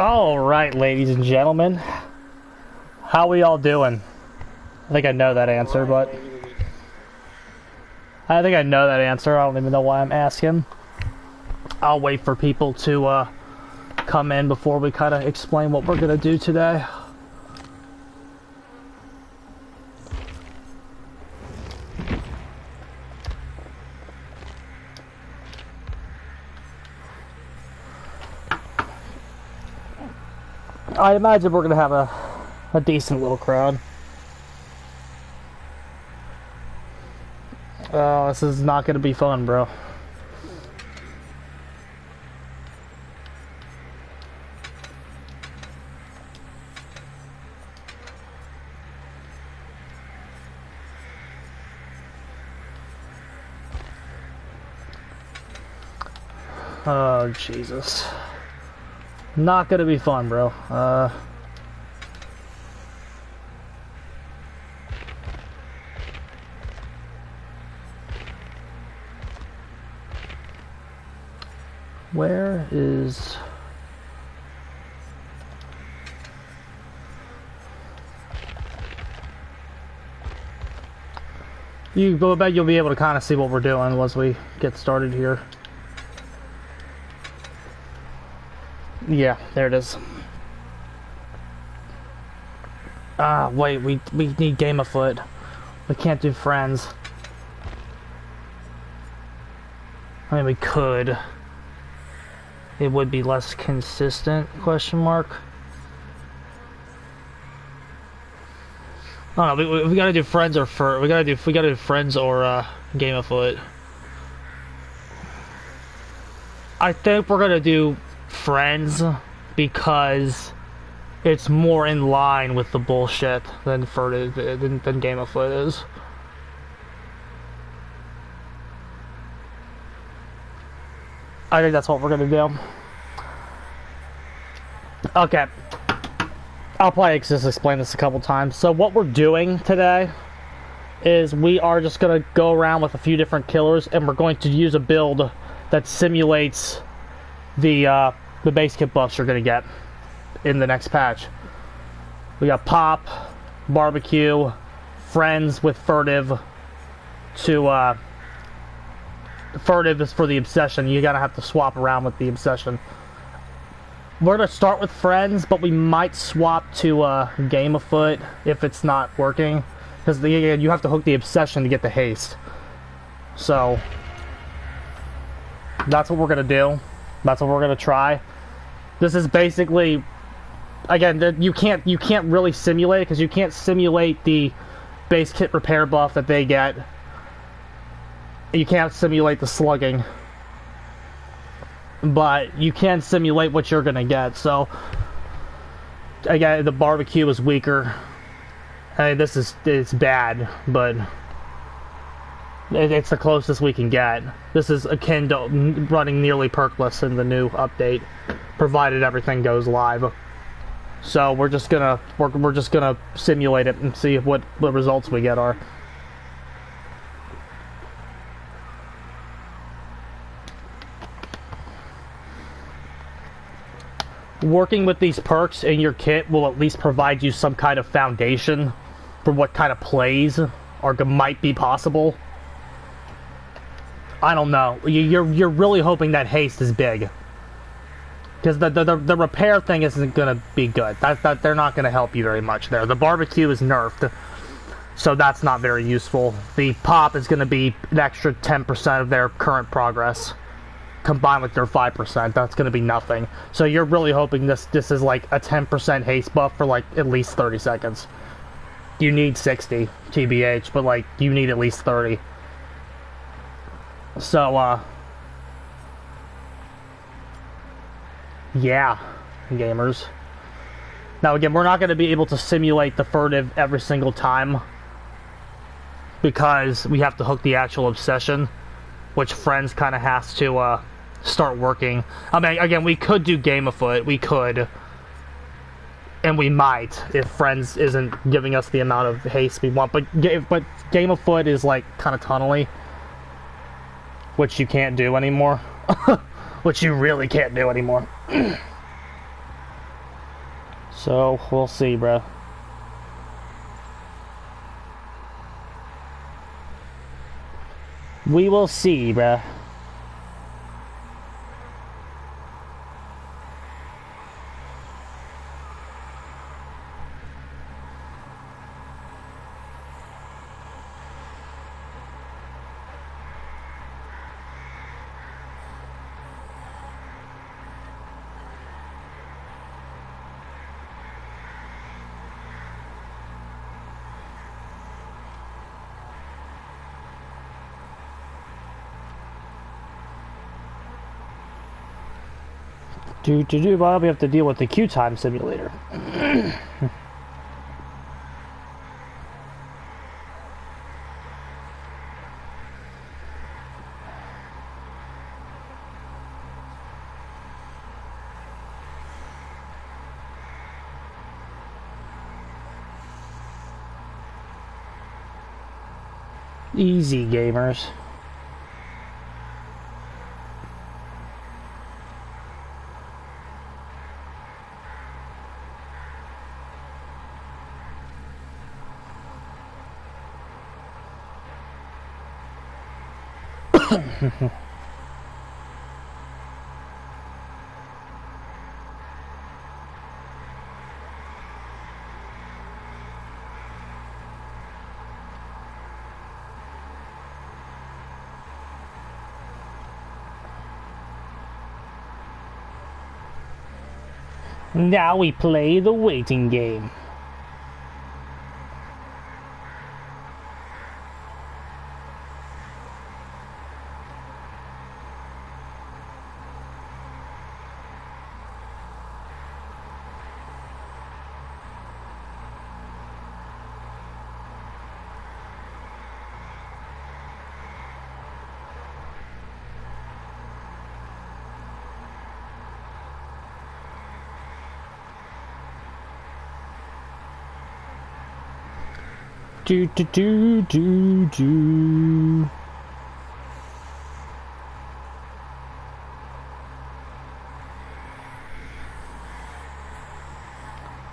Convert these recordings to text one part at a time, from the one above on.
All right, ladies and gentlemen, how we all doing? I think I know that answer, but I think I know that answer. I don't even know why I'm asking. I'll wait for people to come in before we kind of explain what we're gonna do today. I imagine we're gonna have a decent little crowd. Oh, this is not gonna be fun, bro. Oh, Jesus. Not gonna be fun, bro. Where is... I bet you'll be able to kind of see what we're doing once we get started here. Yeah, there it is. Ah, wait, we need Game Afoot. We can't do friends. I mean, we could. It would be less consistent, question mark. I don't know, we gotta do friends or we gotta do friends or Game Afoot. I think we're gonna do friends because it's more in line with the bullshit than than Game Afoot is. I think that's what we're gonna do. Okay. I'll probably just explain this a couple times. So what we're doing today is we are just gonna go around with a few different killers, and we're going to use a build that simulates the base kit buffs you're gonna get in the next patch. We got Pop, Barbecue, Friends with Furtive. Furtive is for the Obsession. You gotta have to swap around with the Obsession. We're gonna start with Friends, but we might swap to Game Afoot if it's not working, because you have to hook the Obsession to get the haste. So that's what we're gonna do. That's what we're gonna try. This is basically, again, you can't really simulate it, because you can't simulate the base kit repair buff that they get. You can't simulate the slugging, but you can simulate what you're gonna get. So again, the Barbecue is weaker. I mean, it's bad, but it's the closest we can get. This is akin to running nearly perkless in the new update, provided everything goes live. So we're just gonna simulate it and see what results we get are. Working with these perks in your kit will at least provide you some kind of foundation for what kind of plays might be possible. I don't know. You're really hoping that haste is big, because the repair thing isn't gonna be good. They're not gonna help you very much there. The Barbecue is nerfed, so that's not very useful. The Pop is gonna be an extra 10% of their current progress, combined with their 5%, that's going to be nothing. So you're really hoping this is like a 10% haste buff for like at least 30 seconds. You need 60, TBH, but like you need at least 30. So, yeah, gamers. Now again, we're not going to be able to simulate the Furtive every single time, because we have to hook the actual Obsession, which Friends kind of has to, start working. I mean, again, we could do Game Afoot, we could, and we might if Friends isn't giving us the amount of haste we want. But Game Afoot is like kind of tunnely, which you can't do anymore. Which you really can't do anymore. So, we'll see, bruh. We will see, bruh. Well, we have to deal with the queue time simulator. Easy, gamers. Now we play the waiting game. Do.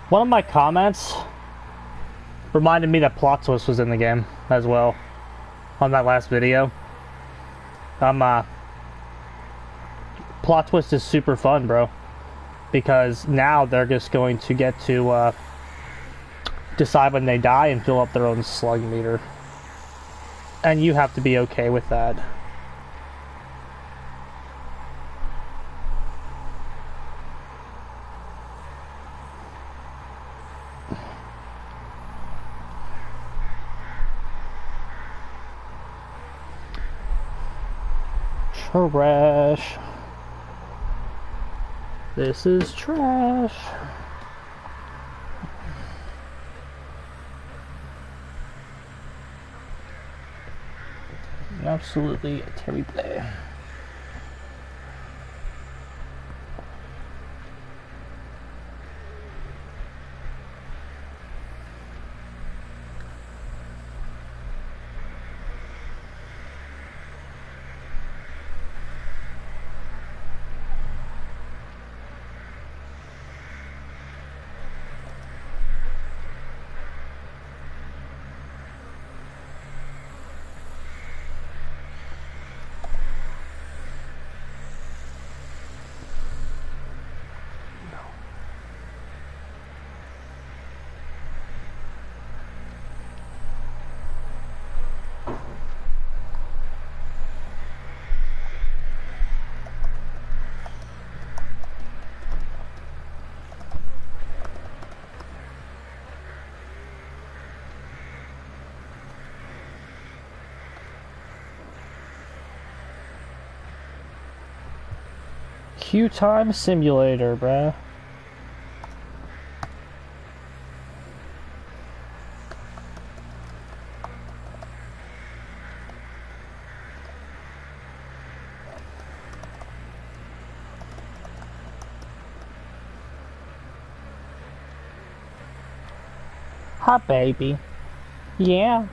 One of my comments reminded me that plot twist was in the game as well on that last video. Plot twist is super fun, bro, because now they're just going to get to decide when they die and fill up their own slug meter, and you have to be okay with that. Trash. This is trash. Absolutely terrible. Queue time simulator, bruh. Hi, baby. Yeah.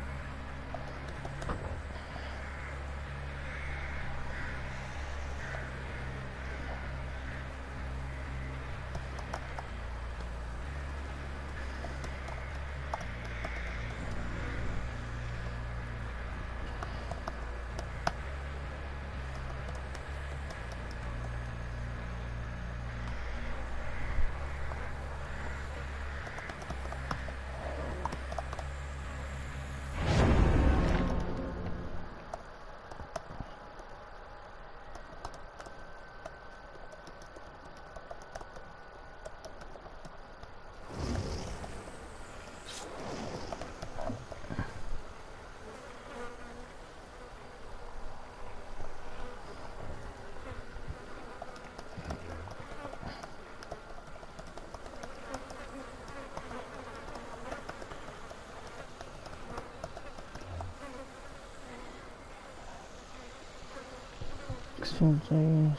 Jeez.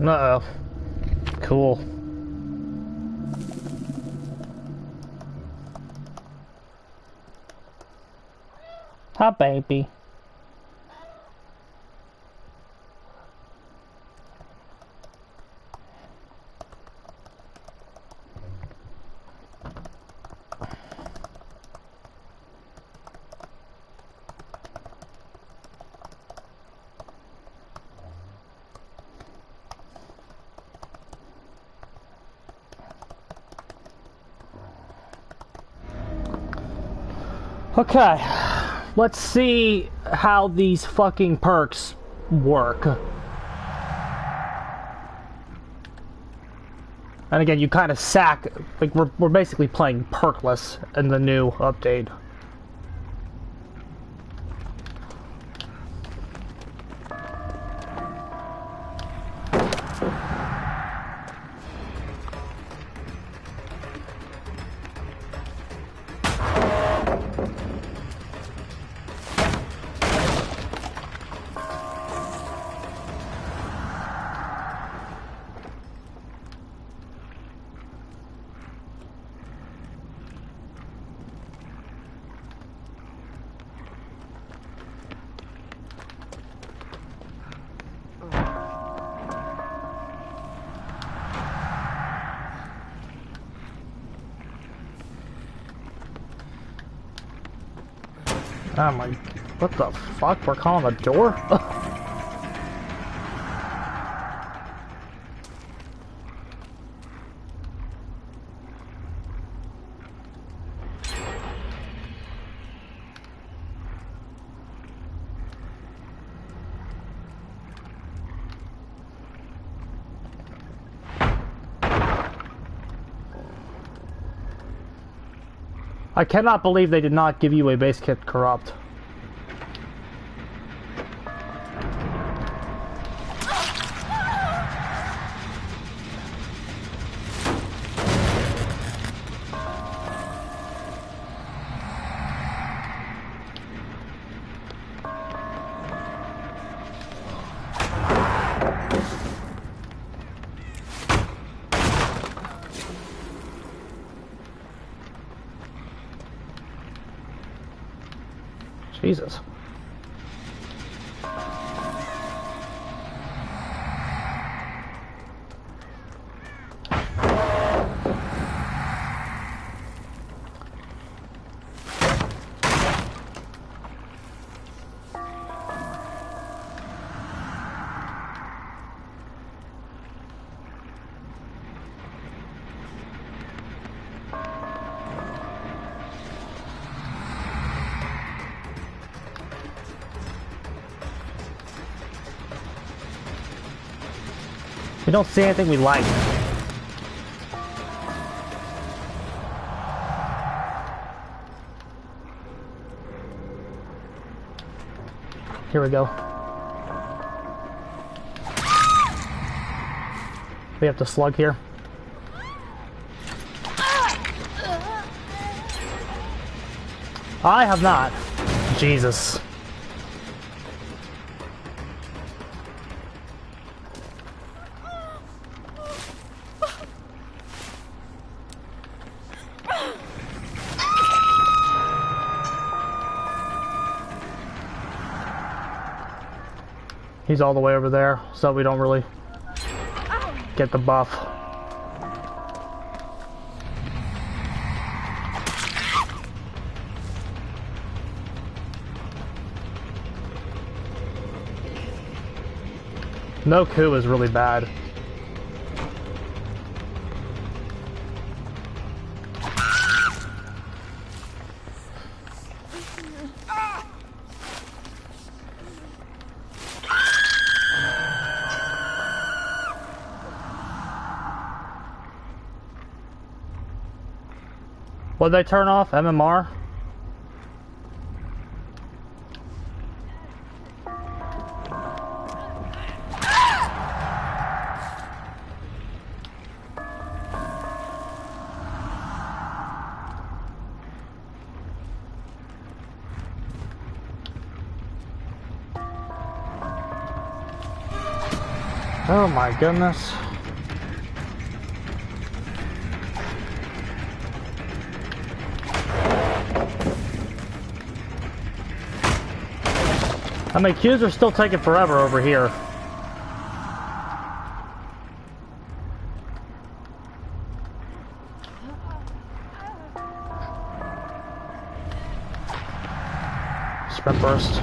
Uh-oh. Cool. Hi, baby. Okay, let's see how these fucking perks work. And again, you kind of sack, like we're basically playing perkless in the new update. Oh my, what the fuck? We're calling the door? I cannot believe they did not give you a base kit corrupt. Jesus. We don't see anything we like. Here we go. We have to slug here. I have not. Jesus. He's all the way over there, so we don't really get the buff. No coup is really bad. What did they turn off? MMR? Oh my goodness. I mean, queues are still taking forever over here. Sprint burst.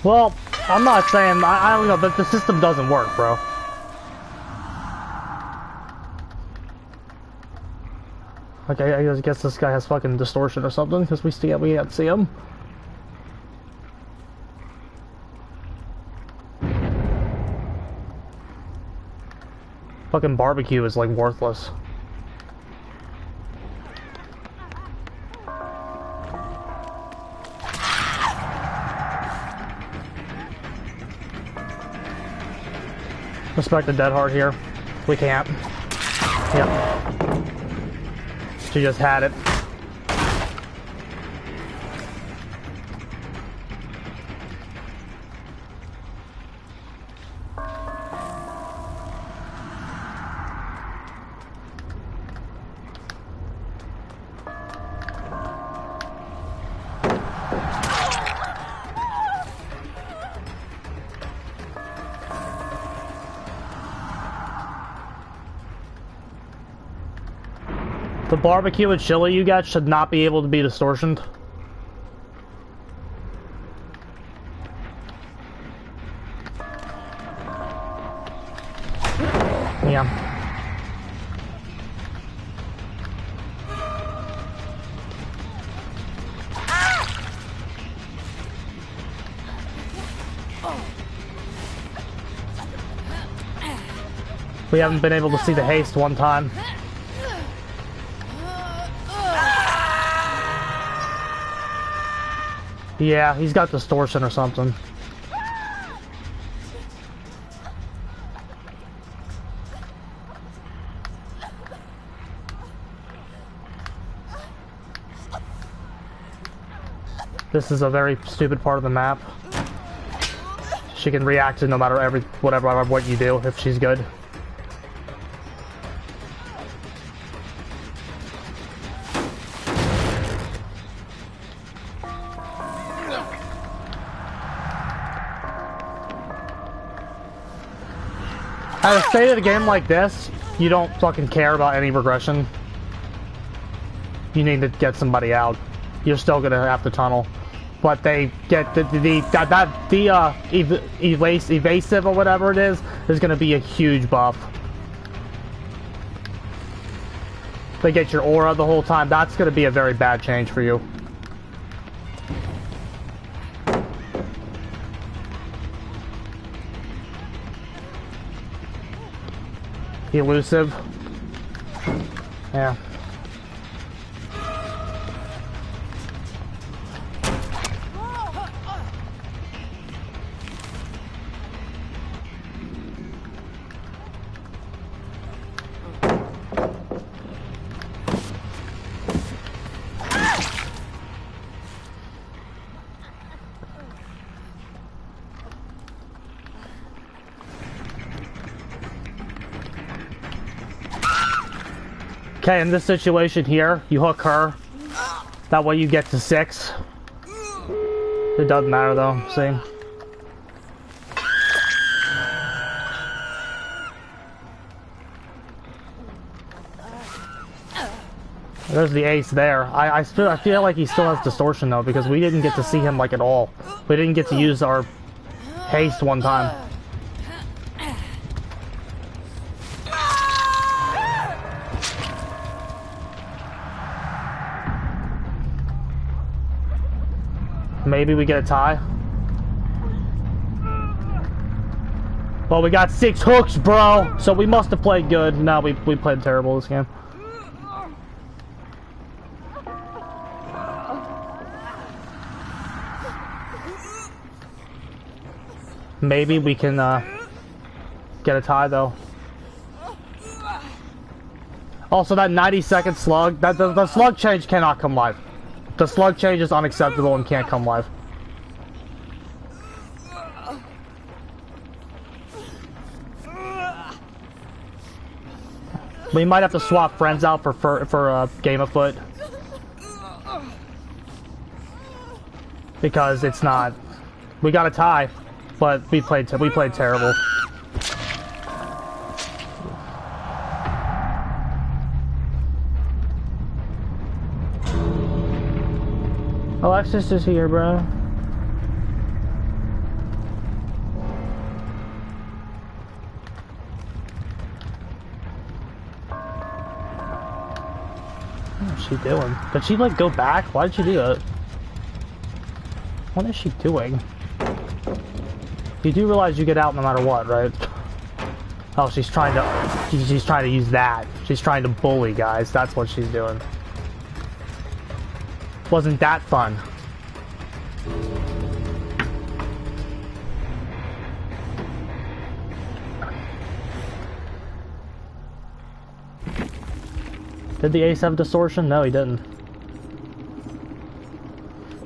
Well, I'm not saying, I don't know, but the system doesn't work, bro. Okay, I guess this guy has fucking distortion or something, because we can't see him. Fucking barbecue is like worthless. Respect the dead heart here. We can't. Yep. She just had it. The barbecue and chili you got should not be able to be distortioned. Yeah. We haven't been able to see the haste one time. Yeah, he's got distortion or something. This is a very stupid part of the map. She can react to no matter whatever what you do if she's good. At a state of the game like this, you don't fucking care about any regression. You need to get somebody out. You're still gonna have to tunnel, but they get evasive or whatever it is gonna be a huge buff. They get your aura the whole time. That's gonna be a very bad change for you. Elusive. Yeah. Okay, in this situation here, you hook her. That way you get to 6. It doesn't matter though, see? There's the ace there. I feel like he still has distortion though, because we didn't get to see him like at all. We didn't get to use our haste one time. Maybe we get a tie. Well, we got 6 hooks, bro. So we must have played good. No, we played terrible this game. Maybe we can get a tie though. Also, that 90-second slug, the slug change cannot come live. The slug change is unacceptable and can't come live. We might have to swap friends out for Game of Foot. Because it's not. We got a tie, but we played terrible. Alexis is here, bro. What's she doing? Did she like go back? Why did she do that? What is she doing? You do realize you get out no matter what, right? Oh, she's trying to use that. She's trying to bully guys. That's what she's doing. Wasn't that fun? Did the ace have distortion? No, he didn't.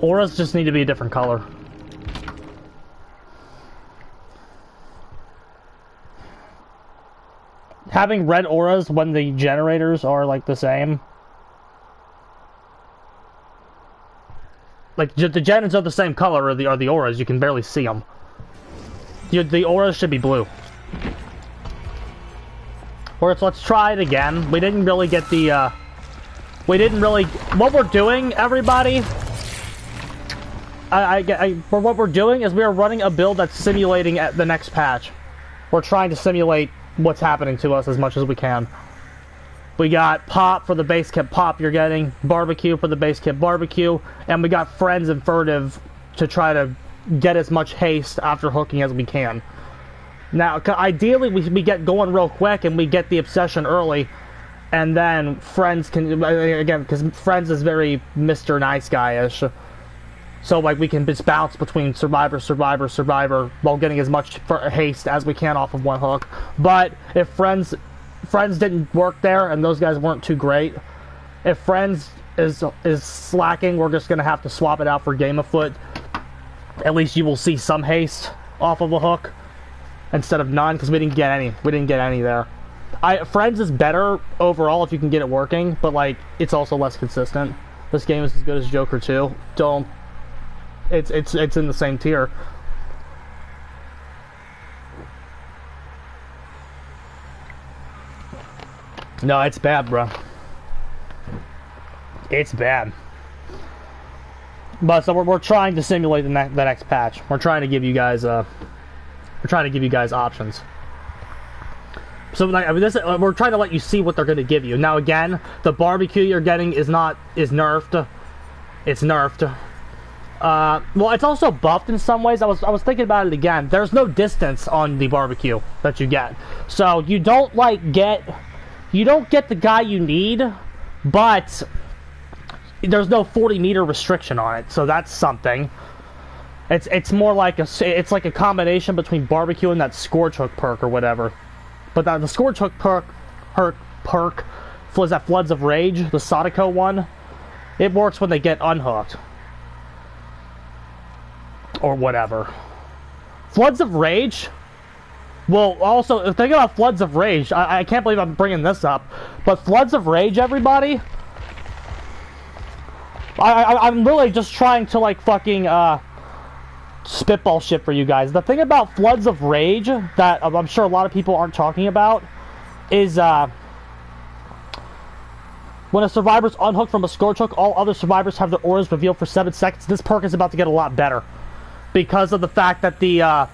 Auras just need to be a different color. Having red auras when the generators are like the same. Like, the gens are the same color, or the auras, you can barely see them. The auras should be blue. Or let's try it again. We didn't really get the, what we're doing, everybody, what we're doing is we are running a build that's simulating at the next patch. We're trying to simulate what's happening to us as much as we can. We got pop for the base kit pop you're getting, barbecue for the base kit barbecue, and we got friends and furtive to try to get as much haste after hooking as we can. Now, ideally, we get going real quick and we get the obsession early, and then friends can, again, because friends is very Mr. Nice Guy-ish. So, like, we can just bounce between survivor, survivor, survivor, while getting as much haste as we can off of one hook. But if friends didn't work there and those guys weren't too great, if friends is slacking, we're just gonna have to swap it out for Game of Foot. At least you will see some haste off of a hook instead of none, because we didn't get any there. Friends is better overall if you can get it working, but like it's also less consistent. This game is as good as Joker 2. It's in the same tier. No, it's bad, bro. It's bad. But so we're trying to simulate the next patch. We're trying to give you guys options. So like, I mean, we're trying to let you see what they're going to give you. Now again, the barbecue you're getting is nerfed. It's nerfed. Well, it's also buffed in some ways. I was thinking about it again. There's no distance on the barbecue that you get, so you don't get the guy you need, but there's no 40-meter restriction on it, so that's something. It's more like it's like a combination between barbecue and that Scorch Hook perk or whatever. But the Scorch Hook perk was that Floods of Rage, the Sadako one. It works when they get unhooked or whatever. Floods of Rage. Well, also, think about Floods of Rage. I can't believe I'm bringing this up, but Floods of Rage, everybody. I'm really just trying to like fucking spitball shit for you guys. The thing about Floods of Rage that I'm sure a lot of people aren't talking about is When a survivor's unhooked from a scourge hook, all other survivors have their auras revealed for 7 seconds. This perk is about to get a lot better because of the fact that the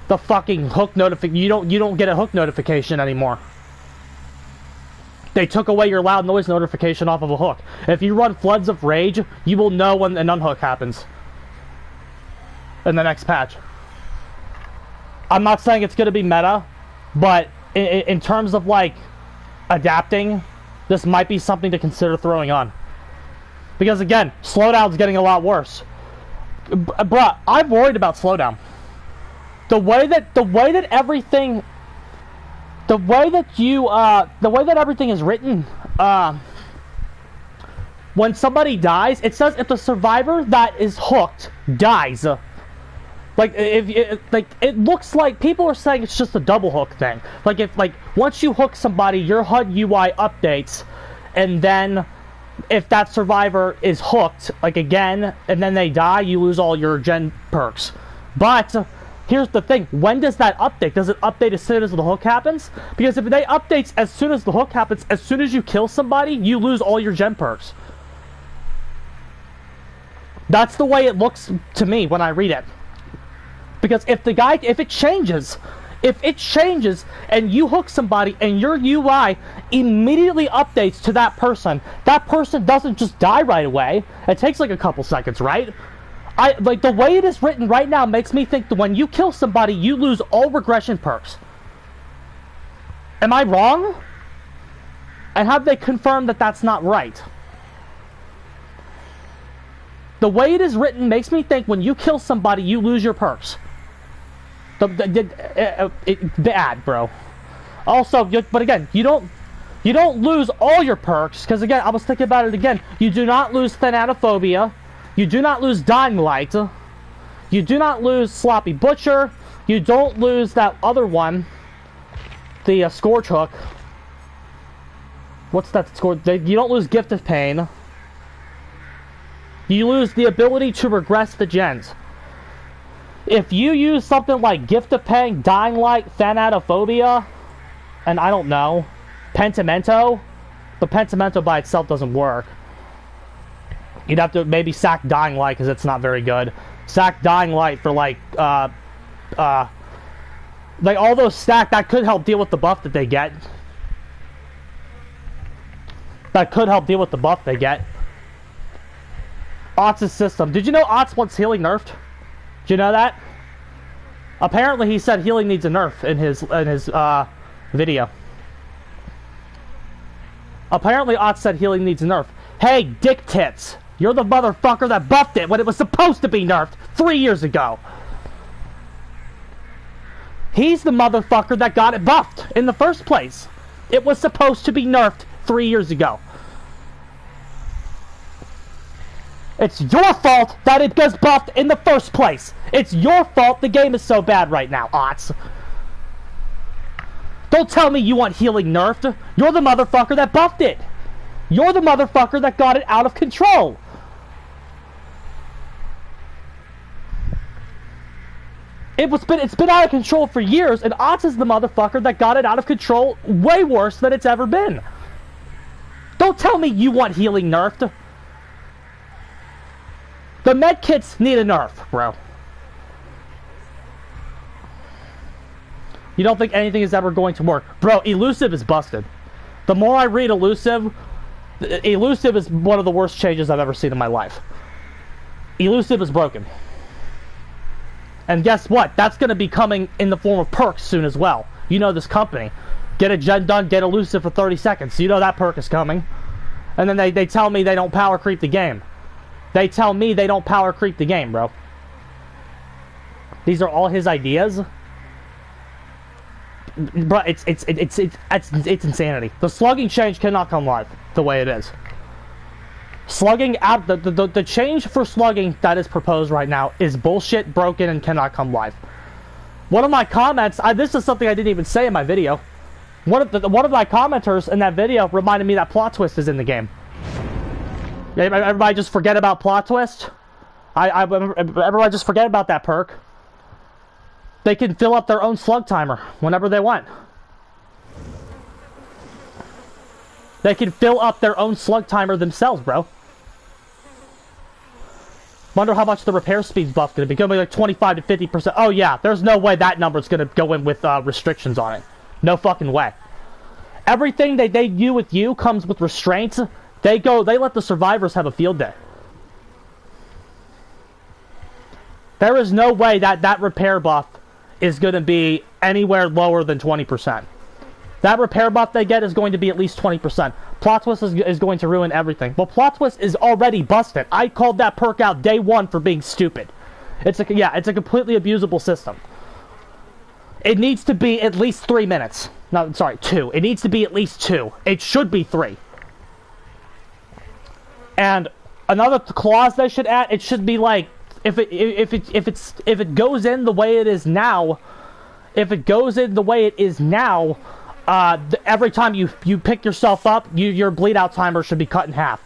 fucking hook notification, you don't get a hook notification anymore. They took away your loud noise notification off of a hook. If you run Floods of Rage, you will know when an unhook happens in the next patch. I'm not saying it's going to be meta, but in terms of like adapting, this might be something to consider throwing on. Because again, slowdown's getting a lot worse. Bruh, I'm worried about slowdown. The way that everything is written, when somebody dies, it says if the survivor that is hooked dies. Like it looks like people are saying it's just a double hook thing. Like if once you hook somebody, your HUD UI updates, and then if that survivor is hooked again and then they die, you lose all your gen perks. But here's the thing, when does that update? Does it update as soon as the hook happens? Because if they updates as soon as the hook happens, as soon as you kill somebody, you lose all your gen perks. That's the way it looks to me when I read it. Because if it changes and you hook somebody and your UI immediately updates to that person doesn't just die right away. It takes like a couple seconds, right? The way it is written right now makes me think that when you kill somebody, you lose all regression perks. Am I wrong? And have they confirmed that that's not right? The way it is written makes me think when you kill somebody, you lose your perks. Bad, bro. Also, but again, you don't lose all your perks, because again, I was thinking about it again. You do not lose Thanatophobia. You do not lose Dying Light. You do not lose Sloppy Butcher. You don't lose that other one, the Scourge Hook. What's that score? You don't lose Gift of Pain. You lose the ability to regress the gens. If you use something like Gift of Pain, Dying Light, Thanatophobia, and I don't know, Pentimento, but Pentimento by itself doesn't work. You'd have to maybe sack Dying Light because it's not very good. Sack Dying Light for like all those stack, that could help deal with the buff that they get. That could help deal with the buff they get. Ots' system. Did you know Ots wants healing nerfed? Did you know that? Apparently he said healing needs a nerf in his video. Apparently Ots said healing needs a nerf. Hey, dick tits! You're the motherfucker that buffed it when it was supposed to be nerfed 3 years ago. He's the motherfucker that got it buffed in the first place. It was supposed to be nerfed 3 years ago. It's your fault that it gets buffed in the first place. It's your fault the game is so bad right now, Ots. Don't tell me you want healing nerfed. You're the motherfucker that buffed it. You're the motherfucker that got it out of control. It's been out of control for years, and Ots is the motherfucker that got it out of control way worse than it's ever been. Don't tell me you want healing nerfed. The medkits need a nerf, bro. You don't think anything is ever going to work. Bro, Elusive is busted. The more I read Elusive is one of the worst changes I've ever seen in my life. Elusive is broken. And guess what? That's going to be coming in the form of perks soon as well. You know this company. Get a gen done, get Elusive for 30 seconds. So you know that perk is coming. And then they tell me they don't power creep the game. They tell me they don't power creep the game, bro. These are all his ideas. Bro, it's insanity. The slugging change cannot come live the way it is. Slugging out the change for slugging that is proposed right now is bullshit, broken, and cannot come live. One of my comments, this is something I didn't even say in my video. One of my commenters in that video reminded me that plot twist is in the game. Everybody just forget about plot twist. Everybody just forget about that perk. They can fill up their own slug timer whenever they want. They can fill up their own slug timer themselves, bro. Wonder how much the repair speed's buff going to be. Going to be like 25 to 50%. Oh yeah, there's no way that number's going to go in with restrictions on it. No fucking way. Everything they do with you comes with restraints. They let the survivors have a field day. There is no way that repair buff is going to be anywhere lower than 20%. That repair buff they get is going to be at least 20%. Plot Twist is going to ruin everything. Well, Plot Twist is already busted. I called that perk out day one for being stupid. It's a completely abusable system. It needs to be at least 3 minutes. No, sorry, 2. It needs to be at least 2. It should be 3. And another clause they should add, it should be like, if it goes in the way it is now, every time you pick yourself up, your bleed out timer should be cut in half.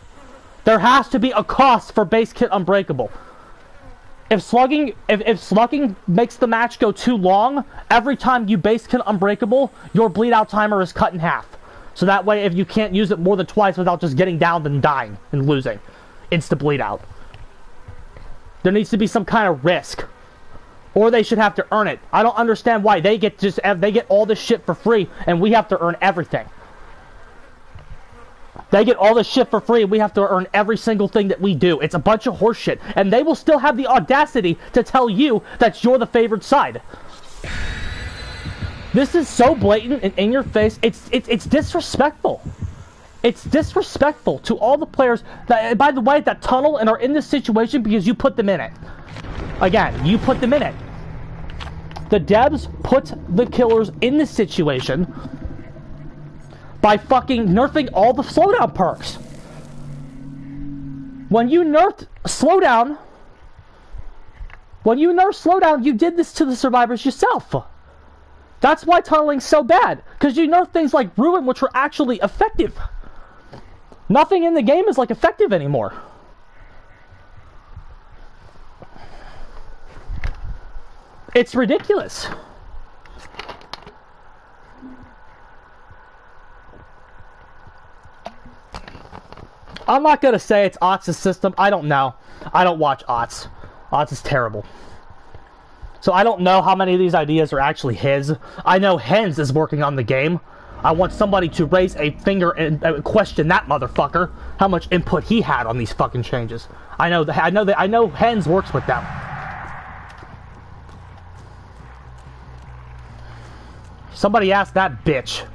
There has to be a cost for base kit unbreakable. If slugging makes the match go too long, every time you base kit unbreakable, your bleed out timer is cut in half. So that way, if you can't use it more than twice without just getting down and dying and losing, insta bleed out. There needs to be some kind of risk. Or they should have to earn it. I don't understand why they get all this shit for free and we have to earn everything. They get all this shit for free and we have to earn every single thing that we do. It's a bunch of horseshit. And they will still have the audacity to tell you that you're the favored side. This is so blatant and in your face. It's disrespectful. It's disrespectful to all the players that, by the way, that tunnel and are in this situation because you put them in it. Again, you put them in it. The devs put the killers in this situation by fucking nerfing all the slowdown perks. When you nerfed slowdown, you did this to the survivors yourself. That's why tunneling's so bad, because you nerfed things like Ruin, which were actually effective. Nothing in the game is like effective anymore. It's ridiculous. I'm not gonna say it's Otz's system. I don't know. I don't watch Otz. Otz is terrible. So I don't know how many of these ideas are actually his. I know Hens is working on the game. I want somebody to raise a finger and question that motherfucker. How much input he had on these fucking changes. I know Hens works with them. Somebody asked that bitch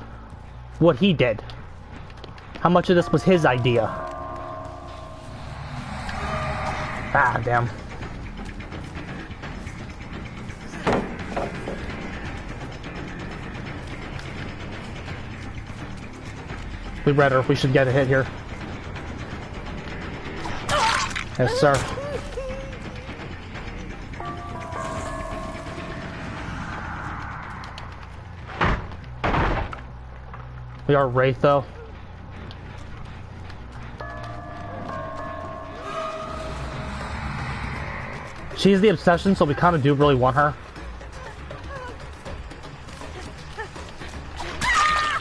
what he did. How much of this was his idea? Ah, damn. We read her. We should get a hit here. Yes, sir. We are Wraith, though. She's the obsession, so we kind of do really want her.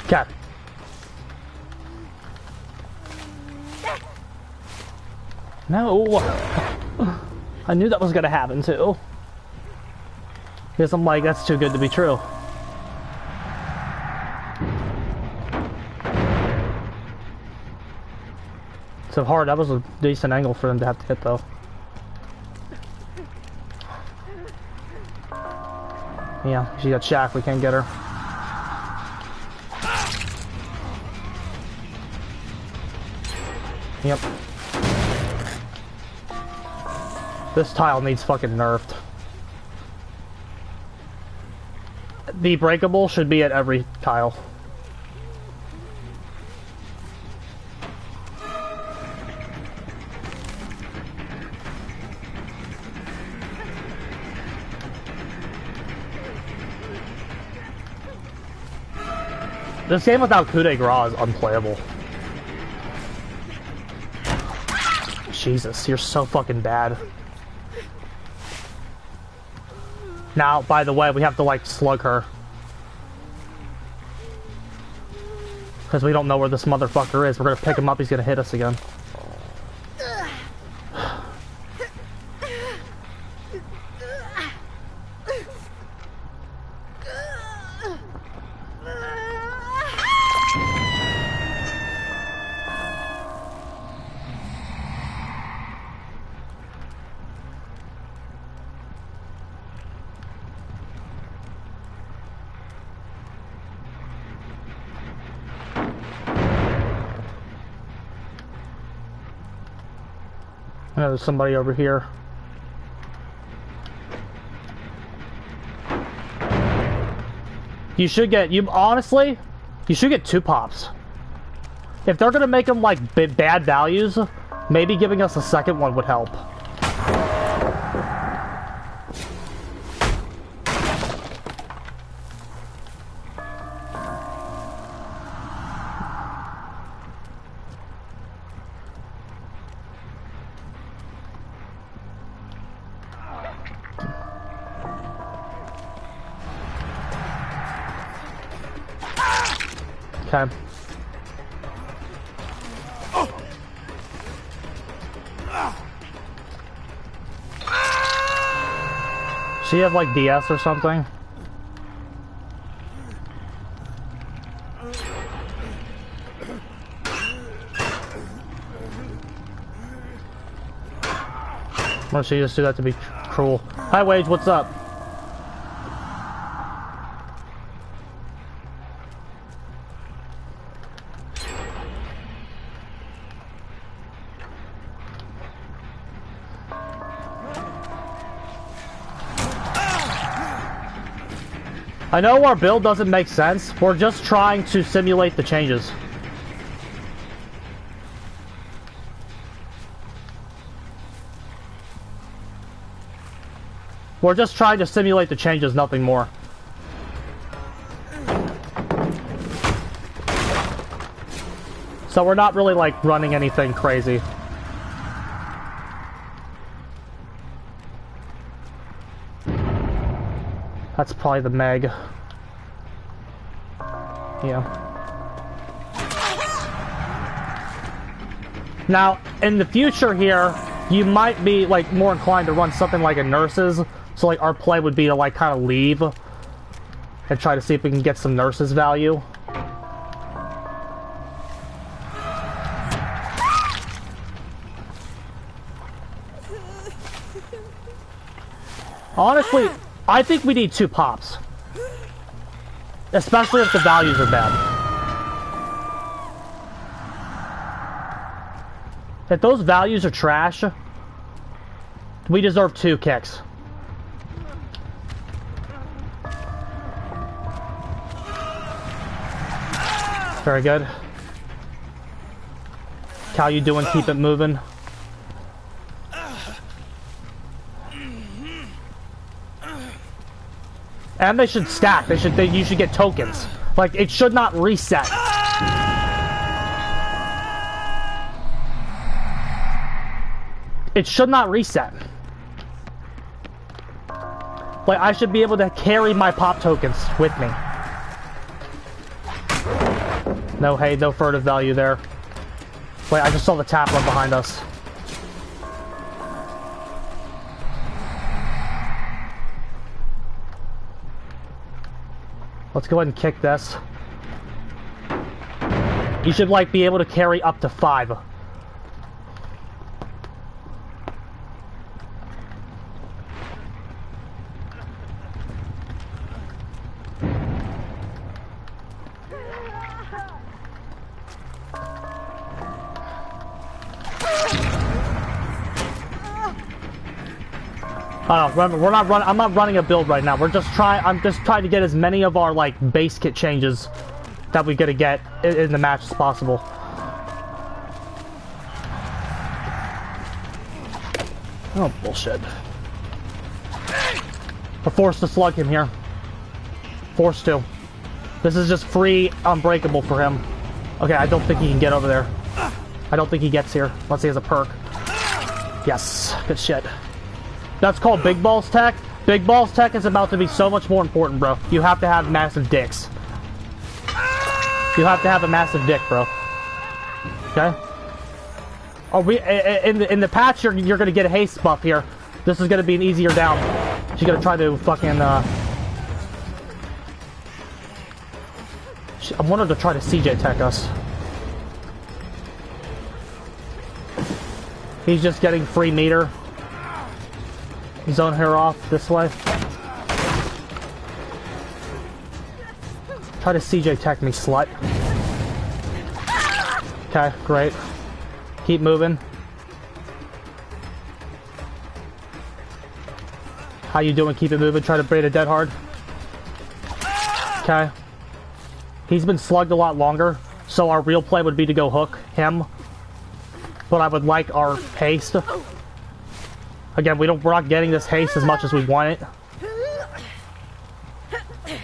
Okay. No! I knew that was gonna happen, too. Because I'm like, that's too good to be true. So hard, that was a decent angle for them to have to hit, though. Yeah, she got Shaq, we can't get her. Yep. This tile needs fucking nerfed. The breakable should be at every tile. This game without coup de grace is unplayable. Jesus, you're so fucking bad. Now, by the way, we have to, like, slug her. Because we don't know where this motherfucker is. We're gonna pick him up, he's gonna hit us again. There's somebody over here. You should get, honestly, you should get 2 pops. If they're gonna make them like bad values, maybe giving us a second one would help. Okay. So you have like DS or something? Or should you just do that to be cruel? Hi Wage, what's up? I know our build doesn't make sense. We're just trying to simulate the changes. We're just trying to simulate the changes, nothing more. So we're not really like running anything crazy. That's probably the Meg. Yeah. Now, in the future here, you might be like more inclined to run something like a nurses. So like our play would be to like kind of leave and try to see if we can get some nurses value. Honestly, I think we need 2 pops. Especially if the values are bad. If those values are trash, we deserve 2 kicks. Very good. How you doing? Keep it moving. And they should stack. You should get tokens. Like, it should not reset. It should not reset. Like, I should be able to carry my pop tokens with me. No, hey, no furtive value there. Wait, I just saw the tap run behind us. Let's go ahead and kick this. You should, like, be able to carry up to 5. Remember, I'm not running a build right now. I'm just trying to get as many of our, like, base kit changes that we're gonna get in the match as possible. Oh, bullshit. We're forced to slug him here. Forced to. This is just free unbreakable for him. Okay, I don't think he can get over there. I don't think he gets here, unless he has a perk. Yes, good shit. That's called Big Balls Tech. Big Balls Tech is about to be so much more important, bro. You have to have massive dicks. You have to have a massive dick, bro. Okay? Oh, in the patch, you're gonna get a haste buff here. This is gonna be an easier down. She's gonna try to fucking, I want her to try to CJ tech us. He's just getting free meter. Zone her off this way. Try to CJ tech me, slut. Okay, great. Keep moving. How you doing? Keep it moving. Try to braid a dead hard. Okay. He's been slugged a lot longer, so our real play would be to go hook him. But I would like our haste. Again, we're not getting this haste as much as we want it.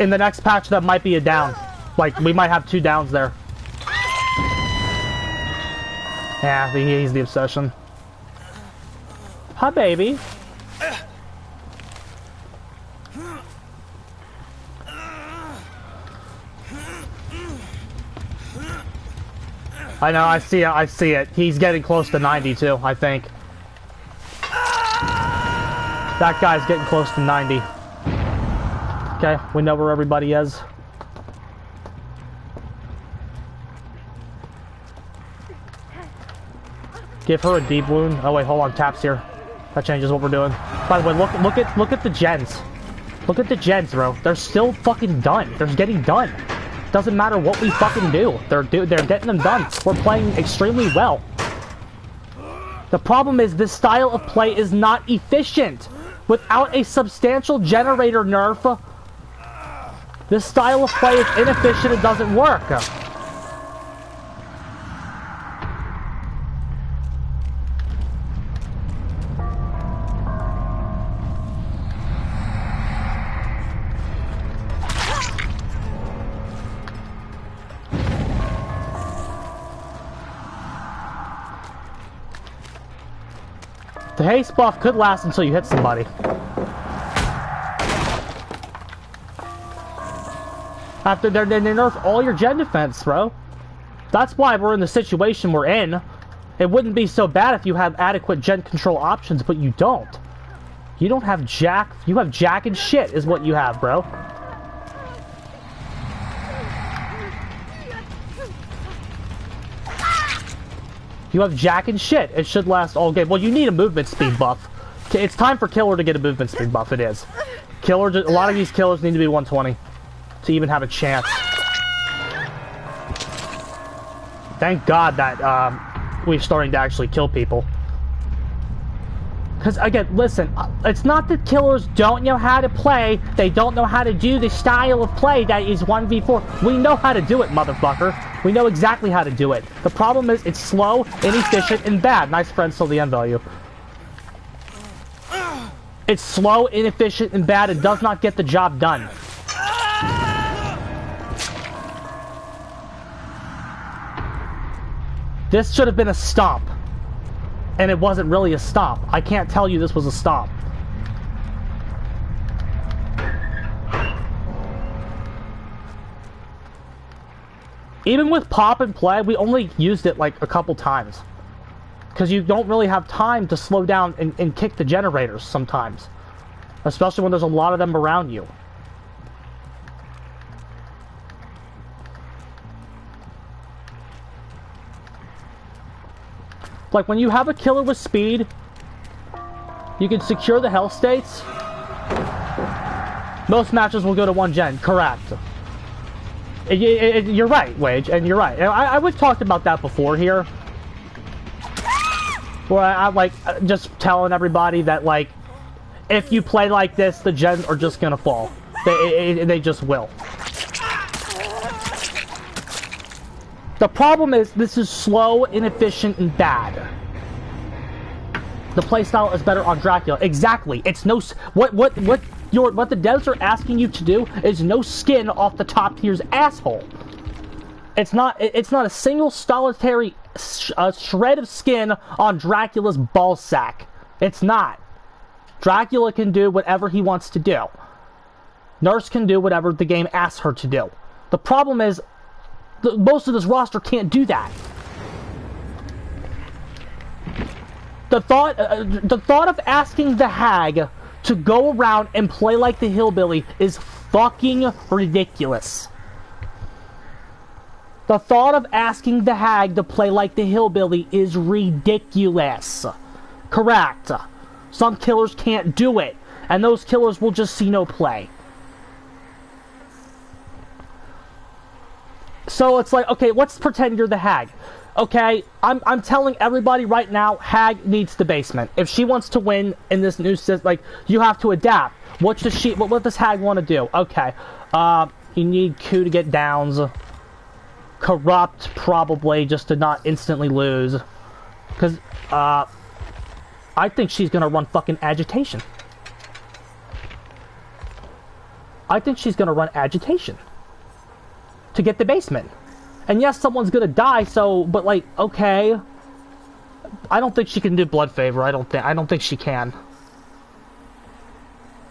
In the next patch, that might be a down. Like, we might have 2 downs there. Yeah, he's the obsession. Hi, baby. I know, I see it. He's getting close to 90 too, I think. That guy's getting close to 90. Okay, we know where everybody is. Give her a deep wound. Oh wait, hold on, taps here. That changes what we're doing. By the way, look at the gens. Look at the gens, bro. They're still fucking done. They're getting done. Doesn't matter what we fucking do. They're getting them done. We're playing extremely well. The problem is this style of play is not efficient. Without a substantial generator nerf, this style of play is inefficient. It doesn't work. The haste buff could last until you hit somebody. After they nerf all your gen defense, bro. That's why we're in the situation we're in. It wouldn't be so bad if you have adequate gen control options, but you don't. You don't have jack. You have jack and shit is what you have, bro. You have jack and shit. It should last all game. Well, you need a movement speed buff. It's time for Killer to get a movement speed buff. It is. Killer. A lot of these killers need to be 120 to even have a chance. Thank God that we're starting to actually kill people. Because, again, listen, it's not that killers don't know how to play. They don't know how to do the style of play that is 1v4. We know how to do it, motherfucker. We know exactly how to do it. The problem is it's slow, inefficient, and bad. Nice friends till the end value. It's slow, inefficient, and bad. It does not get the job done. This should have been a stomp. And it wasn't really a stomp. I can't tell you this was a stomp. Even with pop and play, we only used it like a couple times. Because you don't really have time to slow down and kick the generators sometimes. Especially when there's a lot of them around you. Like, when you have a killer with speed, you can secure the health states. Most matches will go to 1 gen, correct. You're right, Wage, and you're right. We've talked about that before here. Where I'm like, just telling everybody that, like, if you play like this, the gens are just gonna fall. They just will. The problem is, this is slow, inefficient, and bad. The playstyle is better on Dracula. Exactly. It's no... What the devs are asking you to do is no skin off the top tier's asshole. It's not a single solitary shred of skin on Dracula's ballsack. It's not. Dracula can do whatever he wants to do. Nurse can do whatever the game asks her to do. The problem is, most of this roster can't do that. The thought of asking the hag to go around and play like the hillbilly is fucking ridiculous. The thought of asking the hag to play like the hillbilly is ridiculous. Correct. Some killers can't do it, and those killers will just see no play. So it's like, okay, let's pretend you're the hag. Okay, I'm telling everybody right now, hag needs the basement. If she wants to win in this new system, like, you have to adapt. What does hag want to do? Okay, you need Q to get downs. Corrupt, probably, just to not instantly lose. Because, I think she's gonna run fucking agitation. I think she's gonna run agitation to get the basement. And yes, someone's gonna die, so, but like, okay. I don't think she can do blood favor. I don't think she can.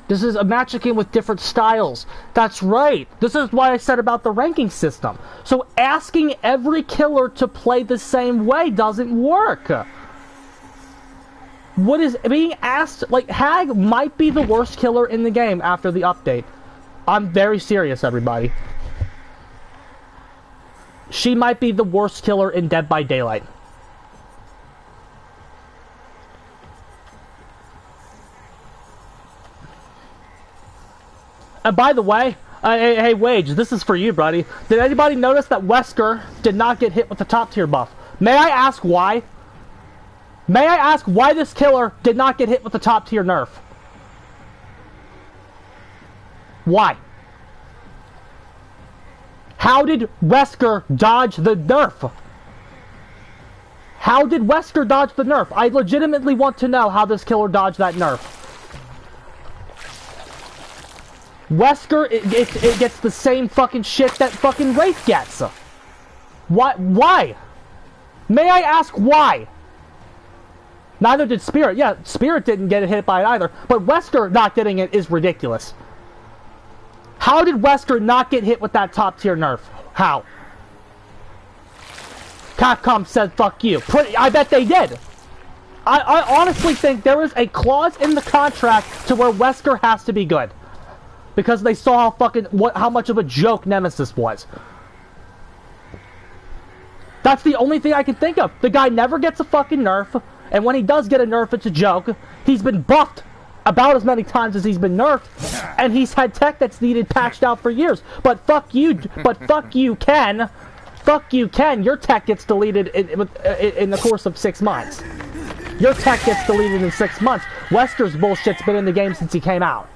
This is a matchup game with different styles. That's right. This is why I said about the ranking system. So asking every killer to play the same way doesn't work. What is being asked, like, hag might be the worst killer in the game after the update. I'm very serious, everybody. She might be the worst killer in Dead by Daylight. And by the way, hey Wage, this is for you, buddy. Did anybody notice that Wesker did not get hit with the top tier buff? May I ask why? May I ask why this killer did not get hit with the top tier nerf? Why? How did Wesker dodge the nerf? How did Wesker dodge the nerf? I legitimately want to know how this killer dodged that nerf. Wesker, it gets the same fucking shit that fucking Wraith gets. Why? May I ask why? Neither did Spirit. Yeah, Spirit didn't get hit by it either. But Wesker not getting it is ridiculous. How did Wesker not get hit with that top tier nerf? How? Capcom said fuck you. I bet they did. I honestly think there is a clause in the contract to where Wesker has to be good. Because they saw how much of a joke Nemesis was. That's the only thing I can think of. The guy never gets a fucking nerf, and when he does get a nerf, it's a joke. He's been buffed about as many times as he's been nerfed, and he's had tech that's needed patched out for years. But fuck you, Ken. Fuck you, Ken. Your tech gets deleted in the course of 6 months. Your tech gets deleted in 6 months. Wesker's bullshit's been in the game since he came out.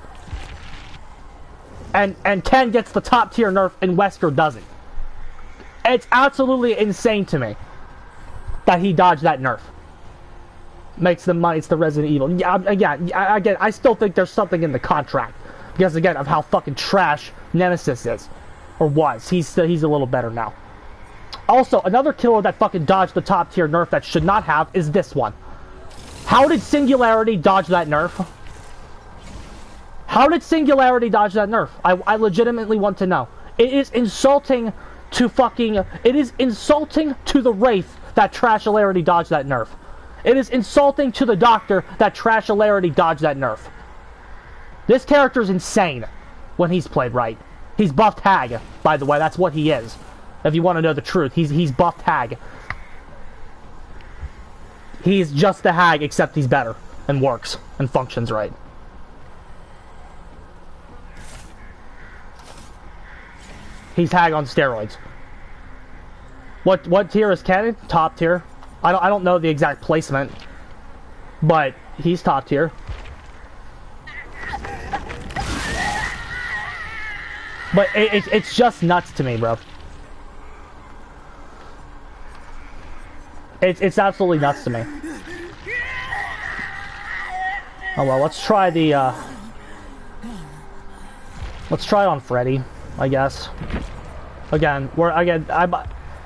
And Ken gets the top tier nerf and Wesker doesn't. It's absolutely insane to me that he dodged that nerf. Makes the money, it's the Resident Evil. Yeah, again, I still think there's something in the contract. Because again, of how fucking trash Nemesis is. Or was. He's a little better now. Also, another killer that fucking dodged the top tier nerf that should not have is this one. How did Singularity dodge that nerf? How did Singularity dodge that nerf? I legitimately want to know. It is insulting to the Wraith that Trashularity dodged that nerf. It is insulting to the Doctor that Trashularity dodged that nerf. This character is insane when he's played right. He's buffed hag, by the way, that's what he is. If you want to know the truth, he's buffed hag. He's just the hag, except he's better, and works, and functions right. He's hag on steroids. What tier is Ken? Top tier. I don't know the exact placement, but he's top tier. But it's just nuts to me, bro. It's absolutely nuts to me. Oh well, let's try the let's try it on Freddy, I guess. Again,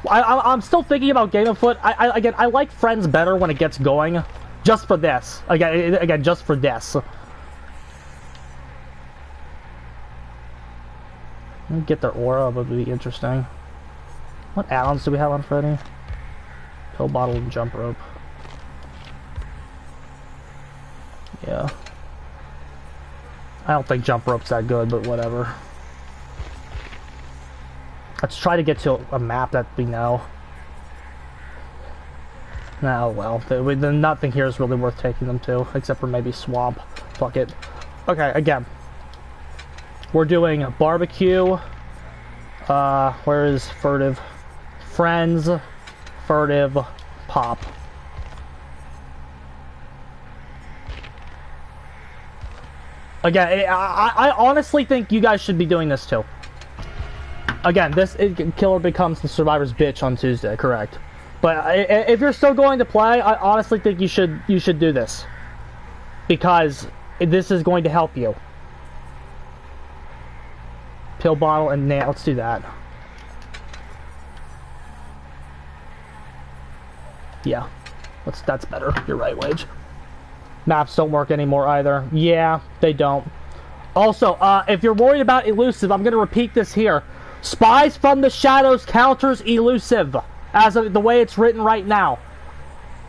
I'm still thinking about Game of Foot. I like Friends better when it gets going, just for this. Again, just for this. Get their aura would be interesting. What add-ons do we have on Freddy? Pill bottle and jump rope. Yeah. I don't think jump rope's that good, but whatever. Let's try to get to a map that we know. Oh well, nothing here is really worth taking them to, except for maybe swamp. Fuck it. Okay, again. We're doing a barbecue. Where is furtive? Friends, furtive, pop. Again, I honestly think you guys should be doing this too. Again, killer becomes the survivor's bitch on Tuesday, correct? But if you're still going to play, I honestly think you should do this, because this is going to help you. Pill bottle and nail. Let's do that. Yeah, that's better. You're right, Wage. Maps don't work anymore either. Yeah, they don't. Also, if you're worried about elusive, I'm going to repeat this here. Spies from the Shadows counters elusive, as of the way it's written right now.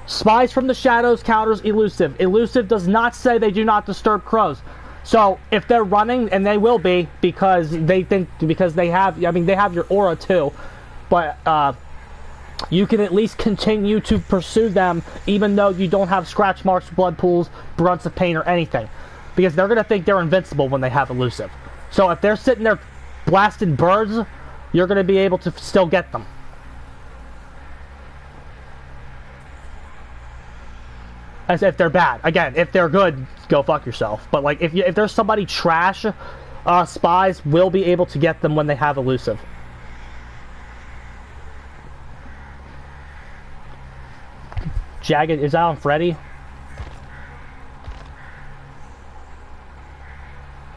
Spies from the Shadows counters elusive. Elusive does not say they do not disturb crows. So if they're running, and they will be, because they have, I mean, they have your aura too, but you can at least continue to pursue them even though you don't have scratch marks, blood pools, grunts of pain, or anything, because they're gonna think they're invincible when they have elusive. So if they're sitting there blasting birds, you're gonna be able to still get them. As if they're bad. Again, if they're good, go fuck yourself. But like, if there's somebody trash, spies will be able to get them when they have elusive. Jagged, is that on Freddy?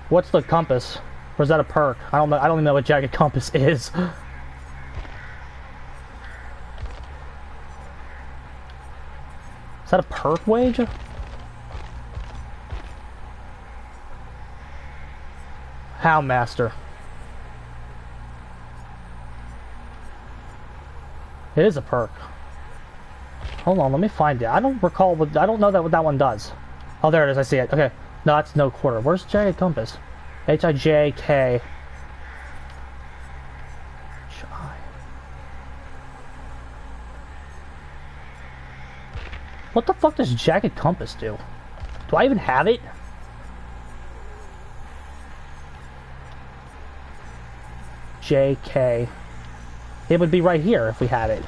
What's the compass? Or is that a perk? I don't know. I don't even know what Jagged Compass is. Is that a perk, Wage? Houndmaster. It is a perk. Hold on, let me find it. I don't recall what, I don't know what that one does. Oh, there it is. I see it. Okay. No, that's no quarter. Where's Jagged Compass? H-I-J-K. What the fuck does Jagged Compass do? Do I even have it? J-K. It would be right here if we had it.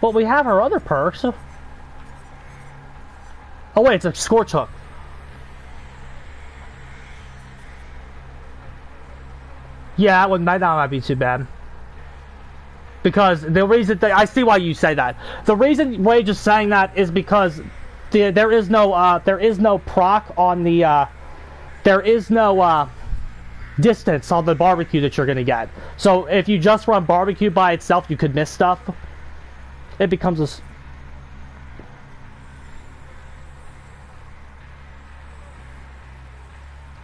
But we have our other perks. Oh wait, it's a Scorch Hook. Yeah, that might be too bad. Because the reason I see why you say that. The reason Wage is saying that is because there is no proc on the there is no distance on the barbecue that you're gonna get. So if you just run barbecue by itself, you could miss stuff. It becomes a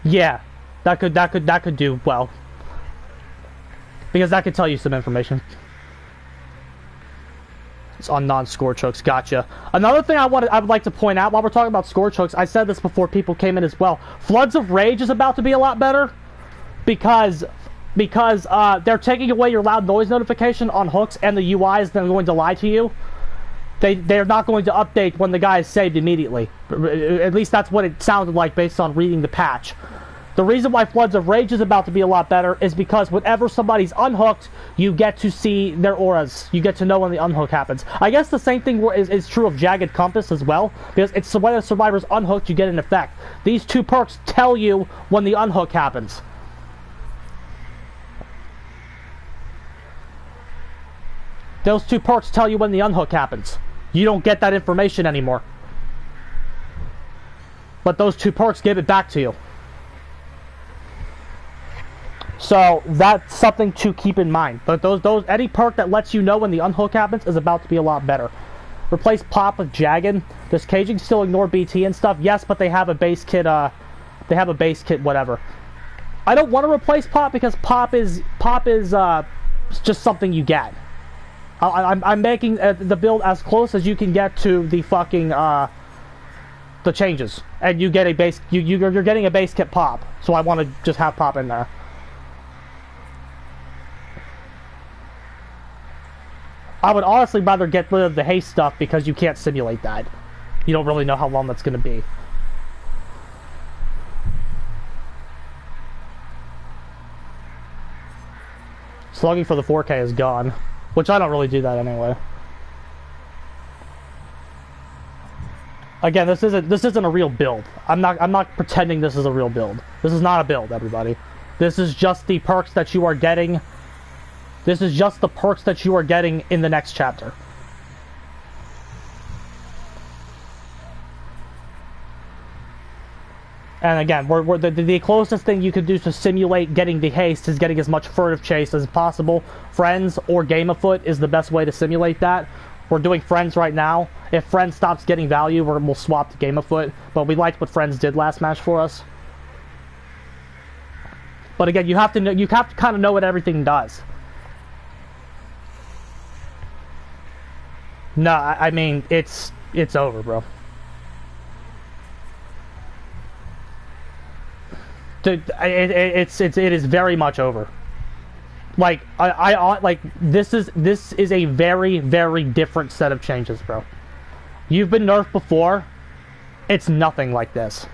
yeah, that could do well, because that could tell you some information. It's on non-scorch hooks. Gotcha. Another thing I would like to point out while we're talking about scorch hooks, I said this before people came in as well. Floods of Rage is about to be a lot better because they're taking away your loud noise notification on hooks, and the UI is then going to lie to you. They're not going to update when the guy is saved immediately. At least that's what it sounded like based on reading the patch. The reason why Floods of Rage is about to be a lot better is because whenever somebody's unhooked, you get to see their auras. You get to know when the unhook happens. I guess the same thing is true of Jagged Compass as well, because it's when a survivor's unhooked, you get an effect. These two perks tell you when the unhook happens. Those two perks tell you when the unhook happens. You don't get that information anymore. But those two perks give it back to you. So that's something to keep in mind. But any perk that lets you know when the unhook happens is about to be a lot better. Replace Pop with Jagged. Does Caging still ignore BT and stuff? Yes, but they have a base kit. They have a base kit, whatever. I don't want to replace pop because pop is just something you get. I'm making the build as close as you can get to the fucking the changes, and you get a base. You're getting a base kit pop, so I want to just have pop in there. I would honestly rather get rid of the haste stuff because you can't simulate that. You don't really know how long that's going to be. Slugging for the 4K is gone, which I don't really do that anyway. Again, this isn't a real build. I'm not pretending this is a real build. This is not a build, everybody. This is just the perks that you are getting. This is just the perks that you are getting in the next chapter. And again, the closest thing you could do to simulate getting the haste is getting as much furtive chase as possible. Friends or game afoot is the best way to simulate that. We're doing friends right now. If friends stops getting value, we'll swap to game afoot. But we liked what friends did last match for us. But again, you have to kind of know what everything does. No, I mean it's over, bro. It is very much over. Like like this is a very, very different set of changes, bro. You've been nerfed before. It's nothing like this.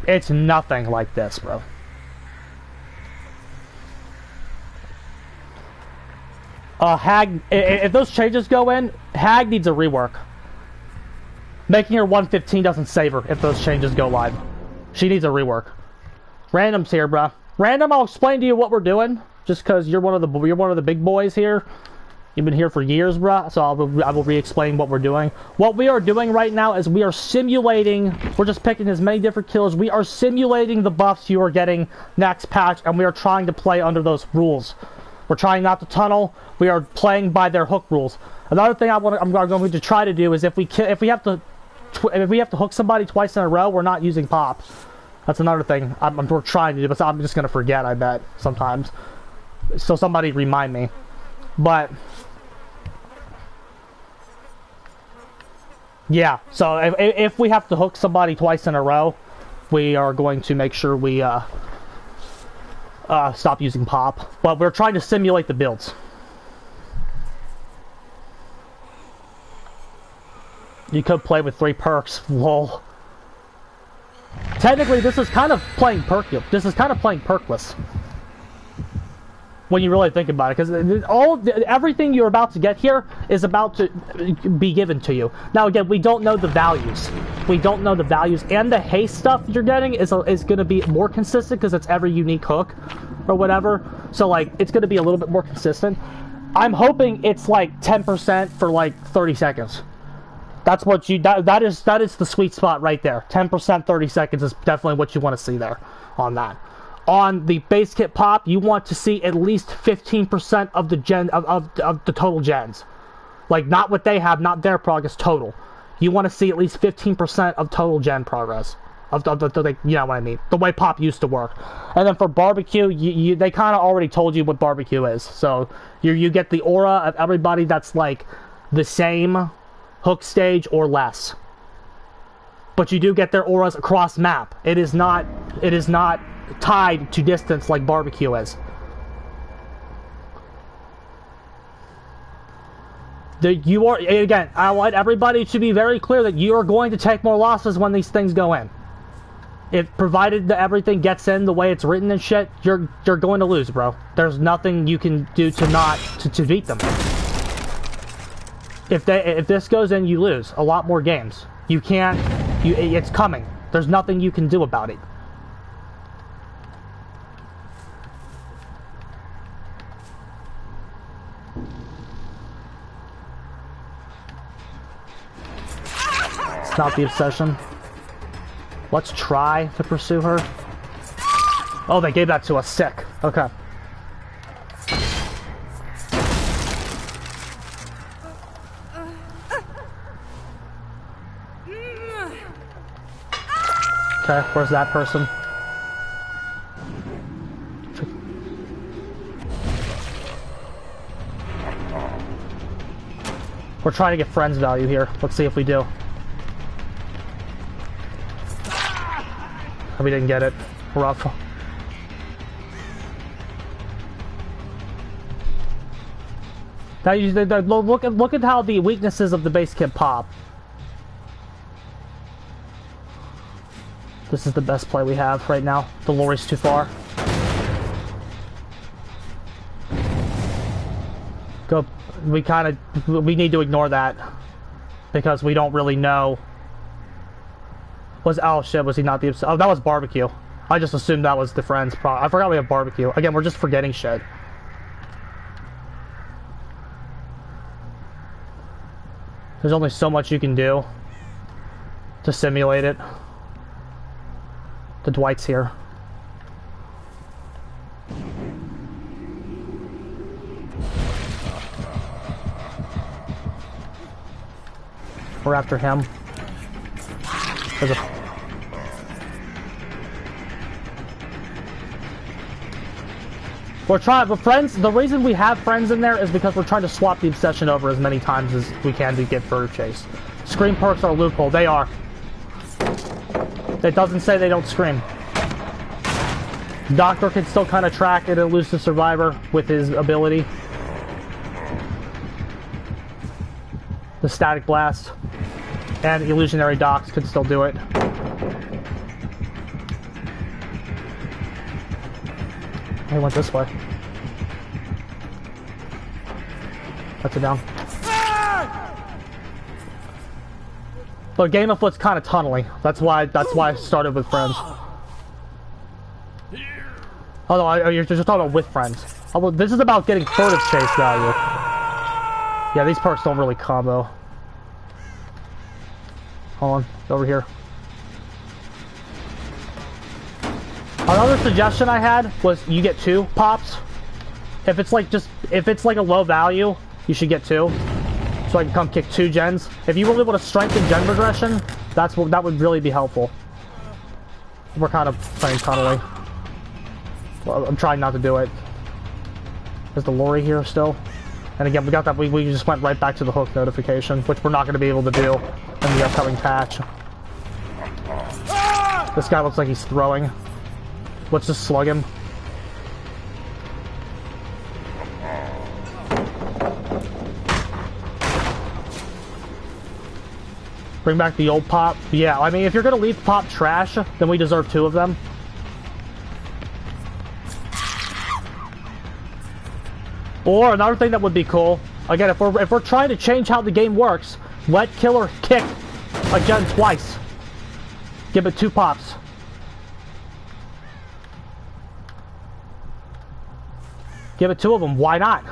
It's nothing like this, bro. Hag, if those changes go in, Hag needs a rework. Making her 115 doesn't save her if those changes go live. She needs a rework. Random's here, bruh. Random, I'll explain to you what we're doing. Just because you're one of the big boys here. You've been here for years, bruh. So I will re-explain what we're doing. What we are doing right now is we are simulating. We're just picking as many different kills. We are simulating the buffs you are getting next patch, and we are trying to play under those rules. We're trying not to tunnel. We are playing by their hook rules. Another thing I'm going to try to do is if we have to hook somebody twice in a row, we're not using pop. That's another thing we're trying to do, but I'm just going to forget, I bet, sometimes. So somebody remind me. But yeah, so if we have to hook somebody twice in a row, we are going to make sure we stop using pop. But we're trying to simulate the builds. You could play with 3 perks. Lol. Technically, this is kind of playing This is kind of playing perkless. When you really think about it, because everything you're about to get here is about to be given to you. Now, again, we don't know the values. We don't know the values, and the haste stuff you're getting is going to be more consistent because it's every unique hook or whatever. So, like, it's going to be a little bit more consistent. I'm hoping it's like 10% for like 30 seconds. That's what that is the sweet spot right there. 10%, 30 seconds is definitely what you want to see there on that. On the base kit pop, you want to see at least 15% of the of the total gens. Like, not what they have, not their progress, total. You want to see at least 15% of total gen progress. Of the you know what I mean. The way pop used to work. And then for barbecue, they kind of already told you what barbecue is. So you get the aura of everybody that's like the same hook stage or less. But you do get their auras across map. It is not tied to distance like barbecue is. Again, I want everybody to be very clear that you are going to take more losses when these things go in. If provided that everything gets in the way it's written and shit, you're going to lose, bro. There's nothing you can do to beat them. If this goes in, you lose a lot more games. You can't. It's coming. There's nothing you can do about it. It's not the obsession. Let's try to pursue her. Oh, they gave that to us. Sick. Okay. Okay, where's that person? We're trying to get friends value here. Let's see if we do. We didn't get it. Rough. Now look at how the weaknesses of the base kit pop. This is the best play we have right now. The lorry's too far. Go. We need to ignore that because we don't really know. Oh shit, was he not the... Oh, that was barbecue. I just assumed that was the friends. I forgot we have barbecue. Again, we're just forgetting shit. There's only so much you can do to simulate it. The Dwight's here. We're after him. There's a... We're trying, but friends, the reason we have friends in there is because we're trying to swap the obsession over as many times as we can to get further chase. Scream perks are a loophole. They are. It doesn't say they don't scream. Doctor can still kind of track an elusive survivor with his ability. The static blast. And illusionary docs could still do it. He went this way. That's it down. But Game of Foot's kind of tunneling. That's why I started with friends. Oh no, you're just talking about with friends. Oh, well, this is about getting furtive chase value. Yeah, these perks don't really combo. Hold on, over here. Another suggestion I had was you get 2 pops. If it's like a low value, you should get 2. So I can come kick 2 gens. If you really want to strengthen gen regression, that would really be helpful. We're kind of playing tunneling. Well, I'm trying not to do it. There's the lorry here still. And again, we got that. We just went right back to the hook notification, which we're not going to be able to do in the upcoming patch. This guy looks like he's throwing. Let's just slug him. Bring back the old pop. Yeah, I mean, if you're gonna leave pop trash, then we deserve 2 of them. Or another thing that would be cool, again, if we're trying to change how the game works, let killer kick a gen twice. Give it 2 pops. Give it 2 of them. Why not?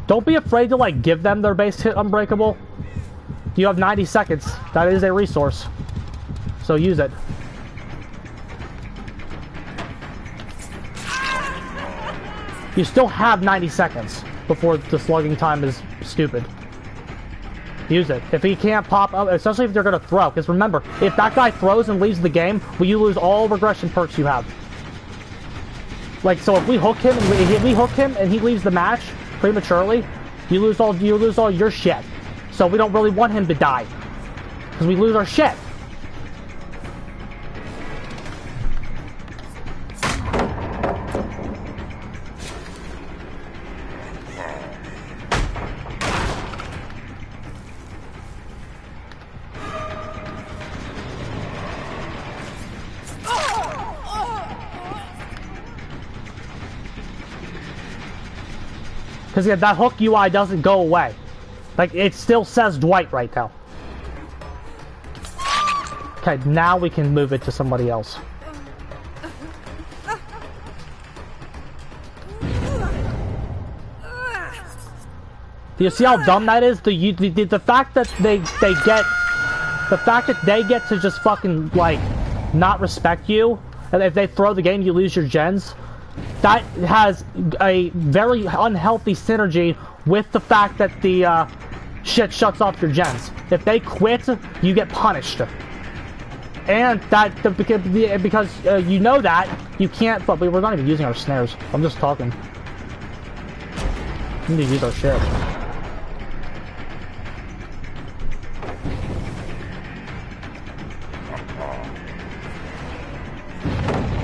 Don't be afraid to like give them their base hit unbreakable. You have 90 seconds. That is a resource. So use it. You still have 90 seconds before the slugging time is stupid. Use it. If he can't pop up, especially if they're going to throw. Because remember, if that guy throws and leaves the game, well, you lose all regression perks you have. Like, so if we hook him and he leaves the match prematurely, you lose all your shit. So we don't really want him to die. Because we lose our shit. Because yeah, that hook UI doesn't go away. Like, it still says Dwight right now. Okay, now we can move it to somebody else. Do you see how dumb that is? The fact that they get to just fucking, like, not respect you, and if they throw the game, you lose your gens. That has a very unhealthy synergy with the fact that shit shuts off your gens. If they quit, you get punished. And that, because you know that, you can't, but we're not even using our snares. I'm just talking. We need to use our shit.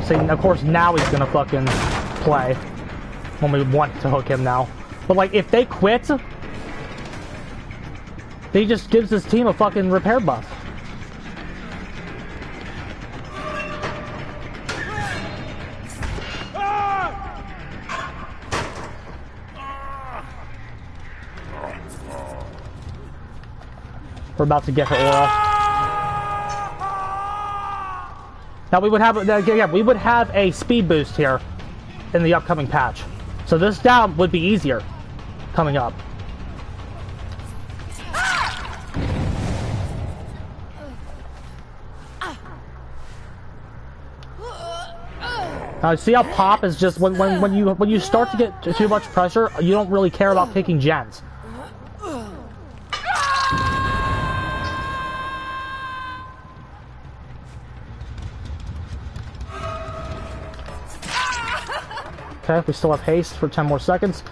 See, of course, now he's gonna fucking play. When we want to hook him now. But, like, if they quit, he just gives his team a fucking repair buff. We're about to get her aura. Now we would have, again, we would have a speed boost here in the upcoming patch. So this down would be easier coming up. Now see how pop is just when you start to get too much pressure, you don't really care about picking gens. Okay, we still have haste for 10 more seconds.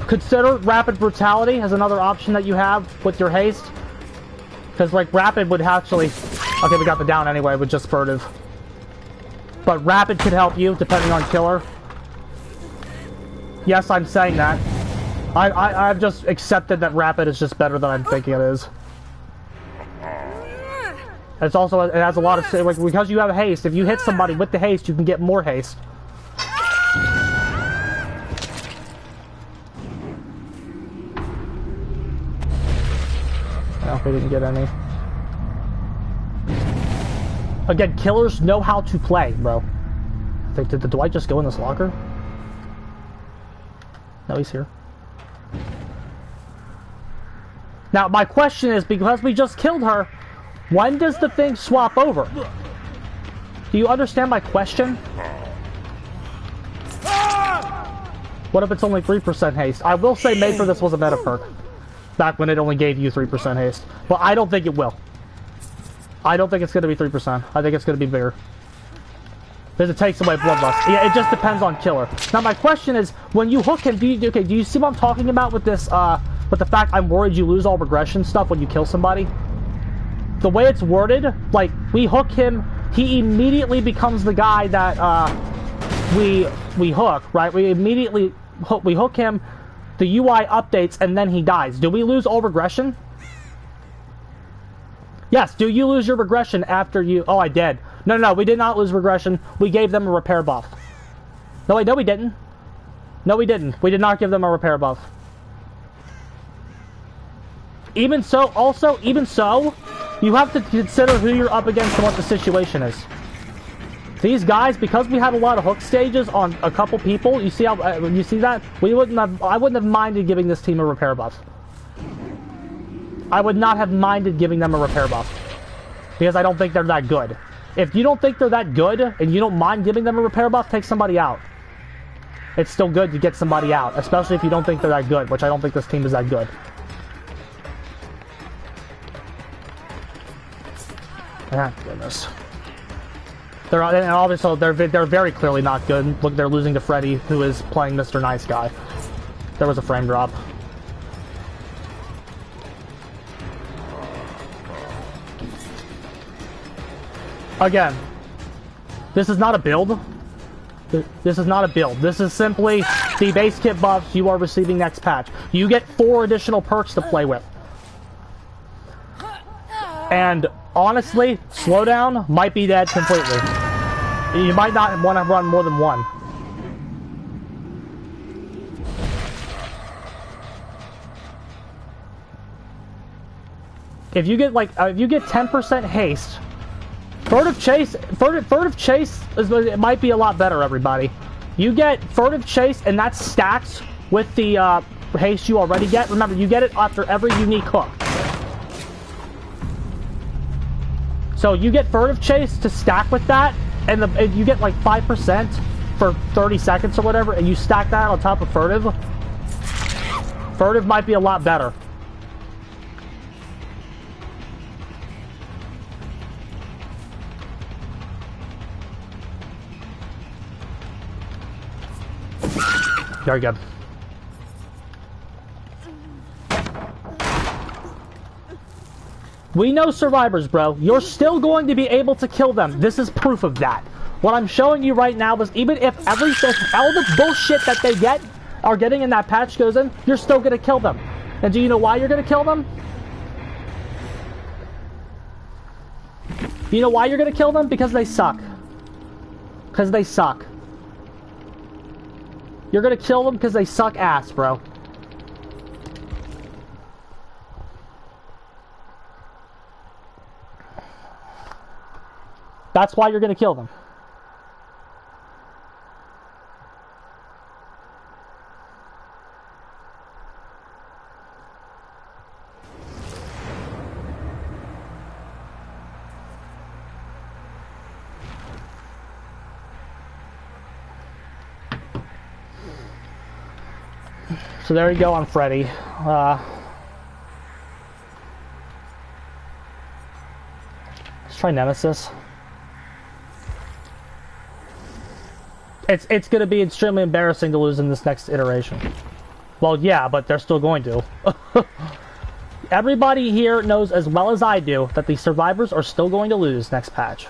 Consider rapid brutality as another option that you have with your haste. Because, like, rapid would actually... Okay, we got the down anyway with just furtive. But rapid could help you, depending on killer. Yes, I'm saying that. I've just accepted that rapid is just better than I'm thinking it is. It's also, it has a lot of... Like, because you have haste, if you hit somebody with the haste, you can get more haste. We didn't get any. Again, killers know how to play, bro. I think, did the Dwight just go in this locker? No, he's here. Now, my question is, because we just killed her, when does the thing swap over? Do you understand my question? What if it's only 3% haste? I will say made for this was a meta perk. Back when it only gave you 3% haste. Well, I don't think it will. I don't think it's going to be 3%. I think it's going to be bigger. Because it takes away bloodlust. Yeah, it just depends on killer. Now, my question is, when you hook him, do you see what I'm talking about with this, with the fact I'm worried you lose all regression stuff when you kill somebody? The way it's worded, like, we hook him, he immediately becomes the guy that, we hook, right? We immediately hook him, the UI updates, and then he dies. Do we lose all regression? Yes, do you lose your regression after you... Oh, I did. No, we did not lose regression. We gave them a repair buff. No, wait, no, we didn't. No, we didn't. We did not give them a repair buff. Even so, you have to consider who you're up against and what the situation is. These guys, because we had a lot of hook stages on a couple people, you see how you see that? I wouldn't have minded giving this team a repair buff. I would not have minded giving them a repair buff. Because I don't think they're that good. If you don't think they're that good, and you don't mind giving them a repair buff, take somebody out. It's still good to get somebody out, especially if you don't think they're that good, which I don't think this team is that good. Ah, goodness. And obviously, they're very clearly not good. Look, they're losing to Freddy, who is playing Mr. Nice Guy. There was a frame drop. Again, this is not a build. This is not a build. This is simply the base kit buffs you are receiving next patch. You get 4 additional perks to play with. And honestly, slowdown might be dead completely. You might not want to run more than one. If you get if you get 10% haste, furtive chase it might be a lot better, everybody. You get furtive chase, and that stacks with the haste you already get. Remember, you get it after every unique hook. So you get furtive chase to stack with that, and you get like 5% for 30 seconds or whatever, and you stack that on top of furtive. Furtive might be a lot better. Very good. We know survivors, bro. You're still going to be able to kill them. This is proof of that. What I'm showing you right now is even if everything, all the bullshit that they are getting in that patch goes in, you're still going to kill them. And do you know why you're going to kill them? You know why you're going to kill them? Because they suck. Because they suck. You're going to kill them because they suck ass, bro. That's why you're going to kill them. So there you go on Freddy. Let's try Nemesis. It's going to be extremely embarrassing to lose in this next iteration. Well, yeah, but they're still going to. Everybody here knows as well as I do that the survivors are still going to lose next patch.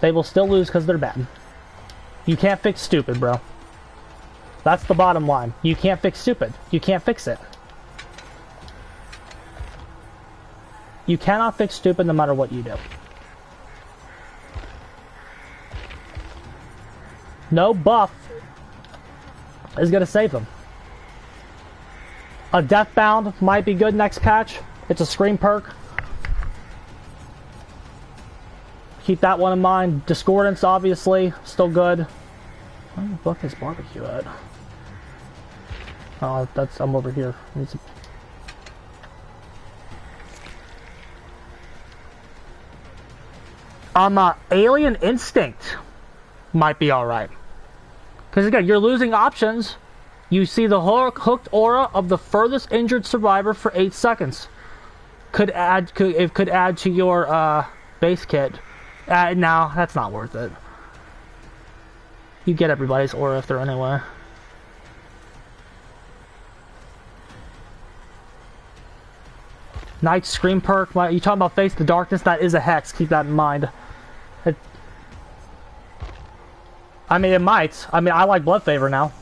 They will still lose because they're bad. You can't fix stupid, bro. That's the bottom line. You can't fix stupid. You can't fix it. You cannot fix stupid no matter what you do. No buff is going to save them. A Deathbound might be good next patch. It's a scream perk. Keep that one in mind. Discordance, obviously, still good. Where the fuck is barbecue at? Oh, I'm over here. Alien Instinct might be alright. Because again, you're losing options. You see the hooked aura of the furthest injured survivor for 8 seconds. Could add to your base kit. No, that's not worth it. You get everybody's aura if they're anywhere. Night Scream perk. You talking about Face the Darkness? That is a hex. Keep that in mind. I mean, it might. I mean, I like Blood Favor now.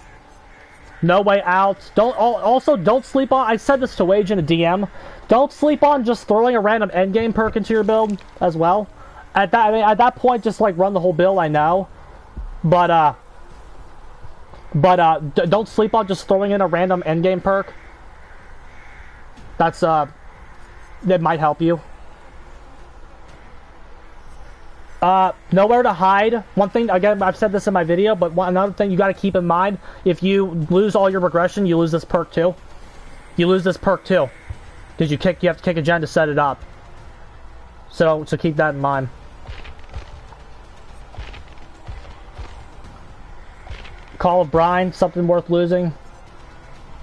No Way Out. Don't sleep on. I said this to Wage in a DM. Don't sleep on just throwing a random endgame perk into your build as well. At that point, just like run the whole build. I know, but don't sleep on just throwing in a random endgame perk. That might help you. Nowhere to hide. One thing, again, I've said this in my video, but another thing you got to keep in mind: if you lose all your regression, you lose this perk too. You lose this perk too, because you have to kick a gen to set it up. So keep that in mind. Call of Brine, something worth losing.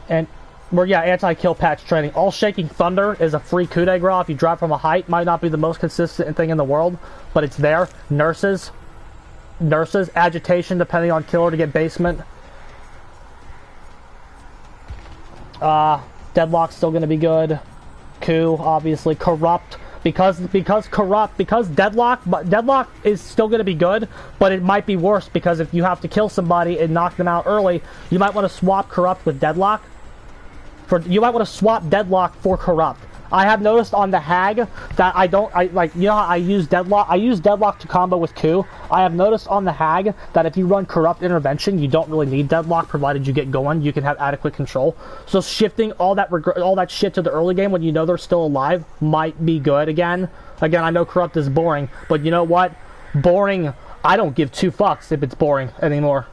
And anti-kill patch training. All Shaking Thunder is a free coup de grace if you drop from a height. Might not be the most consistent thing in the world, but it's there. Nurses, Agitation, depending on killer to get basement. Deadlock's still going to be good. Coup, obviously. Corrupt, because Deadlock is still going to be good, but it might be worse because if you have to kill somebody and knock them out early, you might want to swap Corrupt with Deadlock. You might want to swap Deadlock for Corrupt. I have noticed on the Hag that you know how I use Deadlock? I use Deadlock to combo with Coup. I have noticed on the Hag that if you run Corrupt Intervention, you don't really need Deadlock, provided you get going. You can have adequate control. So shifting all that shit to the early game when you know they're still alive might be good again. Again, I know Corrupt is boring, but you know what? Boring, I don't give 2 fucks if it's boring anymore.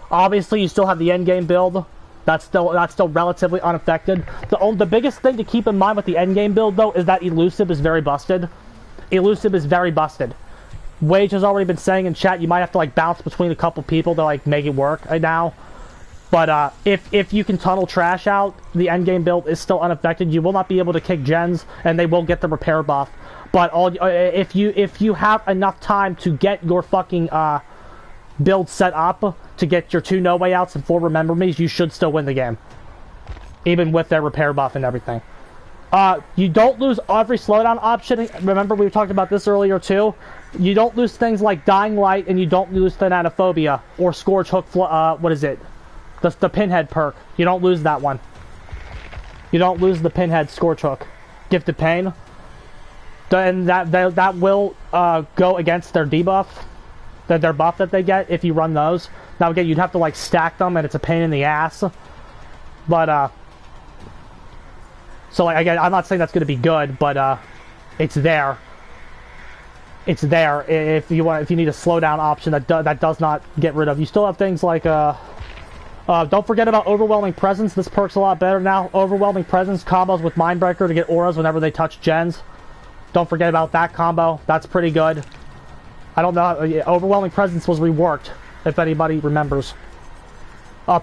Obviously, you still have the endgame build. That's still relatively unaffected. The biggest thing to keep in mind with the endgame build, though, is that Elusive is very busted. Elusive is very busted. Wage has already been saying in chat you might have to like bounce between a couple people to like make it work right now. But if you can tunnel trash out, the endgame build is still unaffected. You will not be able to kick gens, and they will get the repair buff. But if you have enough time to get your fucking build set up to get your 2 no way outs and 4 remember me's, you should still win the game, even with their repair buff and everything. You don't lose every slowdown option. Remember, we talked about this earlier too. You don't lose things like Dying Light, and you don't lose Thanatophobia or Scourge Hook. What is it? The Pinhead perk. You don't lose that one. You don't lose the Pinhead Scourge Hook. Gifted Pain. And that will go against their debuff, their buff that they get if you run those. Now again, you'd have to like stack them, and it's a pain in the ass. But so like again, I'm not saying that's going to be good, but it's there. It's there if you need a slowdown option that does not get rid of. You still have things like don't forget about Overwhelming Presence. This perk's a lot better now. Overwhelming Presence combos with Mindbreaker to get auras whenever they touch gens. Don't forget about that combo. That's pretty good. I don't know. Overwhelming Presence was reworked, if anybody remembers.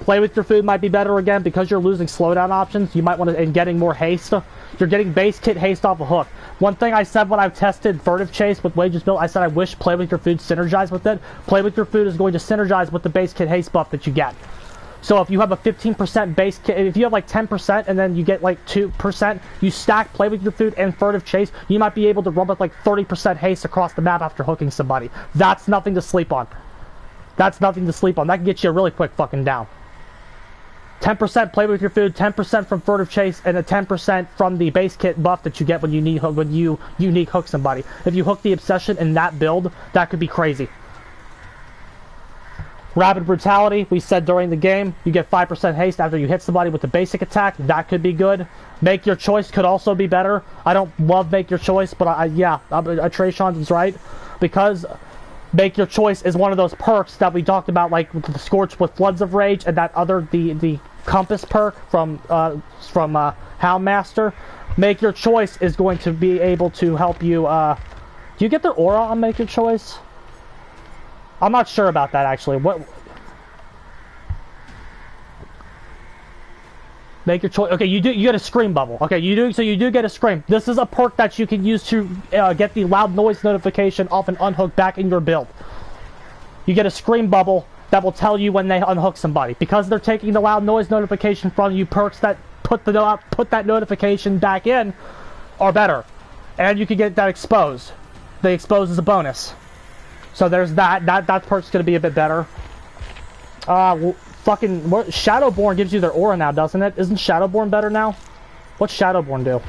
Play with your food might be better again because you're losing slowdown options. You might want to, and getting more haste. You're getting base kit haste off a hook. One thing I said when I tested Furtive Chase with Wages Built, I said I wish Play with your food synergized with it. Play with your food is going to synergize with the base kit haste buff that you get. So if you have a 15% base kit, if you have like 10% and then you get like 2%, you stack Play with your food and Furtive Chase, you might be able to run with like 30% haste across the map after hooking somebody. That's nothing to sleep on. That's nothing to sleep on. That can get you really quick fucking down. 10% Play with your food, 10% from Furtive Chase, and a 10% from the base kit buff that you get when you unique hook somebody. If you hook the Obsession in that build, that could be crazy. Rapid Brutality, we said during the game, you get 5% haste after you hit somebody with the basic attack. That could be good. Make Your Choice could also be better. I don't love Make Your Choice, but Trayshawn is right. Because Make Your Choice is one of those perks that we talked about, like with the Scorch with Floods of Rage, and that other, the Compass perk from Houndmaster. Make Your Choice is going to be able to help you, do you get their aura on Make Your Choice? I'm not sure about that actually. What? Make Your Choice. Okay, you get a Scream bubble. Okay, you do get a Scream. This is a perk that you can use to get the loud noise notification off an unhook back in your build. You get a Scream bubble that will tell you when they unhook somebody because they're taking the loud noise notification from you. Perks that put that notification back in are better, and you can get that Expose. The Expose is a bonus. So there's that perk's gonna be a bit better. Shadowborn gives you their aura now, doesn't it? Isn't Shadowborn better now? What's Shadowborn do?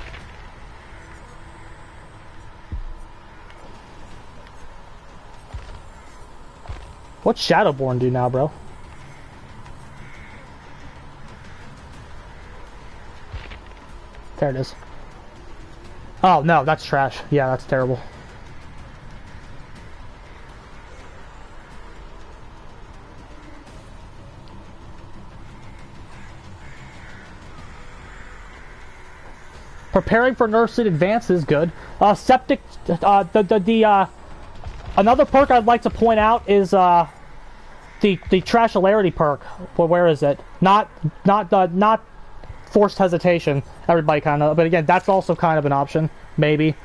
What's Shadowborn do now, bro? There it is. Oh, no, that's trash. Yeah, that's terrible. Preparing for Nerf Suit Advance is good. Septic, another perk I'd like to point out is the Trashularity perk. Well, where is it? Not Forced Hesitation. Everybody kind of, but again, that's also kind of an option, maybe.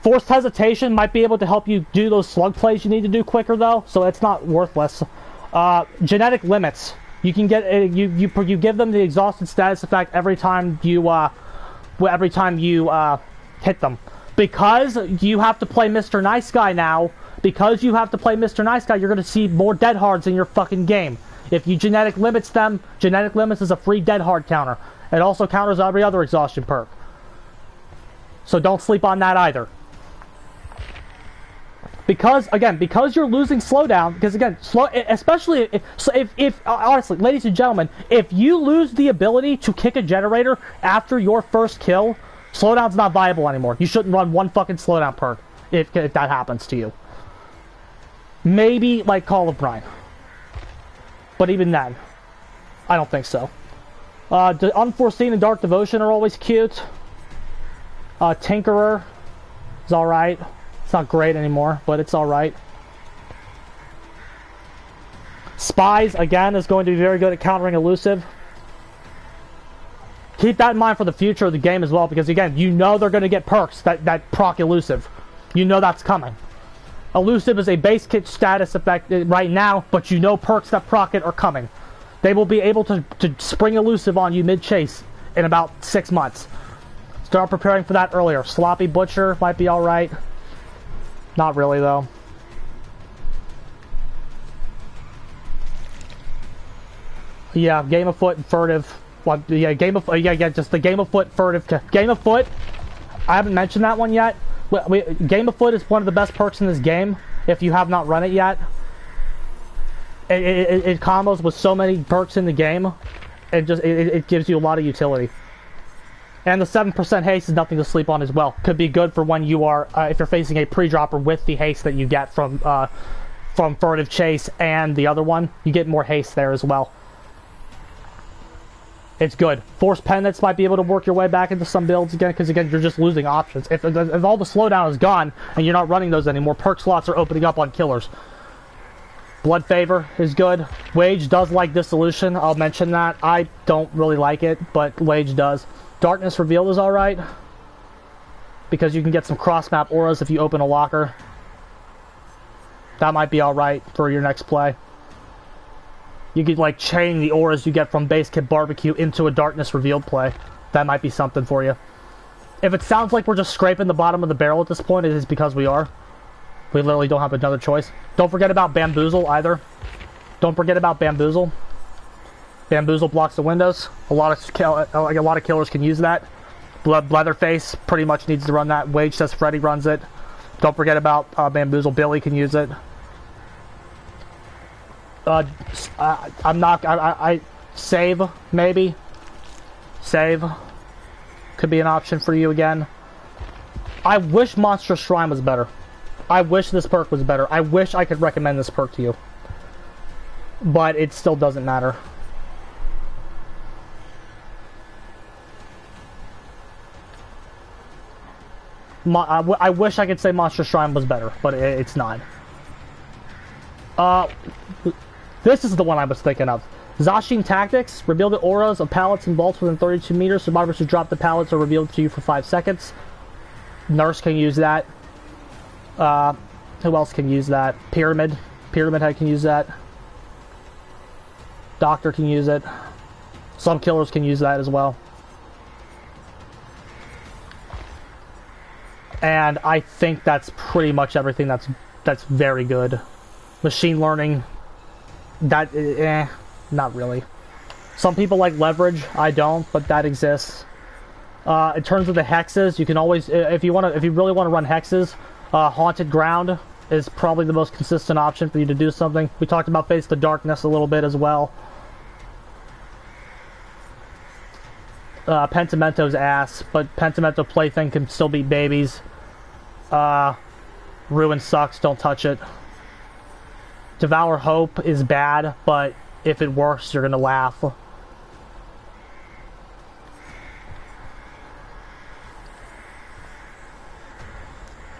Forced Hesitation might be able to help you do those slug plays you need to do quicker though, so it's not worthless. Genetic Limits. You can get you give them the exhausted status effect every time you hit them, because you have to play Mr. Nice Guy now. Because you have to play Mr. Nice Guy, you're gonna see more dead hards in your fucking game. If you genetic limits them, genetic limits is a free dead hard counter. It also counters every other exhaustion perk. So don't sleep on that either. Because you're losing slowdown, because again, especially if honestly, ladies and gentlemen, if you lose the ability to kick a generator after your first kill, slowdown's not viable anymore. You shouldn't run one fucking slowdown perk if that happens to you. Maybe like Call of Brine. But even then, I don't think so. The Unforeseen and Dark Devotion are always cute. Tinkerer is alright. It's not great anymore, but it's alright. Spies, again, is going to be very good at countering elusive. Keep that in mind for the future of the game as well, because again, you know they're going to get perks that proc elusive. You know that's coming. Elusive is a base kit status effect right now, but you know perks that proc it are coming. They will be able to spring elusive on you mid-chase in about 6 months. Start preparing for that earlier. Sloppy Butcher might be alright. Not really, though. Yeah, Game of Foot and Furtive. Well, yeah, just the Game of Foot, Furtive. Game of Foot, I haven't mentioned that one yet. Game of Foot is one of the best perks in this game, if you have not run it yet. It combos with so many perks in the game. It gives you a lot of utility. And the 7% haste is nothing to sleep on as well. Could be good for when you are, if you're facing a pre-dropper with the haste that you get from Furtive Chase and the other one. You get more haste there as well. It's good. Force Pendants might be able to work your way back into some builds again, because again, you're just losing options. If all the slowdown is gone, and you're not running those anymore, perk slots are opening up on killers. Blood Favor is good. Wage does like Dissolution, I'll mention that. I don't really like it, but Wage does. Darkness Revealed is alright, because you can get some cross-map auras if you open a locker. That might be alright for your next play. You could like chain the auras you get from Base Kit Barbecue into a Darkness Revealed play. That might be something for you. If it sounds like we're just scraping the bottom of the barrel at this point, it is because we are. We literally don't have another choice. Don't forget about Bamboozle either. Don't forget about Bamboozle. Bamboozle blocks the windows. A lot of killers can use that. Leatherface pretty much needs to run that. Wage says Freddy runs it. Don't forget about Bamboozle. Billy can use it. Save, maybe. Save. Could be an option for you again. I wish Monstrous Shrine was better. I wish this perk was better. I wish I could recommend this perk to you. But it still doesn't matter. I wish I could say Monstrous Shrine was better, but it's not. This is the one I was thinking of. Zashin Tactics. Reveal the auras of pallets and vaults within 32 meters. Survivors who drop the pallets are revealed to you for 5 seconds. Nurse can use that. Who else can use that? Pyramid Head can use that. Doctor can use it. Some killers can use that as well. And I think that's pretty much everything that's very good. Machine learning, that not really. Some people like leverage, I don't, but that exists. In terms of the hexes, you can always, if you really want to run hexes, Haunted Ground is probably the most consistent option for you to do something. We talked about Face the Darkness a little bit as well. Pentamento's ass, but Pentamento Plaything can still beat babies. Ruin sucks, don't touch it. Devour Hope is bad, but if it works, you're gonna laugh.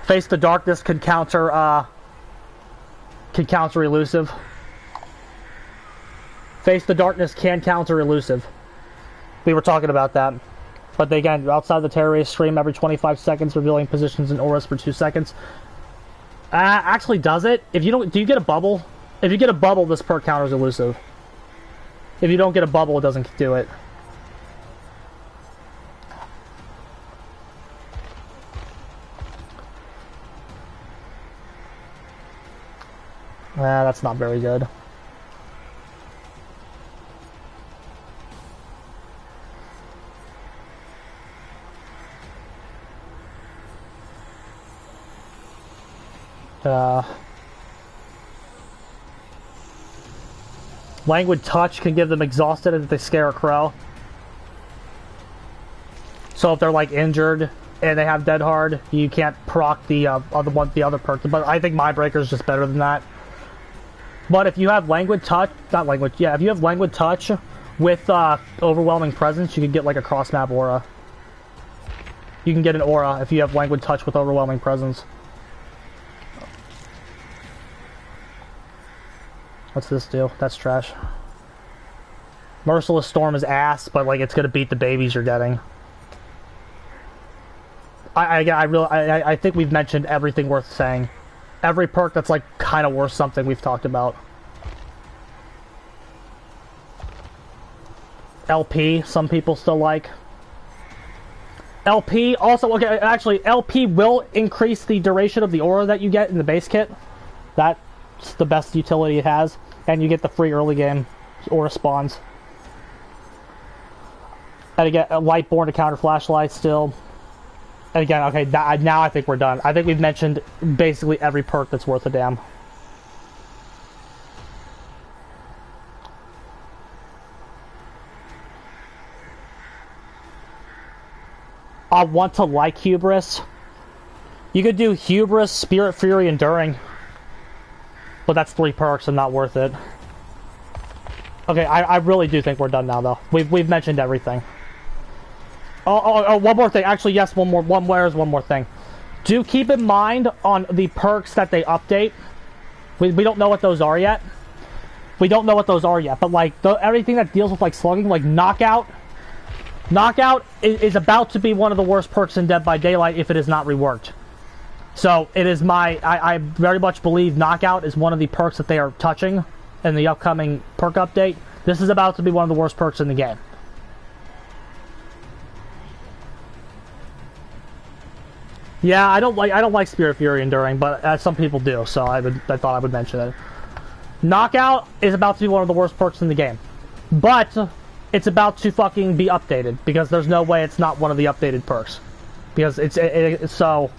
Face the Darkness can counter elusive. Face the Darkness can counter elusive. We were talking about that. But again, outside the terror race, stream every 25 seconds, revealing positions and auras for 2 seconds. Actually does it? If you don't, do you get a bubble? If you get a bubble, this perk counters elusive. If you don't get a bubble, it doesn't do it. That's not very good. Languid Touch can give them exhausted if they scare a crow. So if they're like injured and they have Dead Hard, you can't proc the other perk. But I think Mindbreaker is just better than that. But if you have Languid Touch, if you have Languid Touch with Overwhelming Presence, you can get like a cross-map aura. You can get an aura if you have Languid Touch with Overwhelming Presence. What's this do? That's trash. Merciless Storm is ass, but like it's gonna beat the babies you're getting. I think we've mentioned everything worth saying. Every perk that's like kind of worth something we've talked about. LP, some people still like. LP also, okay, actually LP will increase the duration of the aura that you get in the base kit. That's the best utility it has, and you get the free early game aura spawns. And again, Lightborn to counter flashlight still. And again, okay, now I think we're done. I think we've mentioned basically every perk that's worth a damn. I want to like Hubris. You could do Hubris, Spirit, Fury, Enduring. But that's 3 perks and not worth it. Okay, I really do think we're done now, though. We've mentioned everything. Oh, one more thing. Actually, yes, one more thing. Do keep in mind on the perks that they update. We don't know what those are yet. But like everything that deals with like slugging, like Knockout. Knockout is about to be one of the worst perks in Dead by Daylight if it is not reworked. So it is I very much believe Knockout is one of the perks that they are touching in the upcoming perk update. This is about to be one of the worst perks in the game. Yeah, I don't like Spirit, Fury, Enduring, but some people do, so I thought I would mention it. Knockout is about to be one of the worst perks in the game, but it's about to fucking be updated because there's no way it's not one of the updated perks. Because so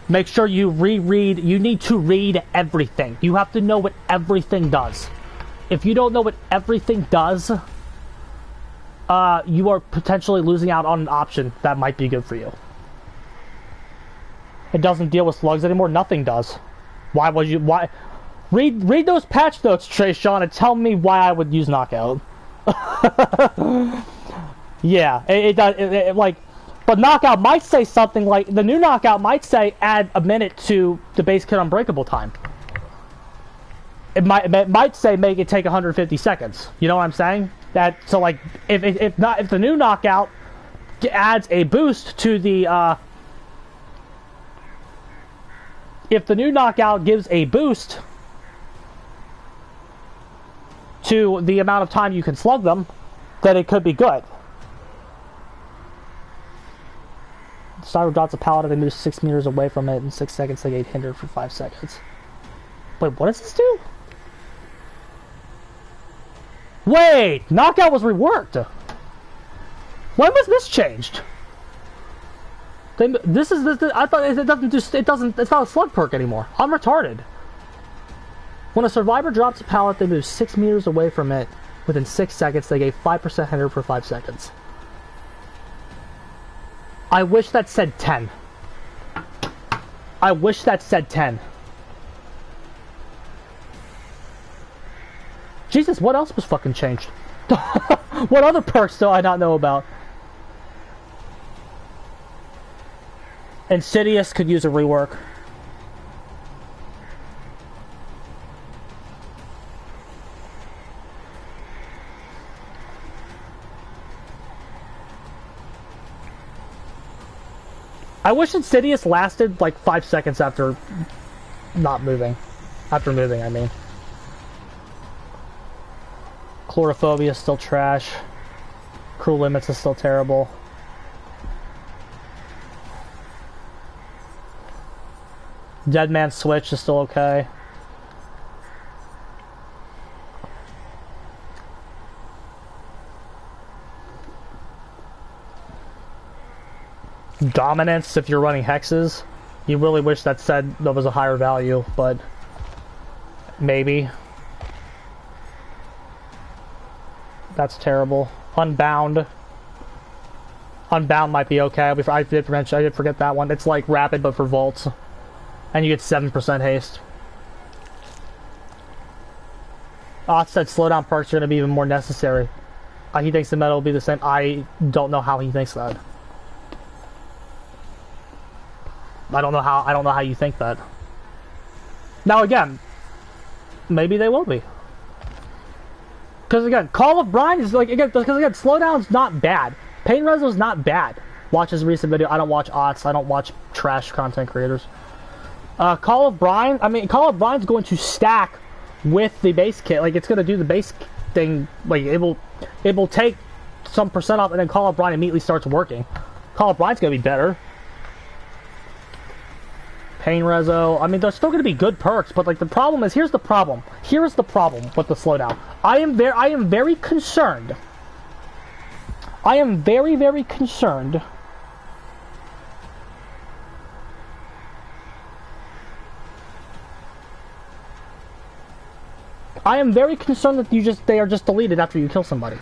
make sure you reread. You need to read everything. You have to know what everything does. If you don't know what everything does, you are potentially losing out on an option that might be good for you. It doesn't deal with slugs anymore. Nothing does. Why would you? Why? Read those patch notes, Trayshawn, and tell me why I would use Knockout. Yeah, it does. Like, but Knockout might say something like the new Knockout might say add a minute to the base kit unbreakable time. It might say make it take 150 seconds. You know what I'm saying? That so like if the new Knockout adds a boost to the if the new Knockout gives a boost to the amount of time you can slug them, then it could be good. Styro drops a pallet and they move 6 meters away from it in 6 seconds. They get hindered for 5 seconds. Wait, what does this do? Wait, Knockout was reworked. When was this changed? I thought it doesn't do. It's not a slug perk anymore. I'm retarded. When a survivor drops a pallet, they move 6 meters away from it. Within 6 seconds, they get 5% hindered for 5 seconds. I wish that said 10. I wish that said 10. Jesus, what else was fucking changed? What other perks do I not know about? Insidious could use a rework. I wish Insidious lasted like 5 seconds after not moving. After moving, I mean. Chlorophobia is still trash. Cruel Limits is still terrible. Dead Man Switch is still okay. Dominance, if you're running hexes. You really wish that said that was a higher value, but maybe. That's terrible. Unbound. Unbound might be okay. I did forget that one. It's like rapid, but for vaults. And you get 7% haste. Oth said slowdown perks are going to be even more necessary. He thinks the meta will be the same. I don't know how he thinks that. I don't know how you think that. Now again, Maybe they will be. Because again, Call of Brine is like, again, because again, slowdown's not bad. Pain Reso's not bad. Watch his recent video. I don't watch aughts. I don't watch trash content creators. Call of Brine, I mean, Call of Brine's going to stack with the base kit. Like, it's going to do the base thing. Like, it will take some percent off, and then Call of Brine immediately starts working. Call of Brine's going to be better. Pain Reso, I mean, there's still going to be good perks, but like the problem is, here's the problem. Here's the problem with the slowdown. I am very concerned. I am very, very concerned. I am very concerned that they are just deleted after you kill somebody.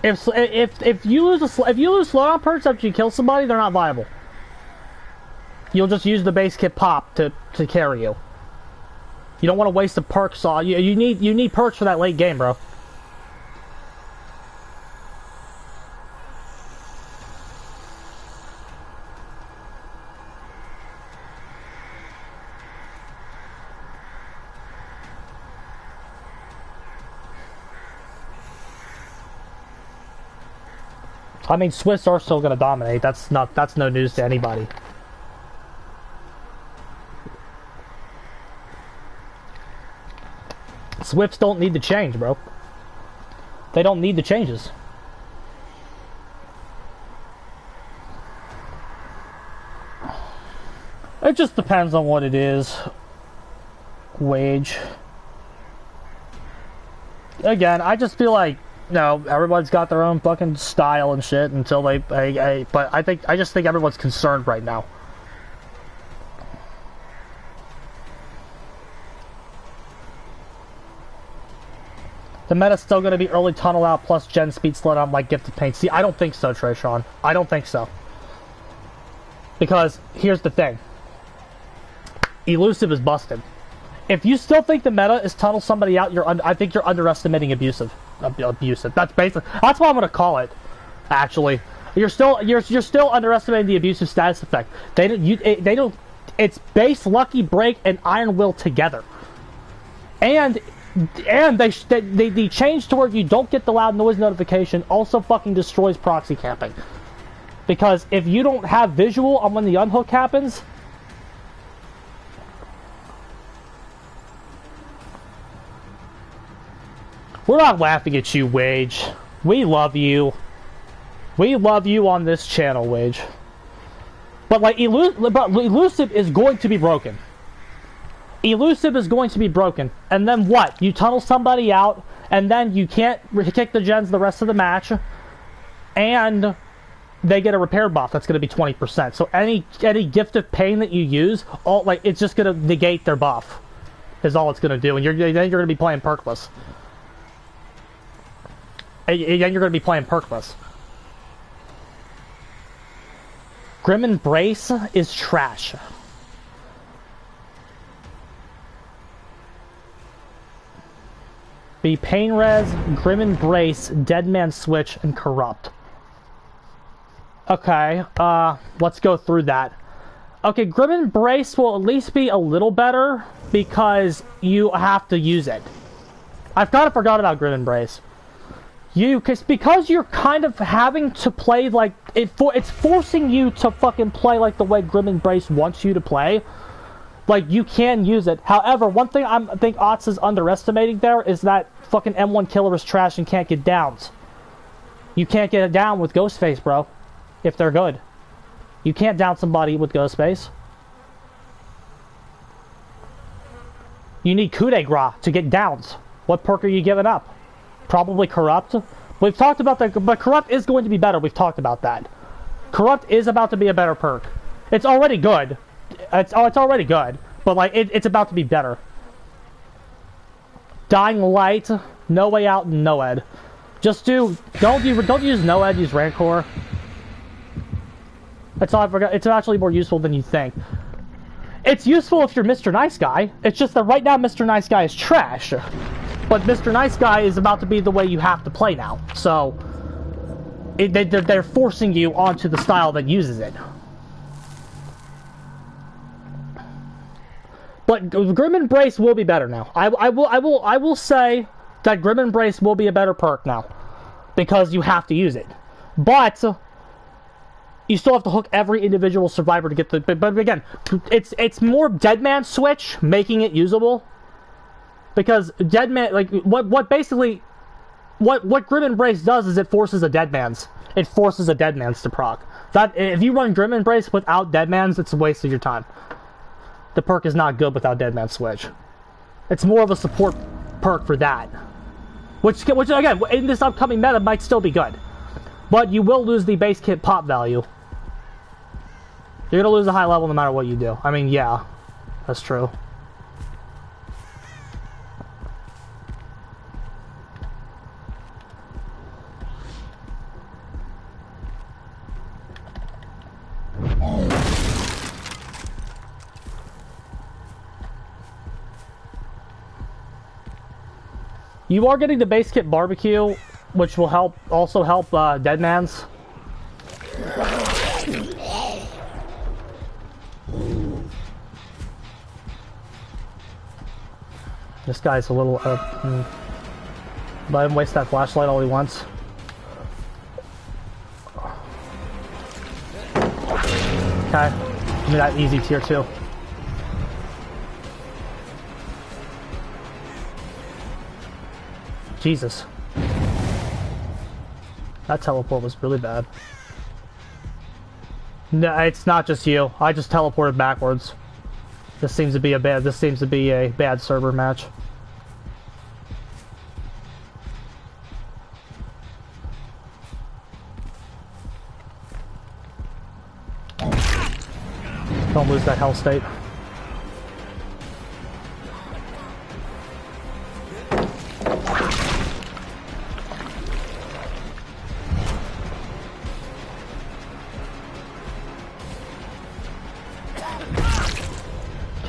If you lose slowdown perks after you kill somebody, they're not viable. You'll just use the base kit pop to carry you. You don't want to waste the perks on you need perks for that late game, bro. I mean, Swiss are still going to dominate. That's no news to anybody. Swifts don't need to change, bro. They don't need the changes. It just depends on what it is. Wage. Again, I just feel like, no, everyone's got their own fucking style and shit until but I just think everyone's concerned right now. The meta's still going to be early tunnel out plus gen speed slowdown like Gifted Paint. See, I don't think so, Trayshawn. I don't think so. Because here's the thing. Elusive is busted. If you still think the meta is tunnel somebody out, I think you're underestimating abusive. That's basically, that's what I'm gonna call it. Actually, you're still underestimating the abusive status effect. They don't. It's base Lucky Break and Iron Will together, and the change to where you don't get the loud noise notification also fucking destroys proxy camping. Because if you don't have visual on when the unhook happens. We're not laughing at you, Wage. We love you. We love you on this channel, Wage. But like, Elusive is going to be broken. Elusive is going to be broken. And then what? You tunnel somebody out, and then you can't kick the gens the rest of the match, and they get a repair buff that's going to be 20%. So any gift of pain that you use, it's just going to negate their buff. Is all it's going to do, and then you're going to be playing perkless. And you're going to be playing perkless. Grim Embrace is trash. Be Pain Res, Grim Embrace, Dead Man Switch, and Corrupt. Okay, let's go through that. Okay, Grim Embrace will at least be a little better because you have to use it. I've kind of forgot about Grim Embrace. Because you're kind of having to play like it's forcing you to fucking play like the way Grim Embrace wants you to play. Like, you can use it. However, one thing I think Otz is underestimating there is that fucking M1 killer is trash and can't get downs. You can't get it down with Ghostface, bro. If they're good. You can't down somebody with Ghostface. You need coup de grace to get downs. What perk are you giving up? Probably Corrupt. We've talked about that, but Corrupt is going to be better. We've talked about that. Corrupt is about to be a better perk. It's already good. It's already good, but like it's about to be better. Dying Light, No Way Out, and Noed. Just don't use Noed. Use Rancor. That's all I forgot. It's actually more useful than you think. It's useful if you're Mr. Nice Guy. It's just that right now Mr. Nice Guy is trash. But Mr. Nice Guy is about to be the way you have to play now. So, they're forcing you onto the style that uses it. But Grim Embrace will be better now. I will say that Grim Embrace will be a better perk now. Because you have to use it. But you still have to hook every individual survivor to get the... But again, it's more Deadman Switch making it usable. Because Deadman... Like, what basically... What Grim Embrace does is it forces a Deadman's. It forces a Deadman's to proc. If you run Grim Embrace without Deadman's, it's a waste of your time. The perk is not good without Deadman Switch. It's more of a support perk for that. Which again, in this upcoming meta, might still be good. But you will lose the base kit pop value. You're gonna lose a high level no matter what you do. I mean, yeah. That's true. You are getting the base kit barbecue, which will also help Deadman's. This guy's a little let him waste that flashlight all he wants. Okay, give me that easy tier 2. Jesus. That teleport was really bad. No, it's not just you. I just teleported backwards. This seems to be a bad server match. Don't lose that hell state.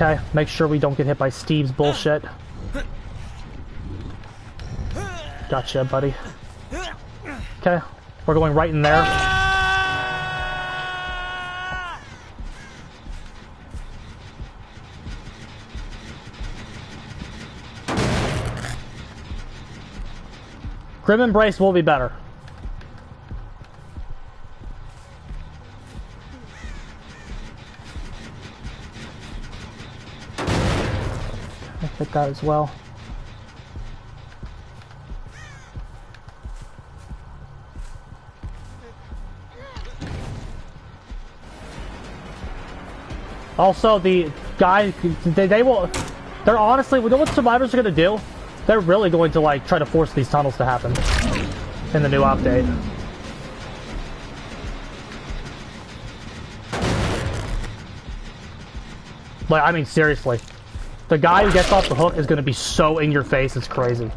Okay, make sure we don't get hit by Steve's bullshit. Gotcha, buddy. Okay, we're going right in there. Grim Embrace will be better. Hit that as well. Also, the guy, they're honestly, we know what survivors are going to do? They're really going to, like, try to force these tunnels to happen in the new update. Like, I mean, seriously. The guy who gets off the hook is going to be so in your face, it's crazy.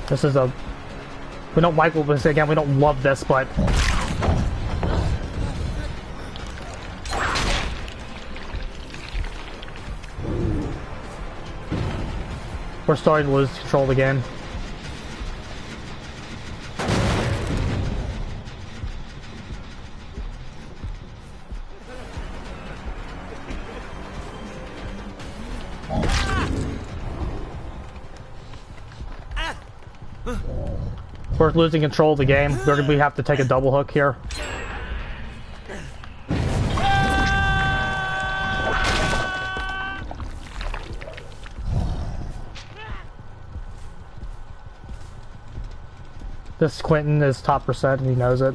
This is a... We don't like this again, we don't love this, but... We're starting to lose control of the game. We're losing control of the game. We have to take a double hook here. This Quentin is top percent and he knows it.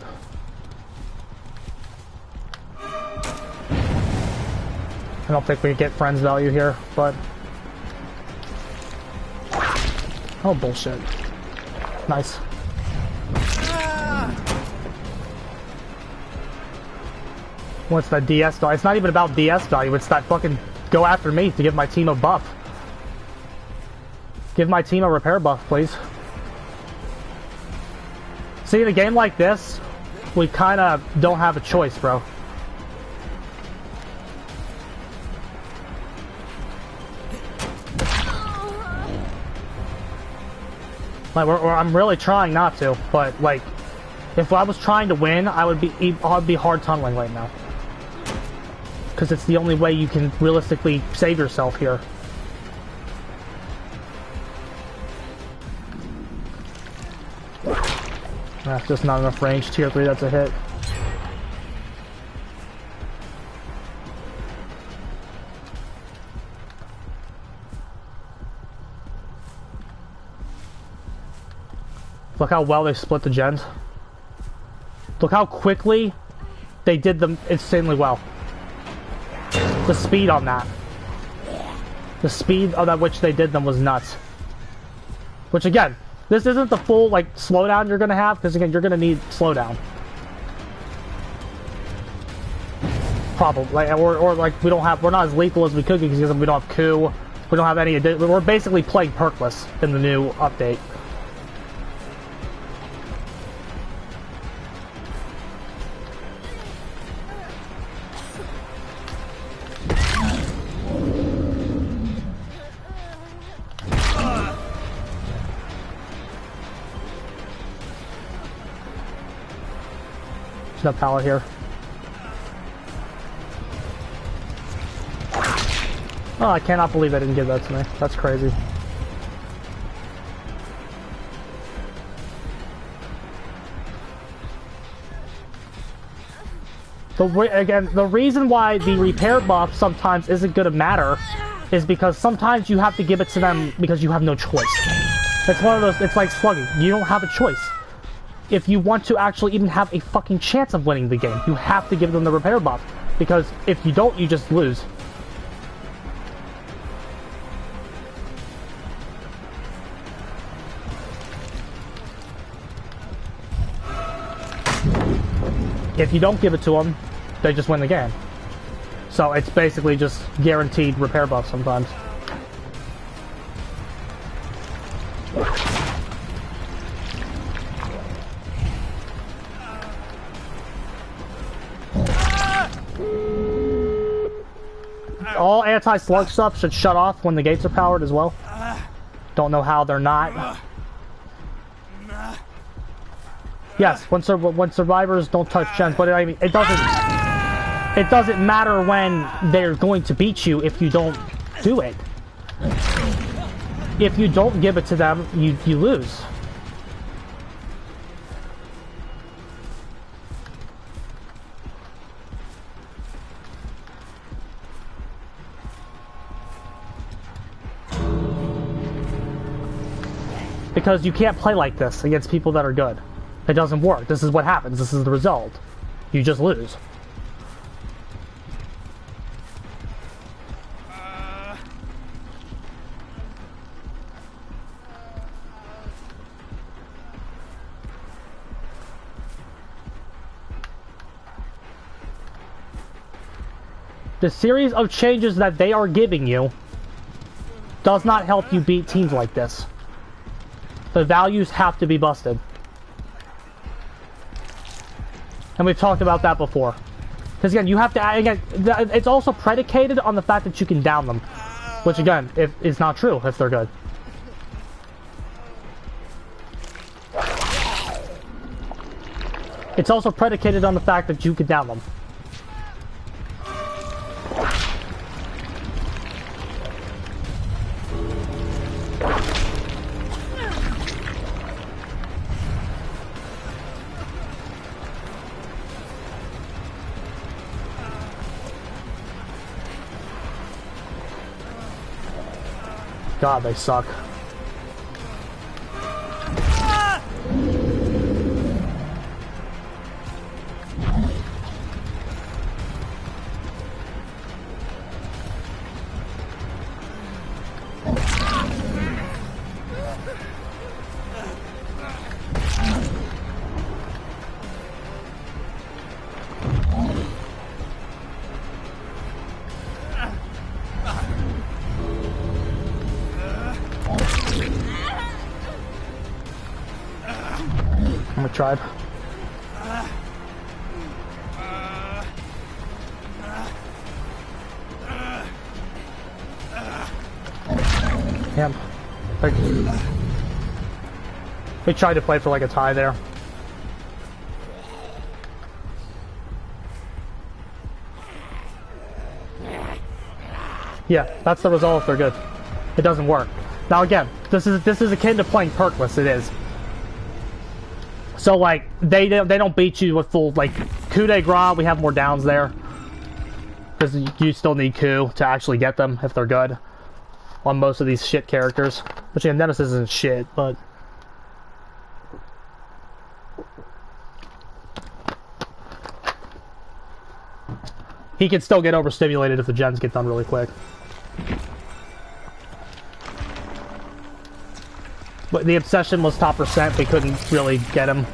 I don't think we get friends value here, but... Oh, bullshit. Nice. What's that DS value? It's not even about DS value, it's that fucking go after me to give my team a buff. Give my team a repair buff, please. See, in a game like this, we kinda don't have a choice, bro. Like, I'm really trying not to, but like, if I was trying to win, I'd be hard tunneling right now. Because it's the only way you can realistically save yourself here. That's just not enough range. Tier 3, that's a hit. Look how well they split the gens. Look how quickly they did them insanely well. The speed on that. The speed at which they did them was nuts. Which again, this isn't the full like slowdown you're gonna have, because again, you're gonna need slowdown. Probably, or like we're not as lethal as we could because we don't have coup. We don't have any. We're basically playing perkless in the new update. No pallet here. Oh, I cannot believe they didn't give that to me. That's crazy. Again, the reason why the repair buff sometimes isn't going to matter is because sometimes you have to give it to them because you have no choice. It's one of those, it's like slugging. You don't have a choice. If you want to actually even have a fucking chance of winning the game, you have to give them the repair buff. Because if you don't, you just lose. If you don't give it to them, they just win the game. So it's basically just guaranteed repair buff sometimes. All anti-slug stuff should shut off when the gates are powered as well. Don't know how they're not. Yes, when survivors don't touch gens, but I mean, it doesn't matter when they're going to beat you if you don't do it. If you don't give it to them, you lose. Because you can't play like this against people that are good. It doesn't work. This is what happens. This is the result. You just lose. The series of changes that they are giving you does not help you beat teams like this. The values have to be busted. And we've talked about that before. Because again, you have to, again, it's also predicated on the fact that you can down them. Which again, is not true if they're good. It's also predicated on the fact that you can down them. God, they suck. We tried. Yep. We tried to play for like a tie there. Yeah, that's the result if they're good. It doesn't work. Now again, this is akin to playing perkless, it is. So like they don't beat you with full like coup de grace, we have more downs there. Because you still need coup to actually get them if they're good. On most of these shit characters. Which again, Nemesis isn't shit, but he can still get overstimulated if the gens get done really quick. But the obsession was top percent, we couldn't really get him.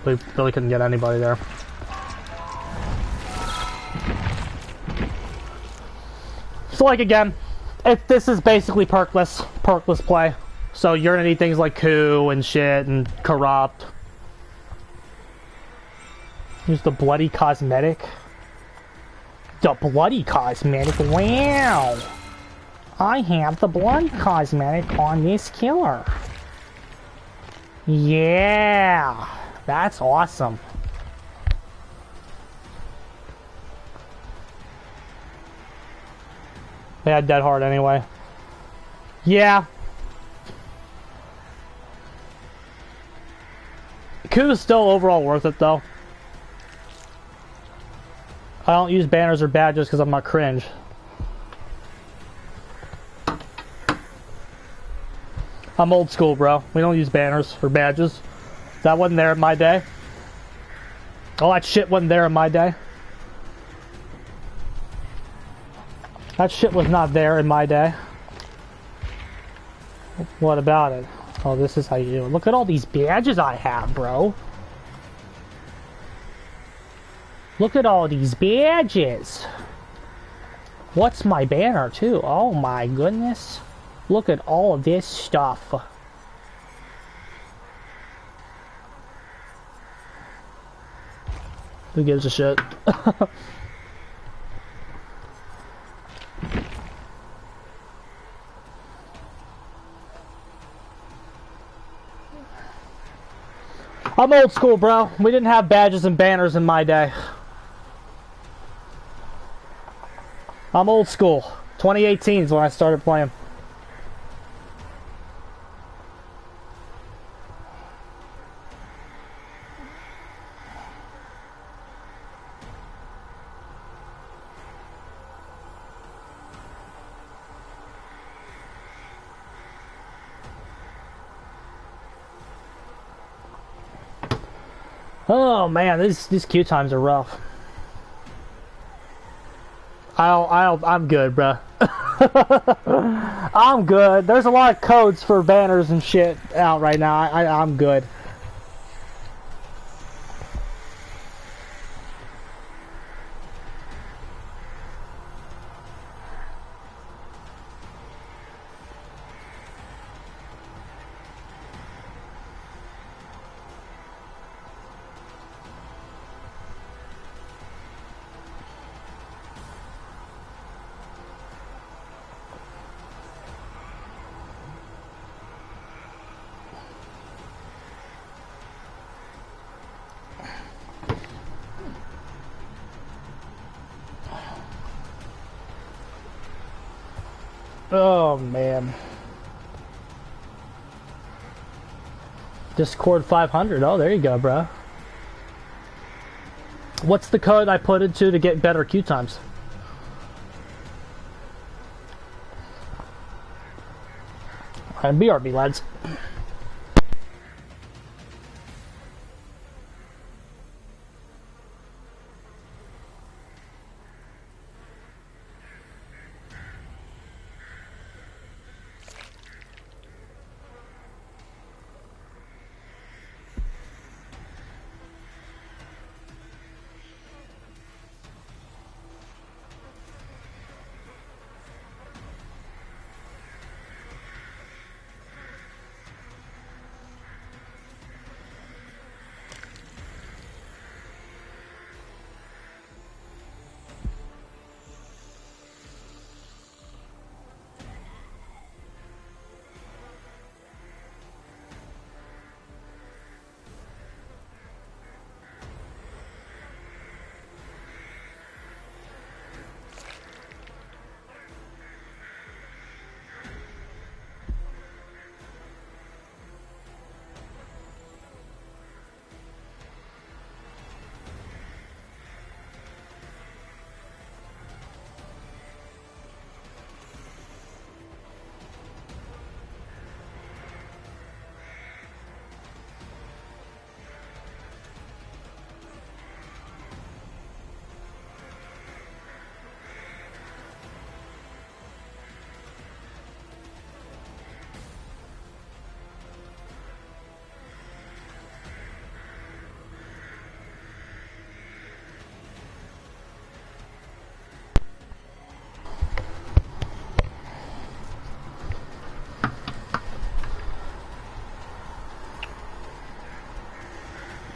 We really couldn't get anybody there. So like again, this is basically perkless play. So you're gonna need things like coup and shit and corrupt. Use the bloody cosmetic. The bloody cosmetic, wow! I have the blood cosmetic on this killer. Yeah! That's awesome. They had dead hard anyway. Yeah. Coup is still overall worth it though. I don't use banners or badges because I'm not cringe. I'm old school, bro. We don't use banners or badges. That wasn't there in my day. All that shit wasn't there in my day. That shit was not there in my day. What about it? Oh, this is how you do it. Look at all these badges I have, bro. Look at all these badges. What's my banner, too? Oh, my goodness. Look at all of this stuff. Who gives a shit? I'm old school, bro. We didn't have badges and banners in my day. I'm old school. 2018 is when I started playing. Oh man, these queue times are rough. I'm good, bruh. I'm good. There's a lot of codes for banners and shit out right now. I'm good. Oh man. Discord 500. Oh, there you go, bro. What's the code I put into to get better queue times? Alright, BRB, lads.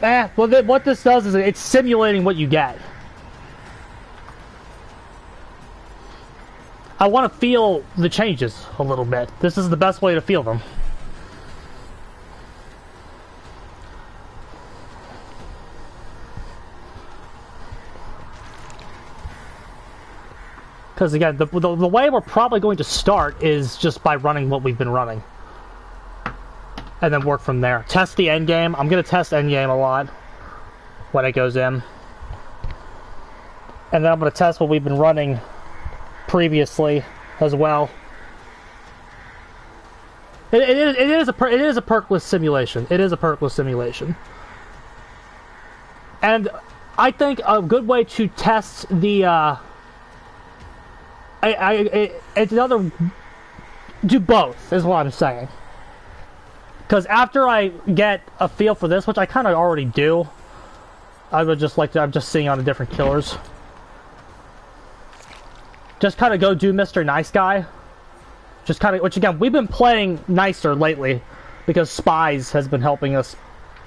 Well, what this does is it's simulating what you get. I want to feel the changes a little bit. This is the best way to feel them. Because again, the way we're probably going to start is just by running what we've been running. And then work from there. Test the endgame. I'm going to test endgame a lot when it goes in. And then I'm going to test what we've been running previously as well. It is a perkless simulation. It is a perkless simulation. And I think a good way to test the... it's another... Do both, is what I'm saying. Because after I get a feel for this, which I kind of already do, I would just like to... I'm just seeing on the different killers. Just kind of go do Mr. Nice Guy. Just kind of... Which, again, we've been playing nicer lately. Because Spies has been helping us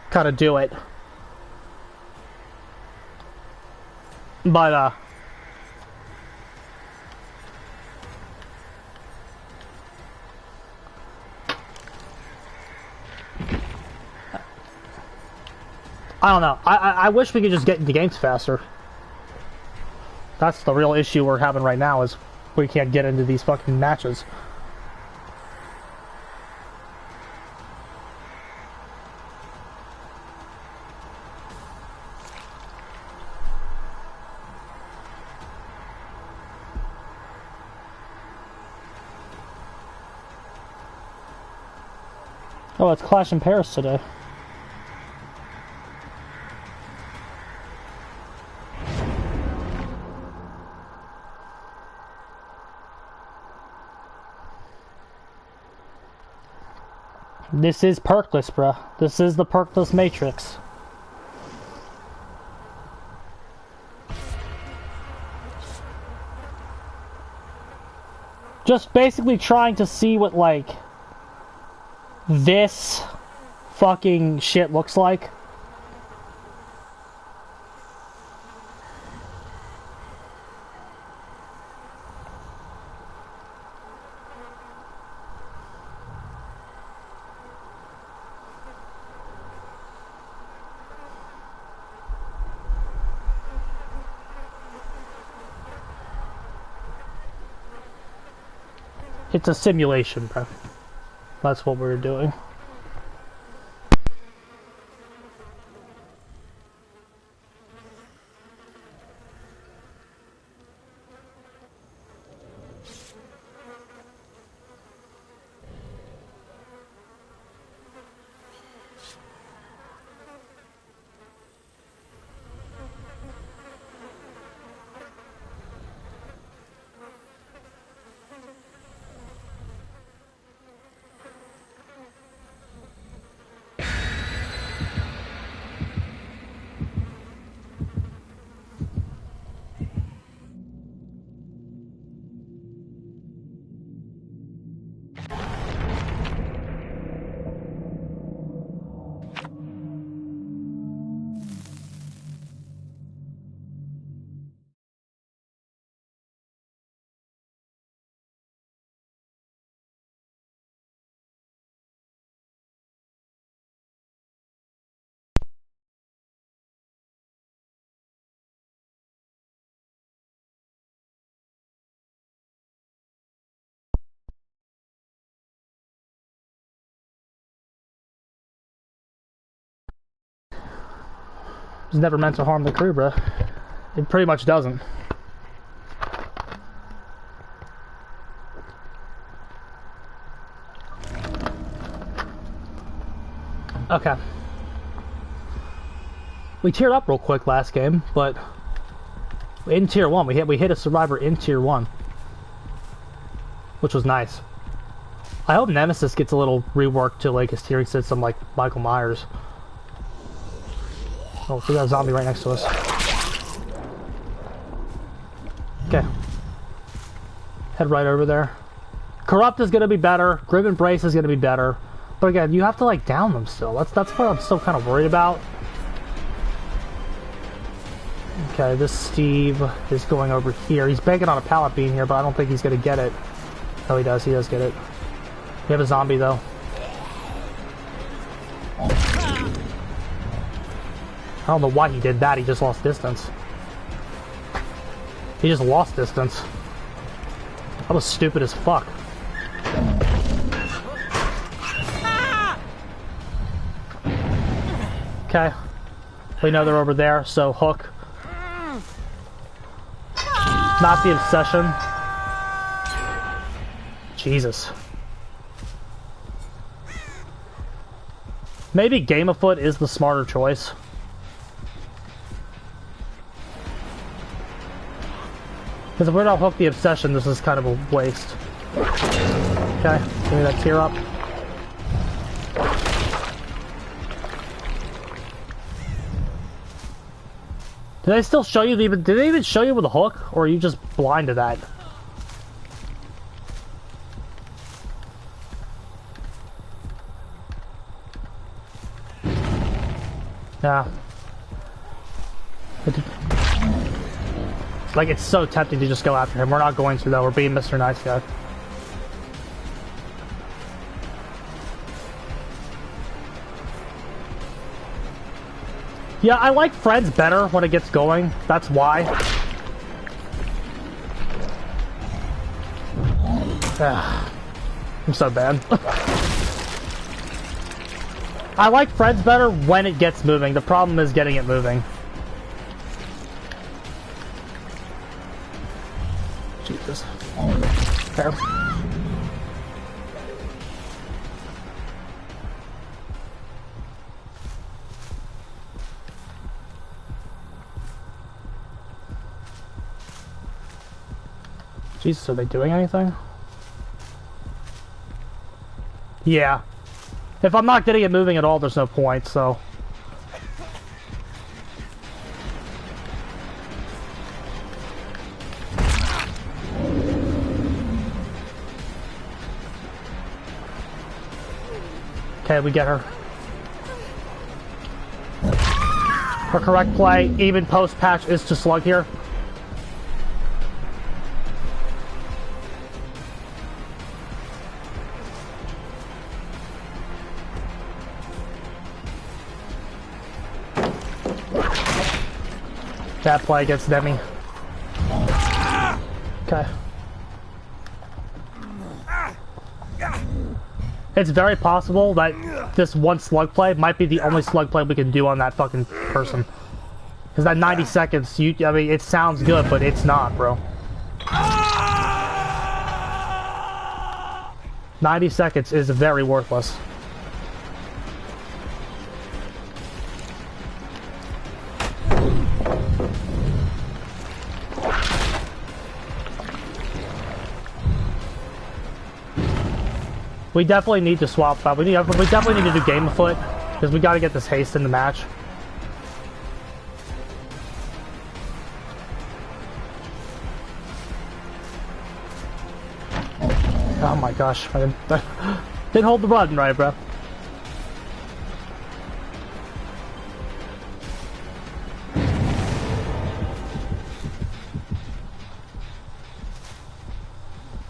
kind of do it. But, I don't know. I wish we could just get into games faster. That's the real issue we're having right now, is we can't get into these fucking matches. Oh, it's Clash in Paris today. This is perkless, bruh. This is the perkless matrix. Just basically trying to see what, like, this fucking shit looks like. It's a simulation, bro. That's what we're doing. It's never meant to harm the crew, bro. It pretty much doesn't. Okay. We tiered up real quick last game, but in tier 1, we hit a survivor in tier 1. Which was nice. I hope Nemesis gets a little reworked to like his tiering system like Michael Myers. Oh, we got a zombie right next to us. Okay. Head right over there. Corrupt is gonna be better. Grim Embrace is gonna be better. But again, you have to like down them still. That's what I'm still kind of worried about. Okay, this Steve is going over here. He's banking on a pallet being here, but I don't think he's gonna get it. Oh, he does. He does get it. We have a zombie, though. I don't know why he did that. He just lost distance. He just lost distance. That was stupid as fuck. Okay. We know they're over there, so hook. Not the obsession. Jesus. Maybe Game Afoot is the smarter choice. Because if we're not hook the obsession, this is kind of a waste. Okay, give me that tear up. Did they still show you did they even show you with a hook, or are you just blind to that? Yeah. Like, it's so tempting to just go after him. We're not going to, though. We're being Mr. Nice Guy. Yeah, I like Friends better when it gets going. That's why. I'm so bad. I like Friends better when it gets moving. The problem is getting it moving. Jesus. Fair. Jesus, are they doing anything? Yeah. If I'm not getting it moving at all, there's no point, so... Okay, we get her. Her correct play, even post-patch, is to slug here. That play against Demi. Okay. It's very possible that this one slug play might be the only slug play we can do on that fucking person. Because that 90 seconds, I mean, it sounds good, but it's not, bro. 90 seconds is very worthless. We definitely need to swap that. We definitely need to do Game Afoot because we got to get this haste in the match. Oh my gosh! I didn't hold the button right, bro.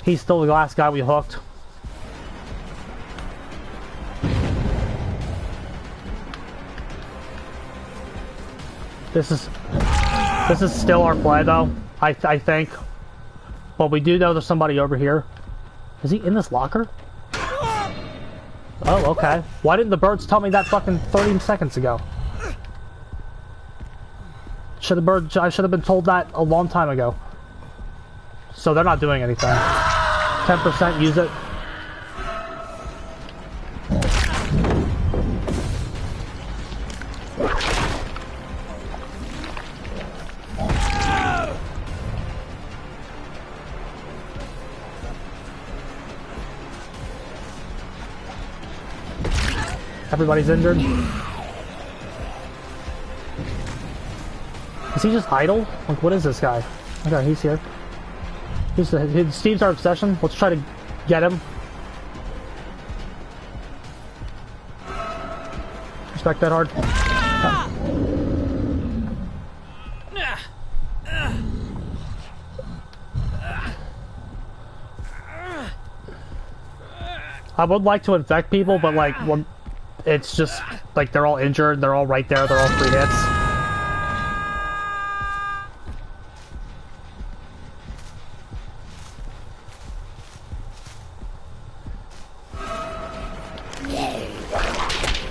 He's still the last guy we hooked. This is still our play, though, I think. But we do know there's somebody over here. Is he in this locker? Oh, okay. Why didn't the birds tell me that fucking 30 seconds ago? I should have been told that a long time ago. So they're not doing anything. 10% use it. Everybody's injured. Is he just idle? Like, what is this guy? Okay, he's here. Steve's our obsession. Let's try to get him. Respect that hard. I would like to infect people, but like, well, it's just like they're all injured, they're all right there, they're all 3 hits.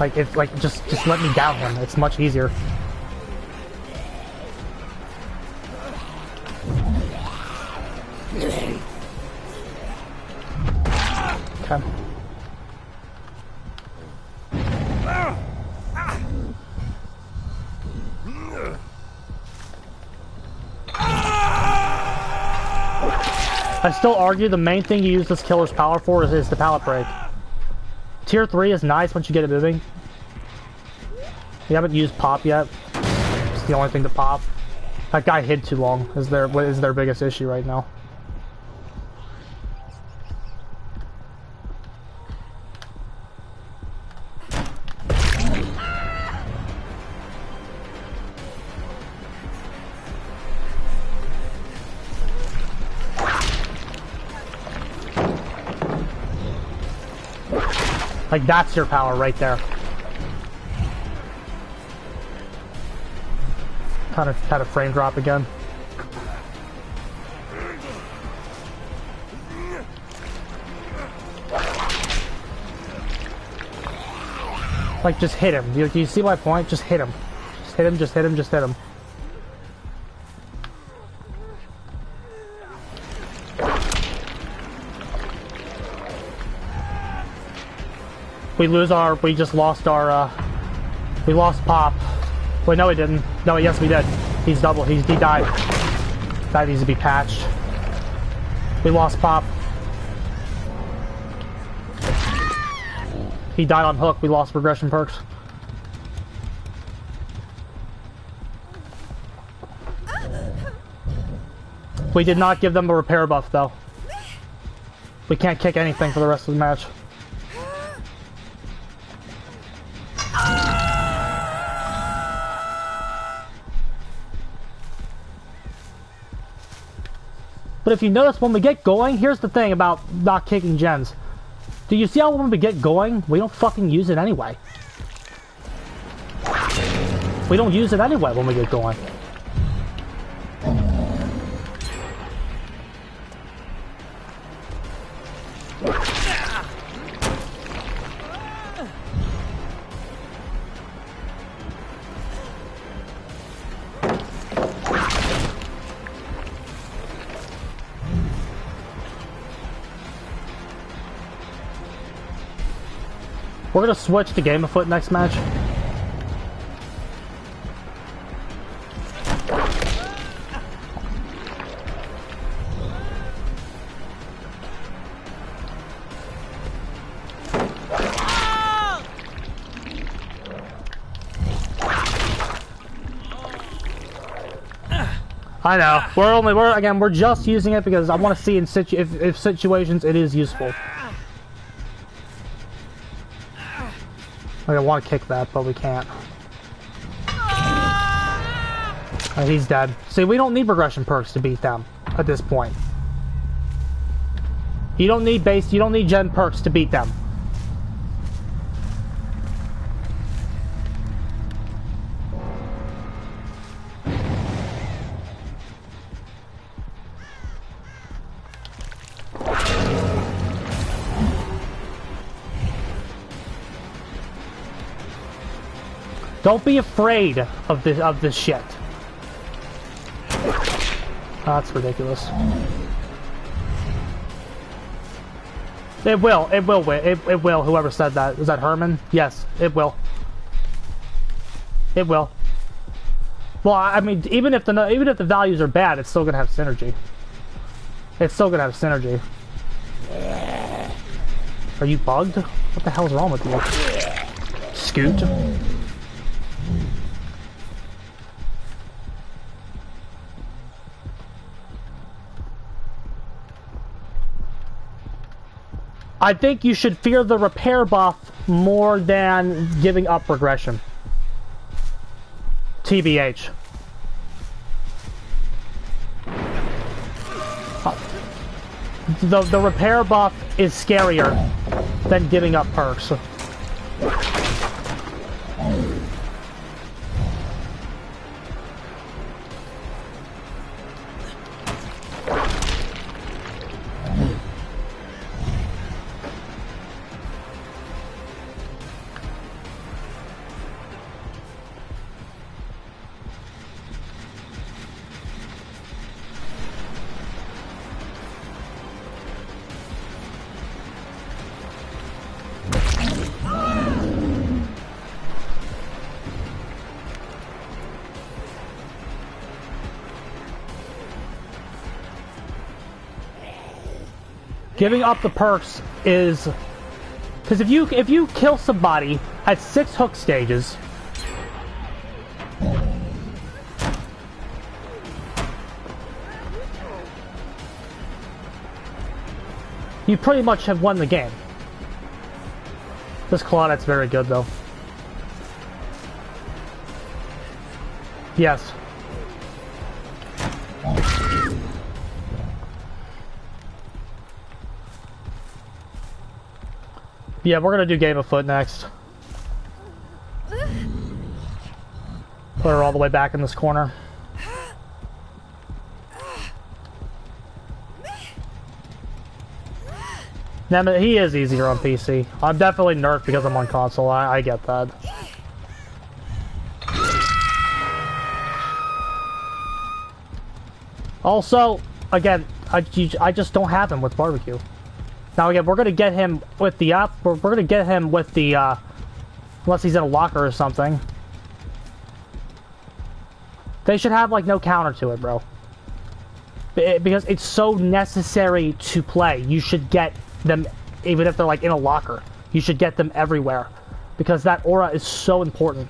Like, it's like, just let me down him. It's much easier. Okay. I still argue the main thing you use this killer's power for is the pallet break. Tier 3 is nice once you get it moving. We haven't used pop yet. It's the only thing to pop. That guy hid too long is their biggest issue right now. Like, that's your power right there. Kind of had a frame drop again. Like, just hit him. Do you see my point? Just hit him. Just hit him, just hit him, just hit him. We just lost our, we lost Pop. Wait, no we didn't. No, yes we did. He died. That needs to be patched. We lost Pop. He died on hook. We lost progression perks. We did not give them a repair buff though. We can't kick anything for the rest of the match. But if you notice, when we get going, here's the thing about not kicking gens. Do you see how when we get going, we don't fucking use it anyway? We don't use it anyway when we get going. We're gonna switch to Game of Foot next match. I know. We're just using it because I want to see if situations it is useful. I want to kick that, but we can't. He's dead. See, we don't need progression perks to beat them at this point. You don't need gen perks to beat them. Don't be afraid of this shit. That's ridiculous. It will, whoever said that. Is that Herman? Yes, it will. It will. Well, I mean, even if the values are bad, it's still gonna have synergy. It's still gonna have synergy. Are you bugged? What the hell's wrong with you? Scoot. I think you should fear the repair buff more than giving up regression. TBH. The repair buff is scarier than giving up perks. Giving up the perks is because if you kill somebody at 6 hook stages, you pretty much have won the game. This Claudette's very good though. Yes. Yeah, we're gonna do Game of Foot next. Put her all the way back in this corner. Now, he is easier on PC. I'm definitely nerfed because I'm on console. I get that. Also, again, I just don't have him with barbecue. Now again, we're gonna get him with the we're gonna get him with the unless he's in a locker or something. They should have like no counter to it, bro. Because it's so necessary to play. You should get them even if they're like in a locker. You should get them everywhere because that aura is so important.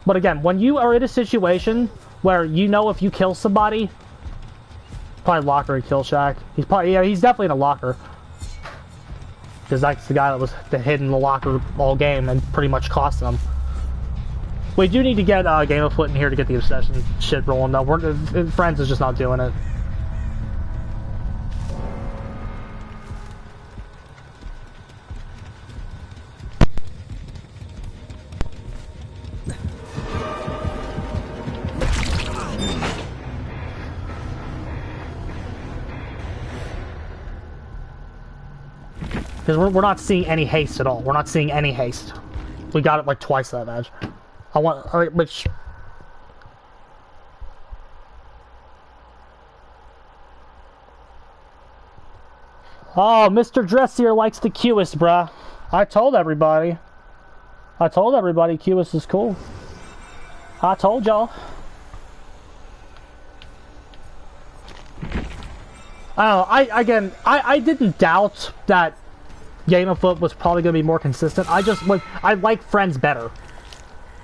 But again, when you are in a situation where you know if you kill somebody, probably locker and kill shack. He's probably, yeah, he's definitely in a locker. Because that's the guy that was hidden in the locker all game and pretty much cost them. We do need to get Game of Foot in here to get the obsession shit rolling though. Friends is just not doing it. Because we're not seeing any haste at all. We're not seeing any haste. We got it like twice that match. I want, which... Oh, Mr. Dressier likes the Qist, bruh. I told everybody. I told everybody Qist is cool. I told y'all. I don't know, I didn't doubt that Game of Foot was probably going to be more consistent. I like Friends better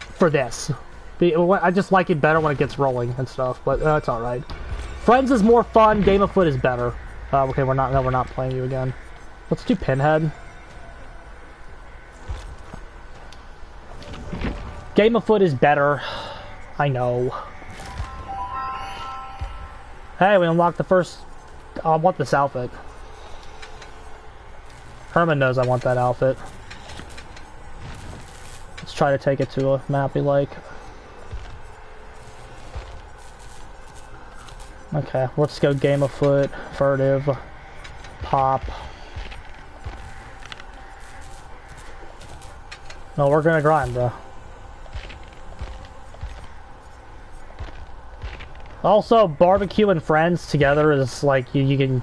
for this. I just like it better when it gets rolling and stuff, but it's alright. Friends is more fun, Game of Foot is better. Okay, we're not playing you again. Let's do Pinhead. Game of Foot is better. I know. Hey, we unlocked the first... I want this outfit. Herman knows I want that outfit. Let's try to take it to a map we like. Okay, let's go Game of Foot, Furtive, Pop. No, we're gonna grind, bro. Also, barbecue and friends together is like you can.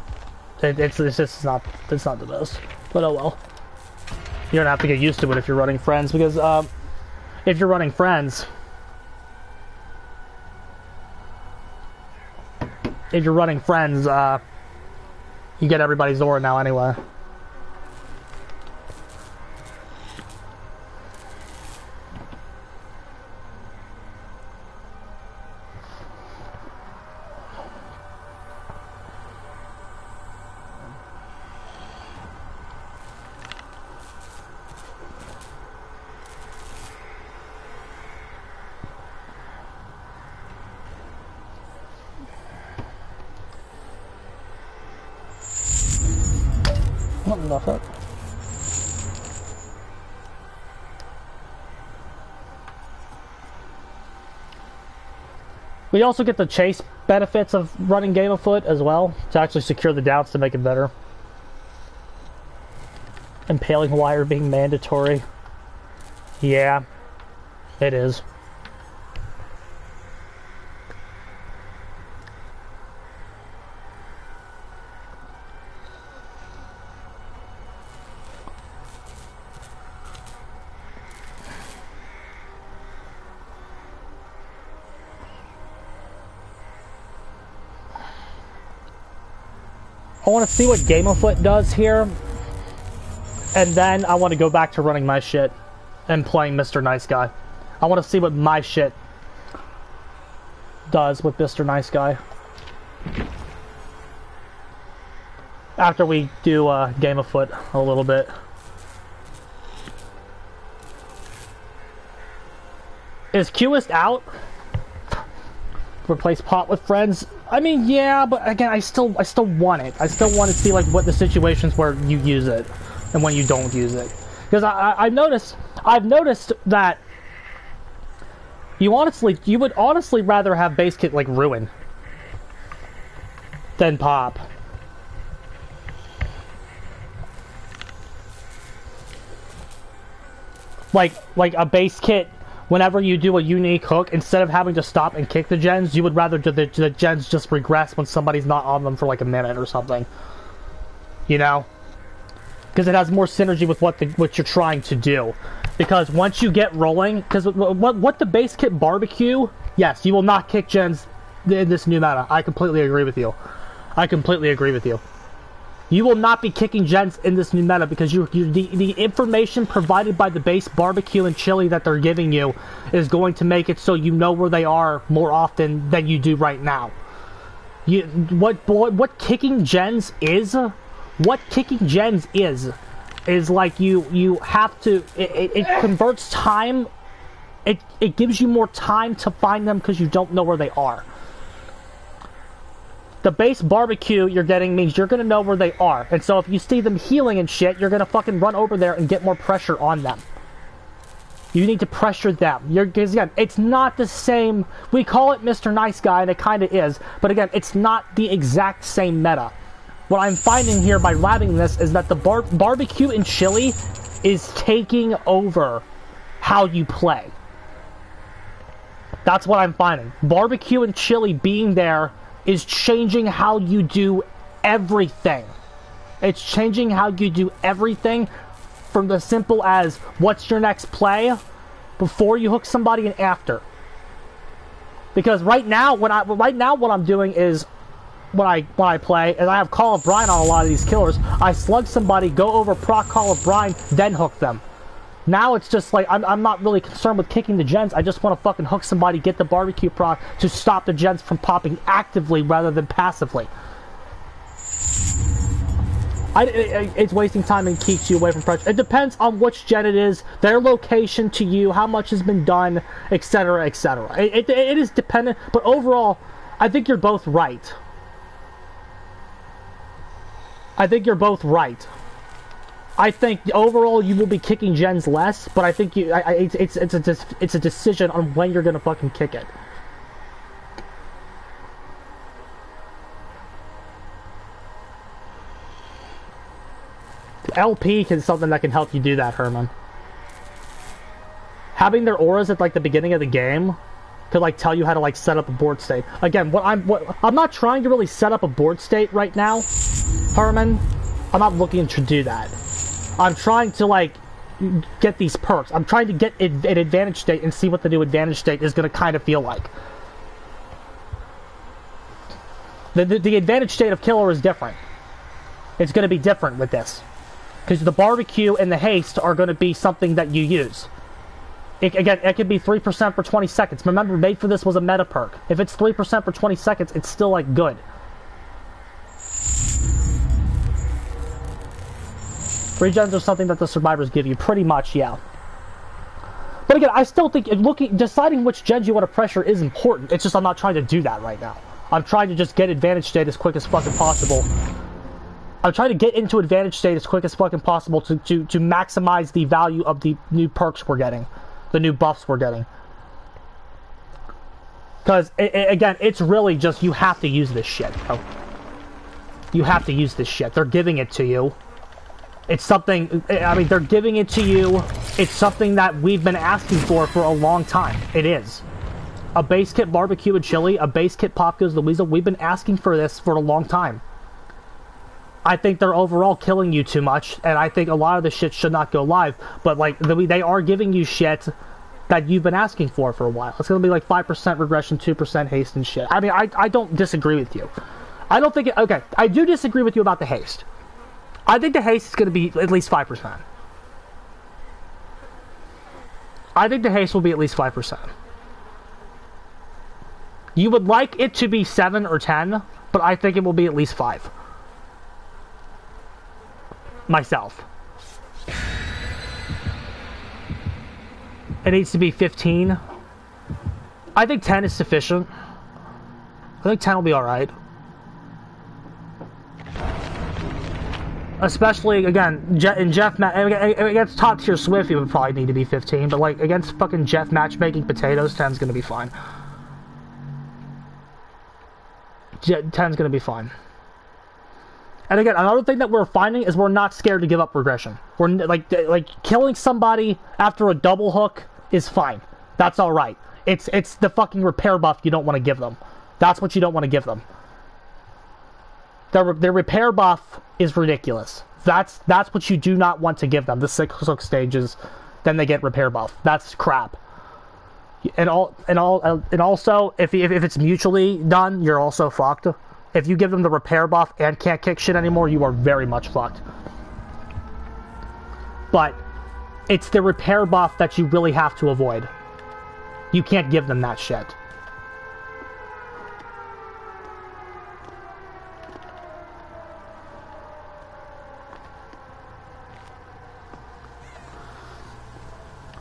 It's just not the best. But oh well. You don't have to get used to it if you're running friends because if you're running friends, you get everybody's aura now anyway. What the fuck? We also get the chase benefits of running game afoot as well, to actually secure the downs to make it better. Impaling wire being mandatory. Yeah, it is. I want to see what Game Afoot does here, and then I want to go back to running my shit and playing Mr. Nice Guy. I want to see what my shit does with Mr. Nice Guy. After we do Game Afoot a little bit. Is Qist out? Replace pot with friends? I mean, yeah, but again, I still want it. I still want to see like what the situations where you use it and when you don't use it. Because I've noticed that you would honestly rather have base kit like Ruin than pop. Like a base kit. Whenever you do a unique hook, instead of having to stop and kick the gens, you would rather the gens just regress when somebody's not on them for like a minute or something. You know? Because it has more synergy with what you're trying to do. Because once you get rolling, because what the base kit barbecue, yes, you will not kick gens in this new meta. I completely agree with you. I completely agree with you. You will not be kicking gens in this new meta because the information provided by the base barbecue and chili that they're giving you is going to make it so you know where they are more often than you do right now. What kicking gens is like you have to, it converts time, it gives you more time to find them because you don't know where they are. The base barbecue you're getting means you're going to know where they are. And so if you see them healing and shit, you're going to fucking run over there and get more pressure on them. You need to pressure them. Because again, it's not the same. We call it Mr. Nice Guy, and it kind of is. But again, it's not the exact same meta. What I'm finding here by labbing this is that the barbecue and chili is taking over how you play. That's what I'm finding. Barbecue and chili being there is changing how you do everything. It's changing how you do everything from the simple as what's your next play before you hook somebody and after. Because right now what I'm doing is when I play, and I have Call of Brine on a lot of these killers, I slug somebody, go over proc Call of Brine, then hook them. Now it's just like, I'm not really concerned with kicking the gens, I just want to fucking hook somebody, get the barbecue proc to stop the gens from popping actively rather than passively. It's wasting time and keeps you away from pressure. It depends on which gen it is, their location to you, how much has been done, etc, etc. It is dependent, but overall, I think you're both right. I think you're both right. I think overall you will be kicking gens less, but I think it's a decision on when you're gonna fucking kick it. LP is something that can help you do that, Herman. Having their auras at like the beginning of the game could like tell you how to like set up a board state. Again, I'm not trying to really set up a board state right now, Herman. I'm not looking to do that. I'm trying to, like, get these perks. I'm trying to get an advantage state and see what the new advantage state is going to kind of feel like. The advantage state of killer is different. It's going to be different with this. Because the barbecue and the haste are going to be something that you use. Again, it could be 3% for 20 seconds. Remember, Made for This was a meta perk. If it's 3% for 20 seconds, it's still, like, good. Regens are something that the survivors give you, pretty much, yeah. But again, I still think deciding which gens you want to pressure is important. It's just I'm not trying to do that right now. I'm trying to just get advantage state as quick as fucking possible. I'm trying to get into advantage state as quick as fucking possible to maximize the value of the new perks we're getting. The new buffs we're getting. Because, again, it's really just, you have to use this shit, bro. You have to use this shit. They're giving it to you. It's something, I mean, they're giving it to you. It's something that we've been asking for a long time. It is. A base kit barbecue and chili, a base kit Pop Goes the Weasel. We've been asking for this for a long time. I think they're overall killing you too much, and I think a lot of the shit should not go live. But, like, they are giving you shit that you've been asking for a while. It's going to be like 5% regression, 2% haste and shit. I mean, I don't disagree with you. I don't think okay, I do disagree with you about the haste. I think the haste is going to be at least 5%. I think the haste will be at least 5%. You would like it to be 7 or 10, but I think it will be at least 5. Myself. It needs to be 15. I think 10 is sufficient. I think 10 will be alright. Especially, again, in Jeff... Against top tier Swift, it would probably need to be 15, but, like, against fucking Jeff matchmaking potatoes, 10's gonna be fine. 10's gonna be fine. And again, another thing that we're finding is we're not scared to give up regression. We're, like killing somebody after a double hook is fine. That's alright. It's the fucking repair buff you don't want to give them. That's what you don't want to give them. Their repair buff is ridiculous. That's what you do not want to give them. The 6 hook stages, then they get repair buff. That's crap. And also, if it's mutually done, you're also fucked. If you give them the repair buff and can't kick shit anymore, you are very much fucked. But it's the repair buff that you really have to avoid. You can't give them that shit.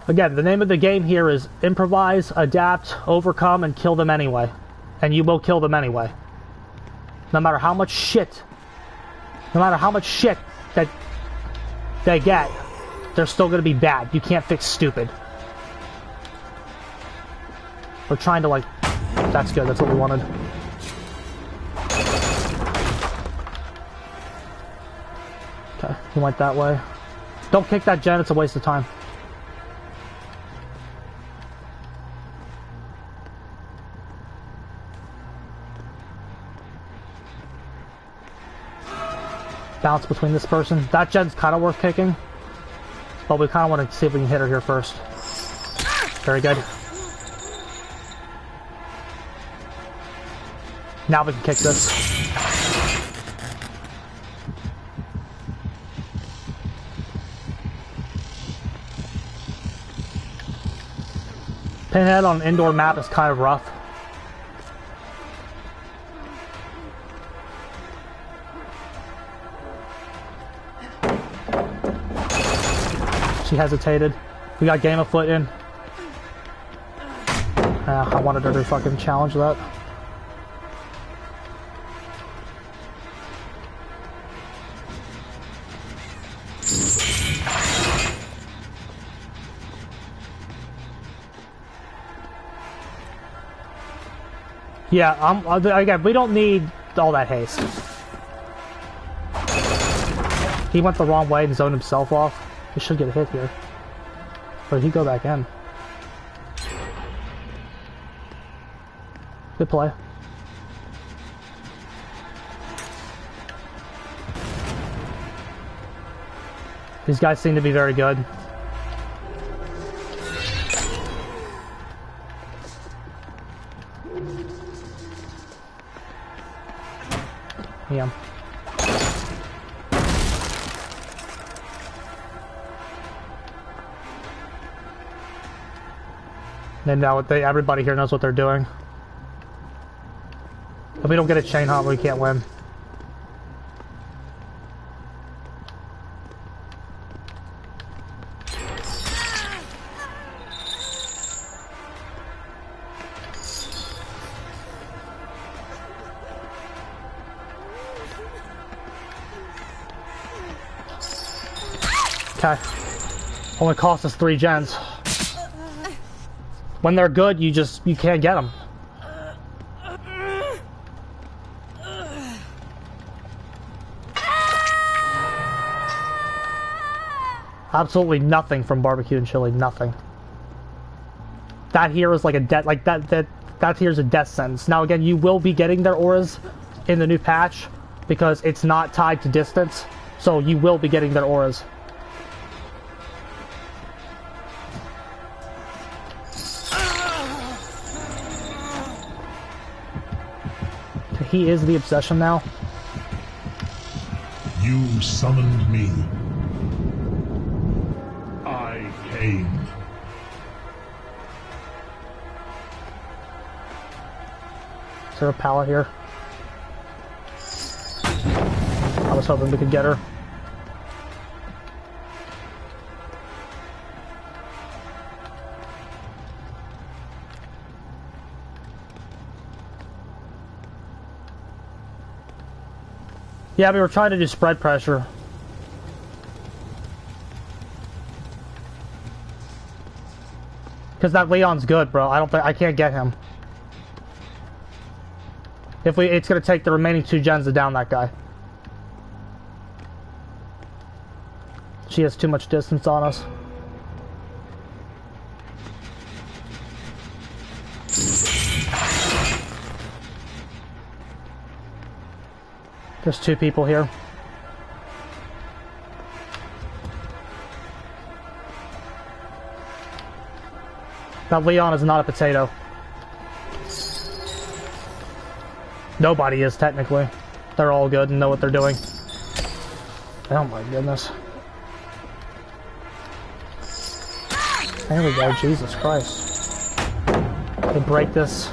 Again, the name of the game here is improvise, adapt, overcome, and kill them anyway. And you will kill them anyway. No matter how much shit that they get, they're still gonna be bad. You can't fix stupid. We're trying to, like... That's good, that's what we wanted. Okay, he went that way. Don't kick that gen, it's a waste of time. Bounce between this person. That gen's kind of worth kicking. But we kind of want to see if we can hit her here first. Very good. Now we can kick this. Pinhead on an indoor map is kind of rough. She hesitated. We got Game of Foot in. I wanted her to fucking challenge that. Yeah, again, we don't need all that haste. He went the wrong way and zoned himself off. He should get a hit here. Or did he go back in? Good play. These guys seem to be very good. Yeah. And now everybody here knows what they're doing. If we don't get a chain hunt, we can't win. Okay. Only cost us 3 gens. When they're good, you can't get them. Absolutely nothing from barbecue and chili, nothing. That here is like a death, like that here's a death sentence. Now again, you will be getting their auras in the new patch because it's not tied to distance, so you will be getting their auras. He is the obsession now. You summoned me. I came. Is there a pallet here? I was hoping we could get her. Yeah, we were trying to do spread pressure. Because that Leon's good, bro. I can't get him. It's gonna take the remaining 2 gens to down that guy. She has too much distance on us. There's 2 people here. That Leon is not a potato. Nobody is, technically. They're all good and know what they're doing. Oh my goodness. There we go, Jesus Christ. They break this.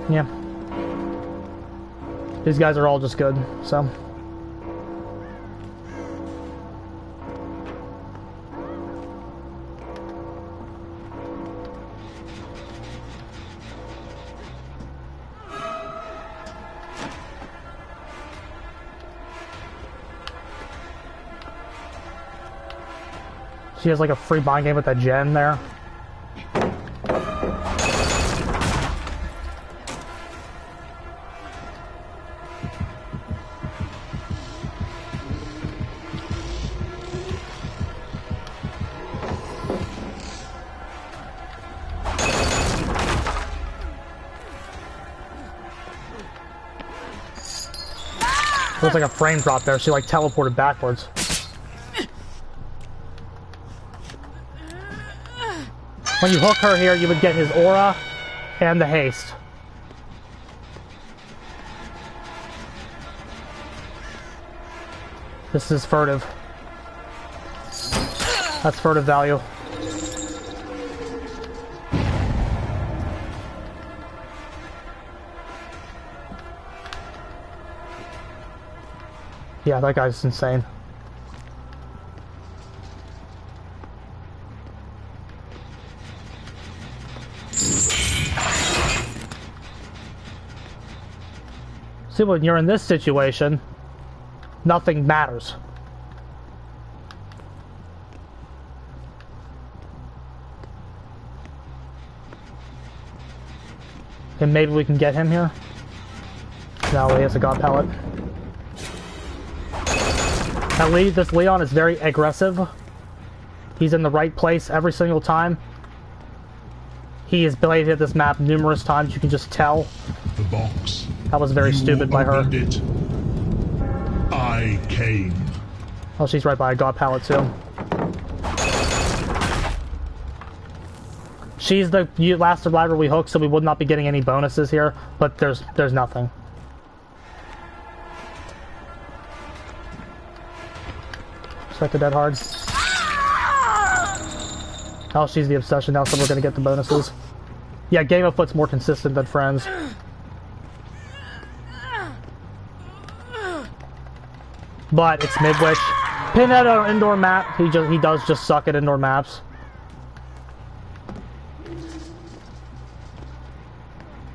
Yeah. These guys are all just good, so. She has like a free mind game with that gen there. Looks like a frame drop there. She like teleported backwards. When you hook her here, you would get his aura and the haste. This is furtive. That's furtive value. Yeah, that guy's insane. See, when you're in this situation, nothing matters. And maybe we can get him here. No, he has a god pallet. At least this Leon is very aggressive. He's in the right place every single time. He has bladed this map numerous times, you can just tell. The box. That was very stupid by her. It. I came. Oh, she's right by a god pallet too. She's the last survivor we hooked, so we would not be getting any bonuses here, but there's nothing. Strike the dead hard. Oh, she's the obsession now, so we're gonna get the bonuses. Yeah, Game of Foot's more consistent than Friends. But it's Midwich. Pinhead on an indoor map. He does just suck at indoor maps.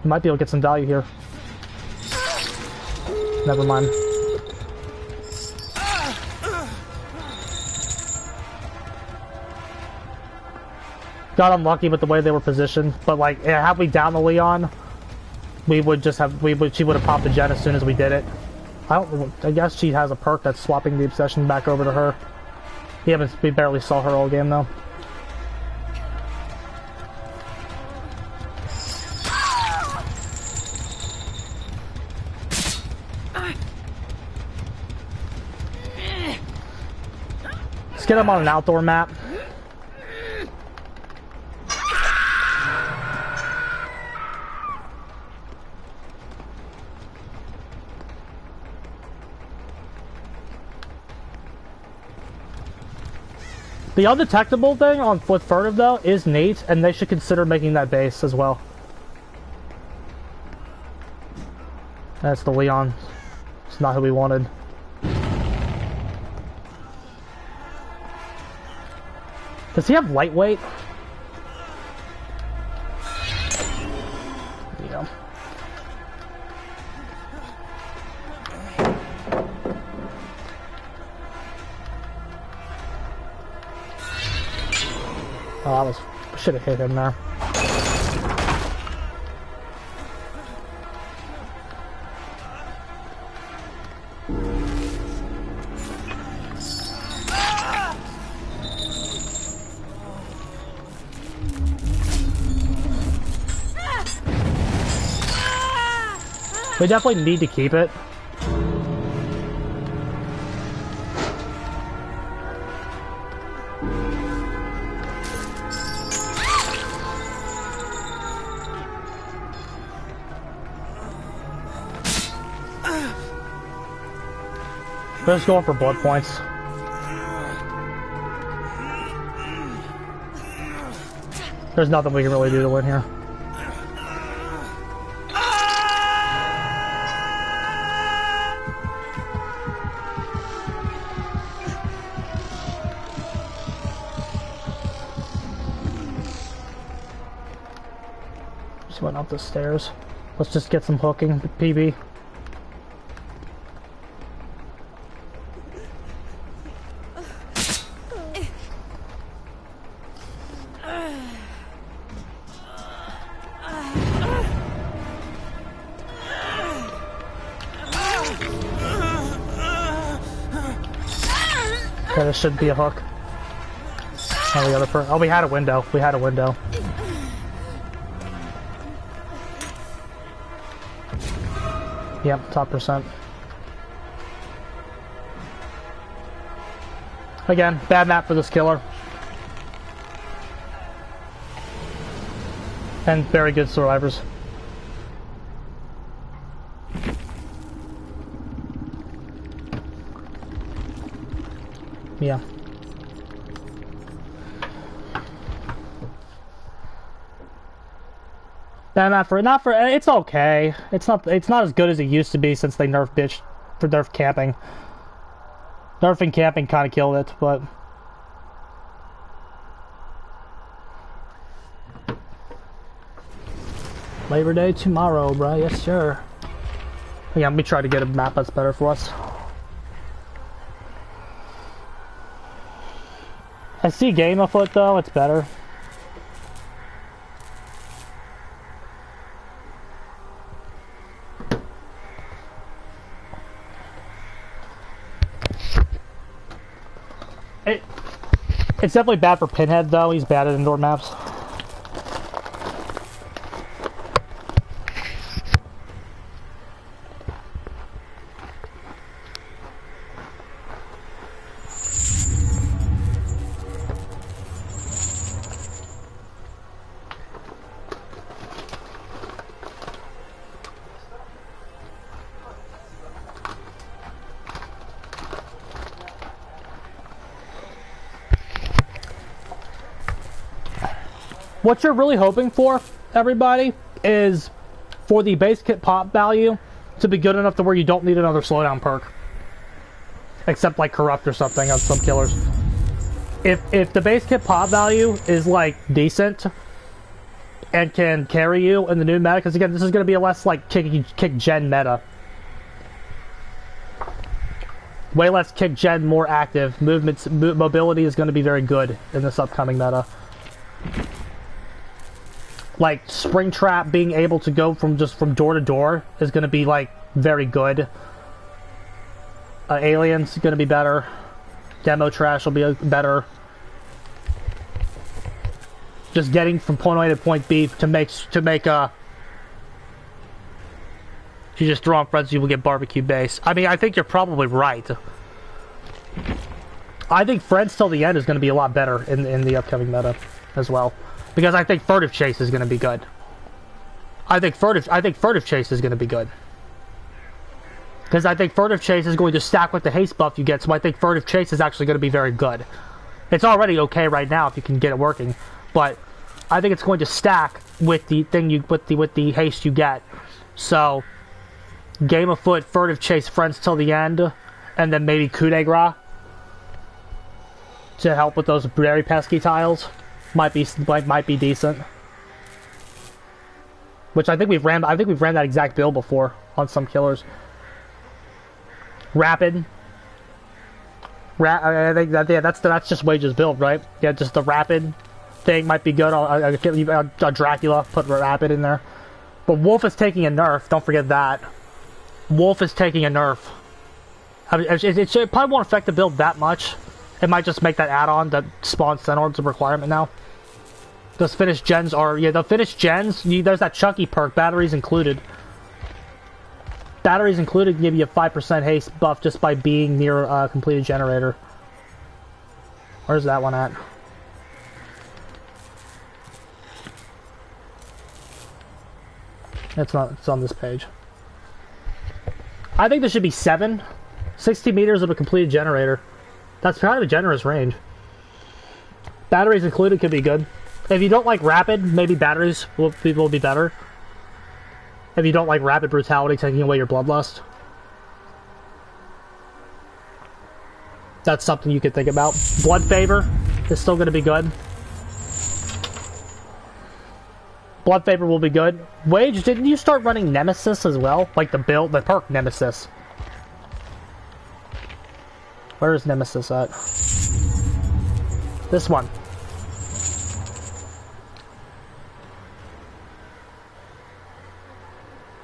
Might be able to get some value here. Never mind. Got unlucky with the way they were positioned, but like, had we down the Leon, she would have popped the gen as soon as we did it. I guess she has a perk that's swapping the obsession back over to her. We barely saw her all game though. Let's get him on an outdoor map. The undetectable thing on with furtive though is neat, and they should consider making that base as well. That's the Leon. It's not who we wanted. Does he have lightweight? Yeah. Oh, should have hit him there. We definitely need to keep it. We're just going for blood points. There's nothing we can really do to win here. Just went up the stairs. Let's just get some hooking, PB. Okay, this should be a hook. Oh, the other oh, we had a window. We had a window. Yep, top percent. Again, bad map for this killer. And very good survivors. Yeah. Bad map for it's okay. It's not as good as it used to be since they nerfed camping. Nerfing camping kind of killed it, but Labor Day tomorrow, bro. Yes, sir. Yeah, let me try to get a map that's better for us. I see game afoot though, it's better. It's definitely bad for Pinhead though, he's bad at indoor maps. What you're really hoping for, everybody, is for the base kit pop value to be good enough to where you don't need another slowdown perk. except like corrupt or something on some killers. If the base kit pop value is like decent and can carry you in the new meta, because again, this is going to be a less like kick gen meta. Way less kick gen, more active. Mobility is going to be very good in this upcoming meta. Like, Springtrap being able to go from door to door is going to be, like, very good. Aliens going to be better. Demo trash will be better. Just getting from point A to point B to make you just throw on friends, you will get barbecue base. I mean, I think you're probably right. I think Friends Till the End is going to be a lot better in the upcoming meta as well. Because I think Furtive Chase is going to be good. I think Furtive Chase is going to be good. Because I think Furtive Chase is going to stack with the haste buff you get, so I think Furtive Chase is actually going to be very good. It's already okay right now if you can get it working, but I think it's going to stack with the thing with the haste you get. So Game of Foot, Furtive Chase, Friends Till the End, and then maybe Coup de Grace to help with those very pesky tiles might be decent. Which I think we've ran that exact build before on some killers. Rapid. I think that that's just Wage's build, right? Yeah, just the rapid thing might be good. I'll Dracula, put rapid in there. But Wolf is taking a nerf. Don't forget that. Wolf is taking a nerf. I mean, it probably won't affect the build that much. It might just make that add-on that spawns Centaurs a requirement now. Those finished gens are... Yeah, the finished gens, there's that Chucky perk, batteries included. Batteries included give you a 5% haste buff just by being near a completed generator. Where's that one at? It's not. It's on this page. I think there should be 60 meters of a completed generator. That's kind of a generous range. Batteries included could be good. If you don't like rapid, maybe batteries will be better. If you don't like rapid brutality taking away your bloodlust. That's something you could think about. Blood Favor is still going to be good. Blood Favor will be good. Wage, didn't you start running Nemesis as well? Like the perk Nemesis. Where is Nemesis at? This one.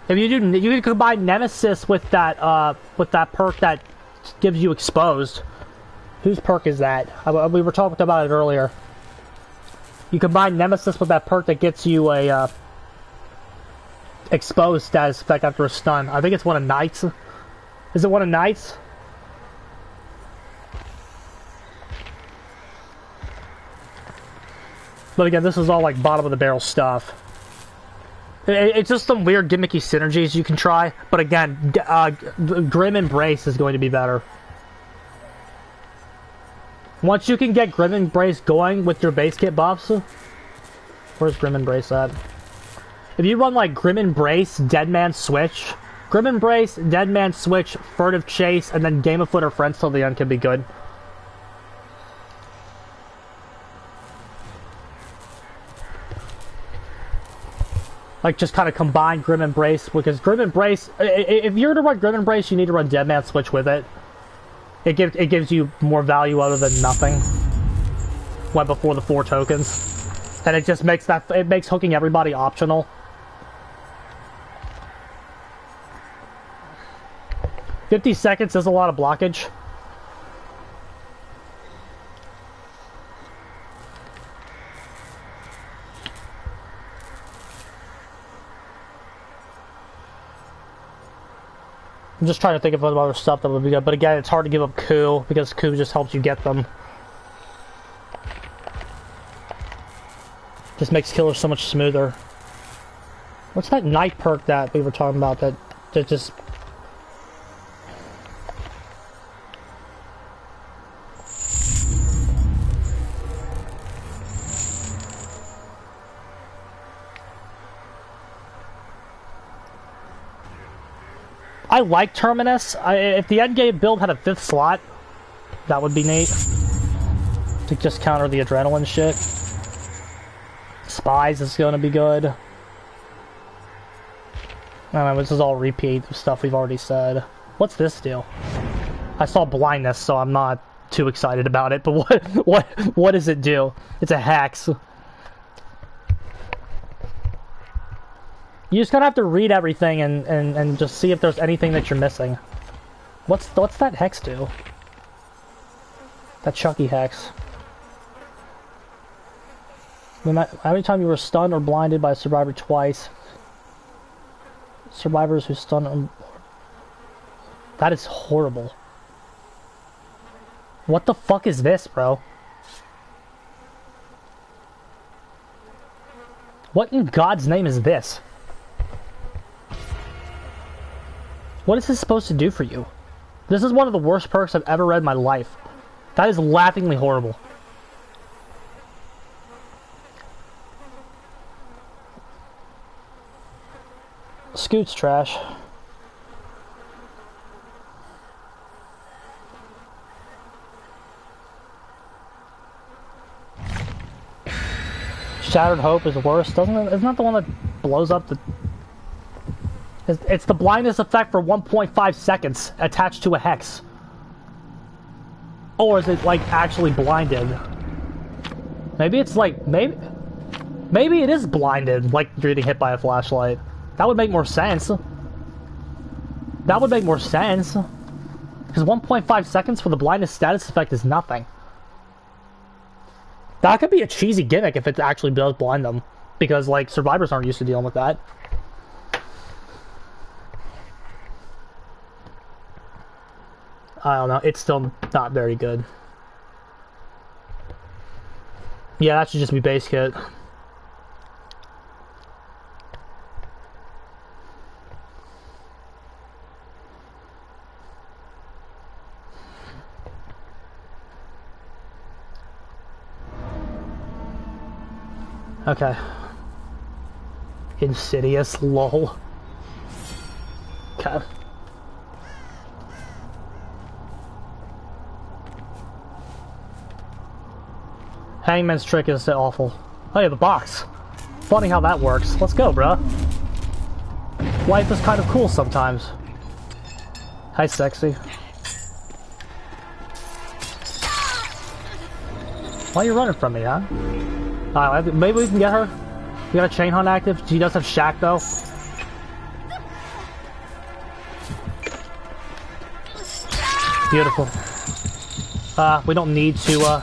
If you do, you can combine Nemesis with that perk that gives you exposed. Whose perk is that? We were talking about it earlier. You combine Nemesis with that perk that gets you a exposed status effect after a stun. I think it's one of Knights. Is it one of Knights? But again, this is all like bottom of the barrel stuff. It's just some weird gimmicky synergies you can try. But again, Grim Embrace is going to be better. Once you can get Grim Embrace going with your base kit buffs... Where's Grim Embrace at? If you run like Grim Embrace, Deadman Switch... Grim Embrace, Deadman Switch, Furtive Chase, and then Game of Foot or Friends Till the End can be good. Like, just kind of combine Grim Embrace, because Grim Embrace... If you're to run Grim Embrace, you need to run Deadman Switch with it. It gives you more value other than nothing. When before the 4 tokens. And it just makes it makes hooking everybody optional. "50 seconds is a lot of blockage. I'm just trying to think of other stuff that would be good, but again, it's hard to give up Coup, because Coup just helps you get them. Just makes killers so much smoother. What's that Knight perk that we were talking about that just... I like Terminus. If the endgame build had a 5th slot, that would be neat. To just counter the adrenaline shit. Spies is gonna be good. I don't know, this is all repeat stuff we've already said. What's this deal? I saw blindness, so I'm not too excited about it, but what does it do? It's a hex. You just gotta have to read everything and just see if there's anything that you're missing. What's that hex do? That Chucky hex. How many times you were stunned or blinded by a survivor twice? Survivors who stun... That is horrible. What the fuck is this, bro? What in God's name is this? What is this supposed to do for you? This is one of the worst perks I've ever read in my life. That is laughingly horrible. Scoot's trash. Shattered Hope is worse, doesn't it? Isn't that the one that blows up the... It's the blindness effect for 1.5 seconds attached to a hex. Or is it, like, actually blinded? Maybe it's like... Maybe it is blinded, like you're getting hit by a flashlight. That would make more sense. That would make more sense. Because 1.5 seconds for the blindness status effect is nothing. That could be a cheesy gimmick if it actually does blind them. Because, like, survivors aren't used to dealing with that. I don't know. It's still not very good. Yeah, that should just be base kit. Okay. Insidious, lol. Okay. Hangman's trick is awful. Oh yeah, the box. Funny how that works. Let's go, bruh. Life is kind of cool sometimes. Hi, sexy. Why are you running from me, huh? Maybe we can get her. We got a chain hunt active. She does have Shack, though. Beautiful. We don't need to,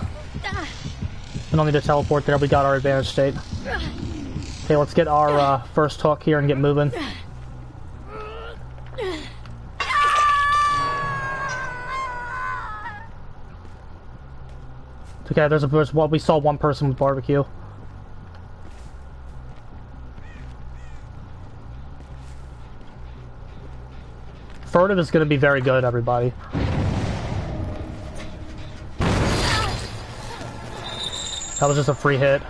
we don't need to teleport there. We got our advantage state. Okay, let's get our, first hook here and get moving. Okay, we saw one person with barbecue. Furtive is going to be very good, everybody. That was just a free hit.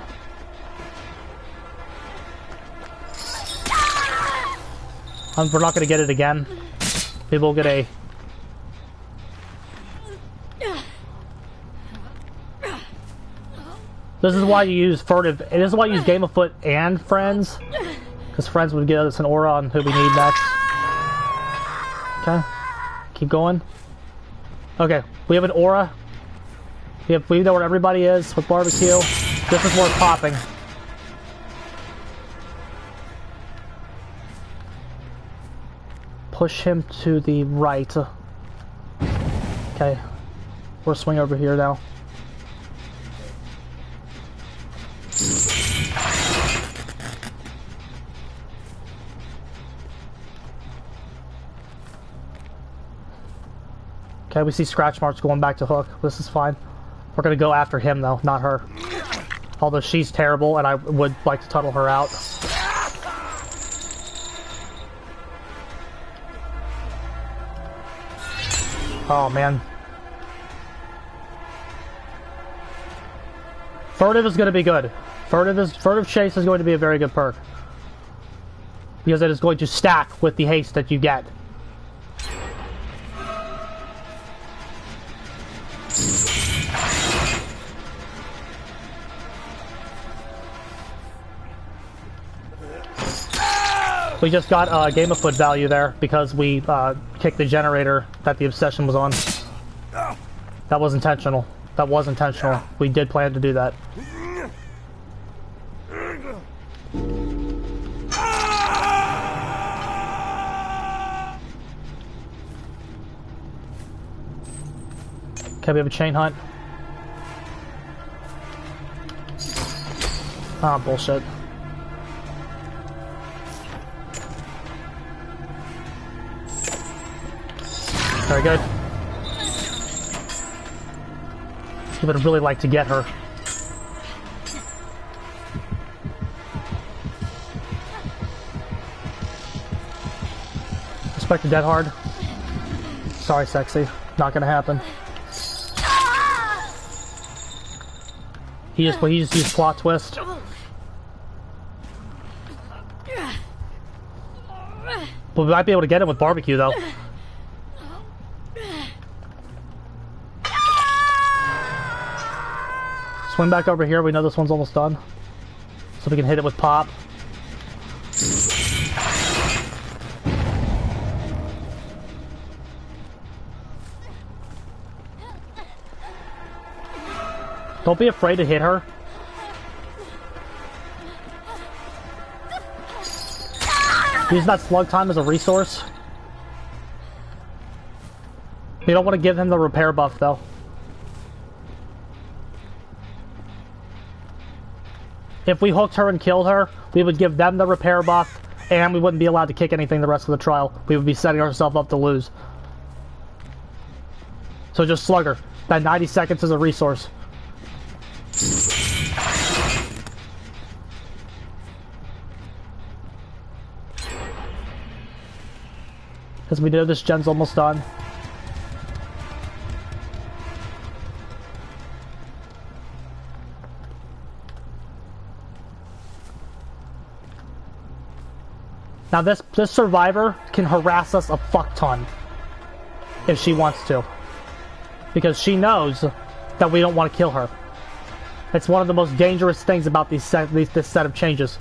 We're not going to get it again. Maybe we'll get a... This is why you use Furtive. This is why you use Game of Foot and Friends. Because Friends would give us an aura on who we need next. Okay. Keep going. Okay. We have an aura. We know where everybody is with barbecue. This is where it's popping. Push him to the right. Okay. We'll swing over here now. Okay, we see scratch marks going back to Hook. This is fine. We're gonna go after him though, not her. Although she's terrible and I would like to tunnel her out. Oh man. Furtive is gonna be good. Furtive Chase is going to be a very good perk. Because it is going to stack with the haste that you get. We just got a game of foot value there because we kicked the generator that the obsession was on. That was intentional. That was intentional. We did plan to do that. Okay, we have a chain hunt. Ah, bullshit. Very good. He would really like to get her. Respect the dead hard. Sorry, sexy. Not gonna happen. He just used plot twist. But we might be able to get him with barbecue though. Swing back over here. We know this one's almost done, so we can hit it with pop. Don't be afraid to hit her. Use that slug time as a resource. We don't want to give him the repair buff though. If we hooked her and killed her, we would give them the repair buff, and we wouldn't be allowed to kick anything the rest of the trial. We would be setting ourselves up to lose. So just slug her. That 90 seconds is a resource. Because we know this gen's almost done. Now this survivor can harass us a fuck ton if she wants to, because she knows that we don't want to kill her. It's one of the most dangerous things about this set of changes.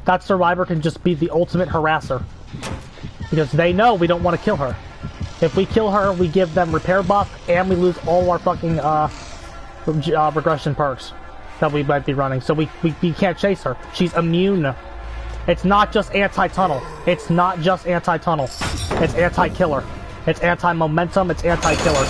That survivor can just be the ultimate harasser, because they know we don't want to kill her. If we kill her, we give them repair buff, and we lose all our fucking regression perks that we might be running. So we can't chase her. She's immune. It's not just anti-tunnel. It's not just anti-tunnel. It's anti-killer. It's anti-momentum. It's anti-killer.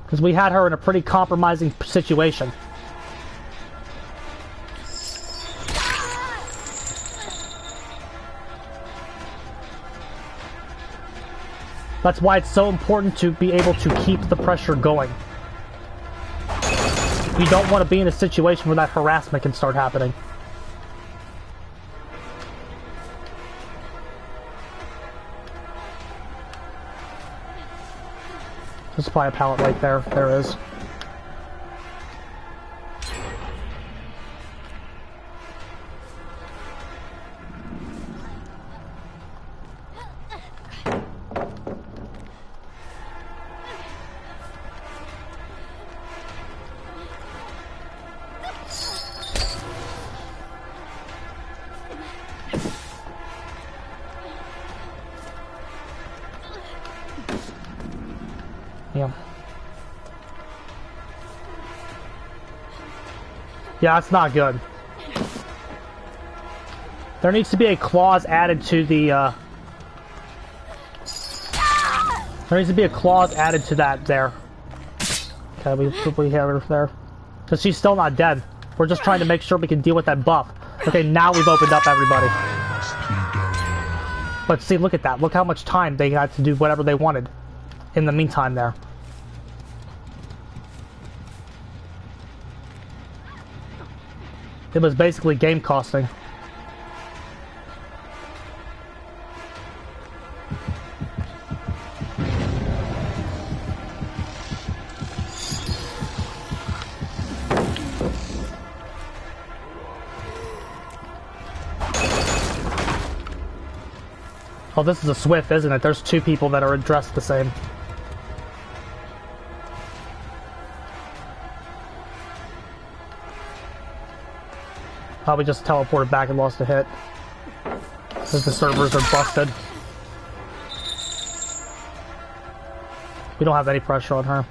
Because we had her in a pretty compromising situation. That's why it's so important to be able to keep the pressure going. We don't want to be in a situation where that harassment can start happening. There's probably a pallet right there. There is. Yeah, that's not good. There needs to be a clause added to the, there needs to be a clause added to that there. Okay, we have her there. Because she's still not dead. We're just trying to make sure we can deal with that buff. Okay, now we've opened up everybody. But see, look at that. Look how much time they had to do whatever they wanted in the meantime there. It was basically game costing. Oh, this is a Swift, isn't it? There's two people that are dressed the same. Probably just teleported back and lost a hit. Because the servers are busted. We don't have any pressure on her.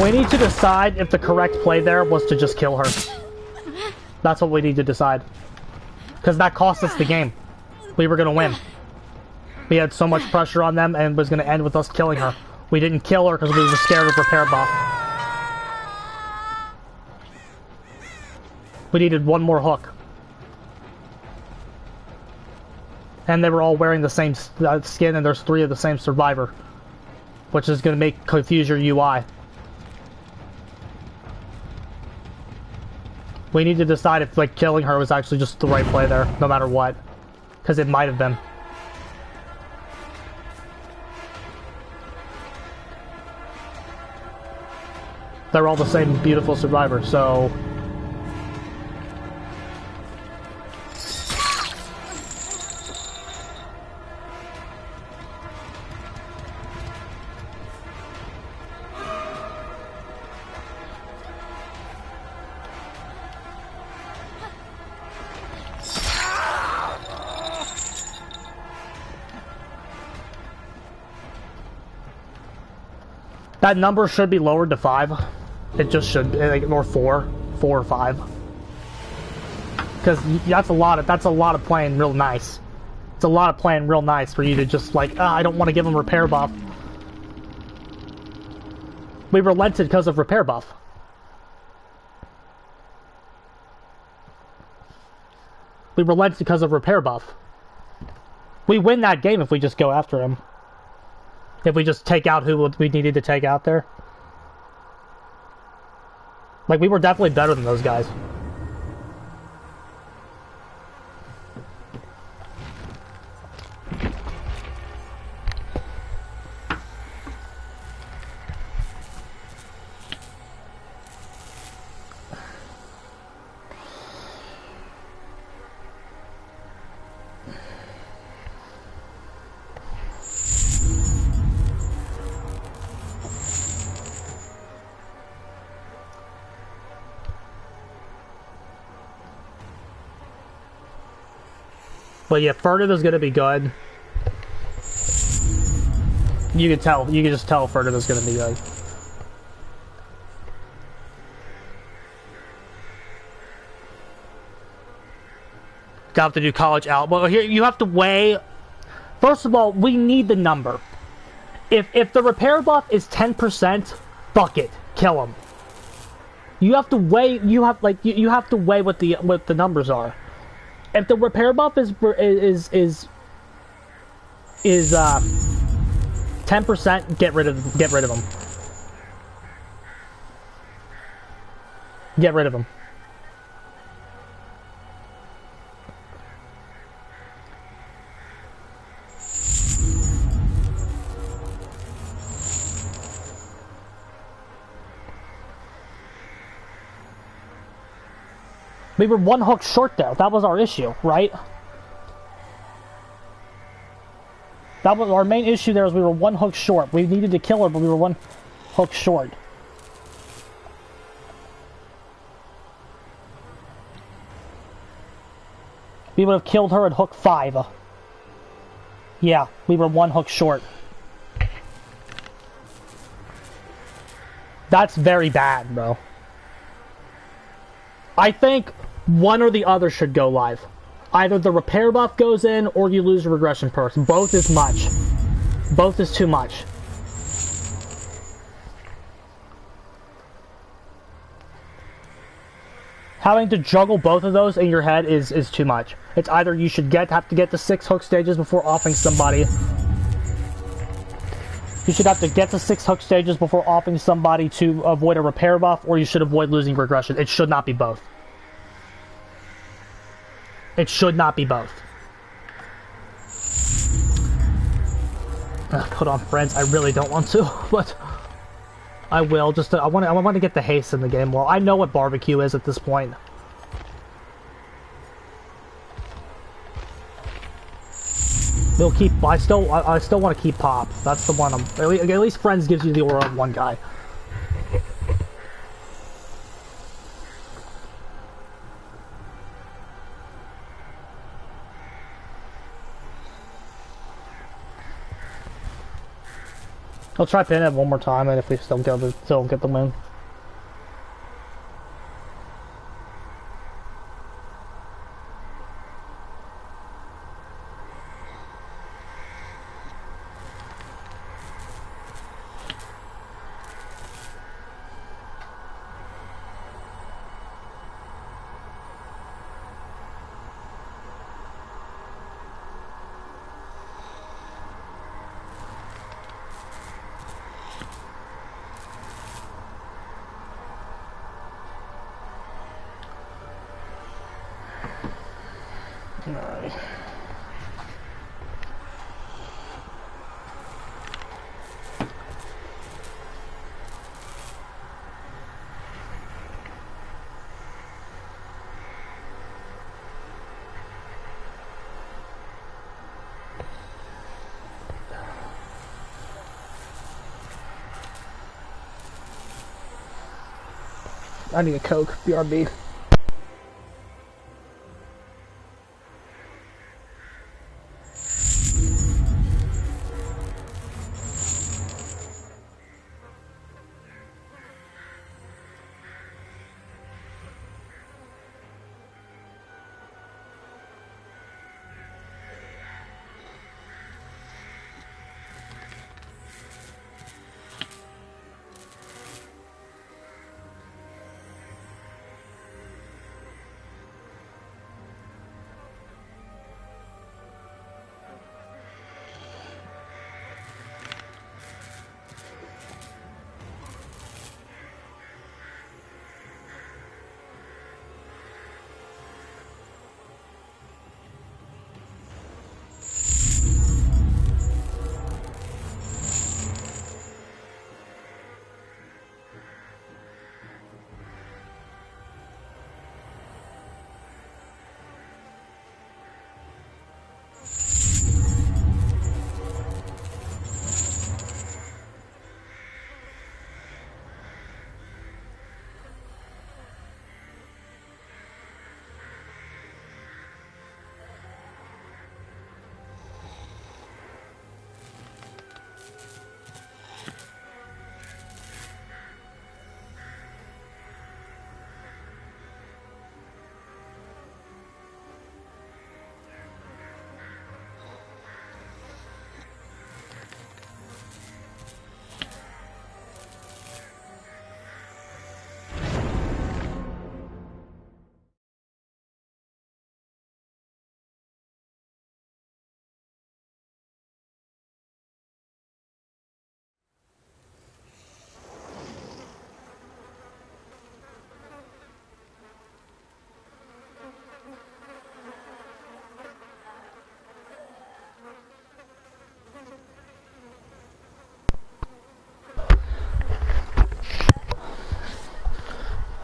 We need to decide if the correct play there was to just kill her. That's what we need to decide. Because that cost us the game. We were going to win. We had so much pressure on them and it was going to end with us killing her. We didn't kill her because we were scared of repair buff. We needed one more hook. And they were all wearing the same skin and there's 3 of the same survivor. Which is going to confuse your UI. We need to decide if, like, killing her was actually just the right play there, no matter what. Because it might have been. They're all the same beautiful survivor, so... That number should be lowered to 5. It just should, like, or 4 or 5. Because that's a lot of playing real nice. It's a lot of playing real nice for you to just like, I don't want to give him repair buff. We relented because of repair buff. We relented because of repair buff. We win that game if we just go after him. If we just take out who we needed to take out there. Like, we were definitely better than those guys. But yeah, furtive is gonna be good. You can tell. You can just tell furtive is gonna be good. Got to do college out. Well, here you have to weigh. First of all, we need the number. If the repair buff is 10%, fuck it, kill him. You have to weigh. You have to weigh what the numbers are. If the repair buff is 10%, get rid of him. Get rid of him. Get rid of him. We were 1 hook short there. That was our issue, right? That was our main issue there, is we were 1 hook short. We needed to kill her, but we were 1 hook short. We would have killed her at hook 5. Yeah, we were 1 hook short. That's very bad, bro. I think one or the other should go live. Either the repair buff goes in, or you lose regression perks. Both is much. Both is too much. Having to juggle both of those in your head is too much. It's either you should have to get the 6 hook stages before offing somebody. You should have to get to 6 hook stages before offing somebody to avoid a repair buff, or you should avoid losing regression. It should not be both. It should not be both. Put on friends. I really don't want to, but I will. Just I want to get the haste in the game. Well, I know what barbecue is at this point. We'll keep. I still want to keep pop. That's the one. At least friends gives you the aura of one guy. I'll try pinning it one more time, and if we still get the win. Alright. I need a Coke, BRB.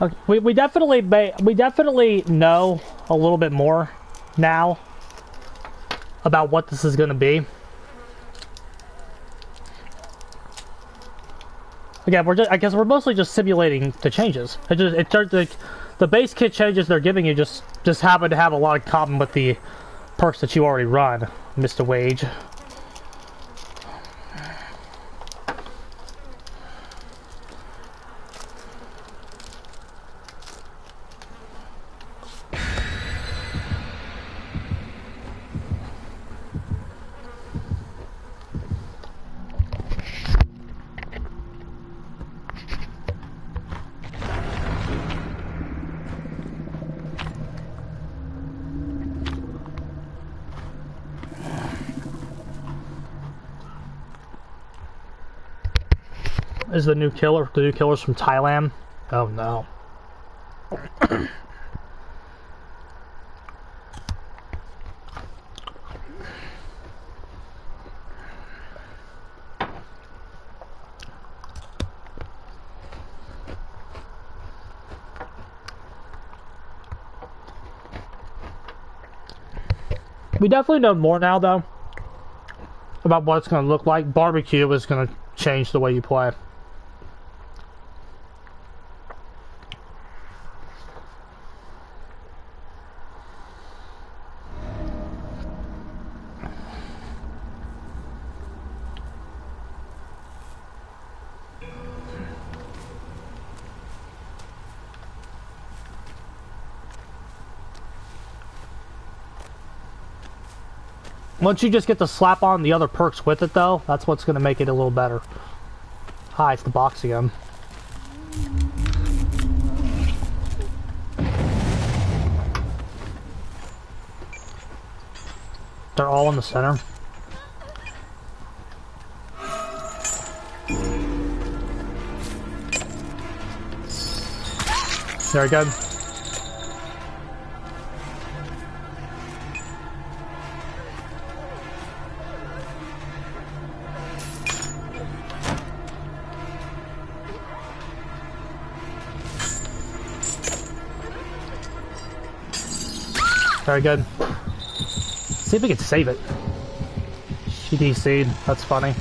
Okay, we definitely know a little bit more now about what this is going to be. Again, I guess we're mostly just simulating the changes. It turns like the base kit changes they're giving you just happen to have a lot in common with the perks that you already run, Mr. Wage. Is the new killer's from Thailand? Oh no. We definitely know more now, though, about what it's going to look like. Barbecue is going to change the way you play. Once you just get to slap on the other perks with it, though, that's what's going to make it a little better. Hi, it's the box again. They're all in the center. Very good. Very good. See if we can save it. She DC'd. That's funny.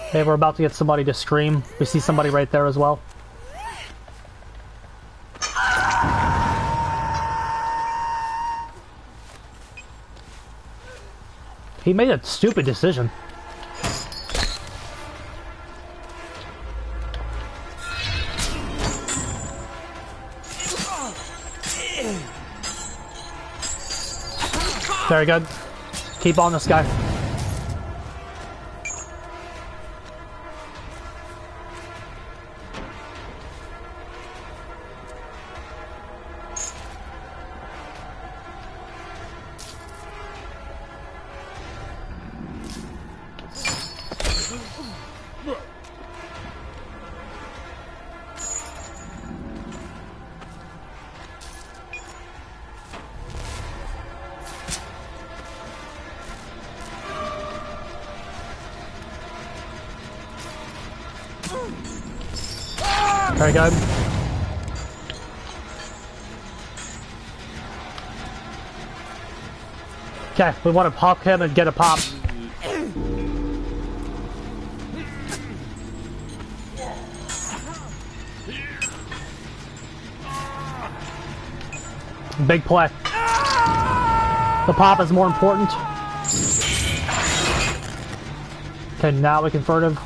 Okay, we're about to get somebody to scream. We see somebody right there as well. He made a stupid decision. Very good. Keep on this guy. Very good. Okay, we want to pop him and get a pop. Big play. The pop is more important. Okay, now we can furtive.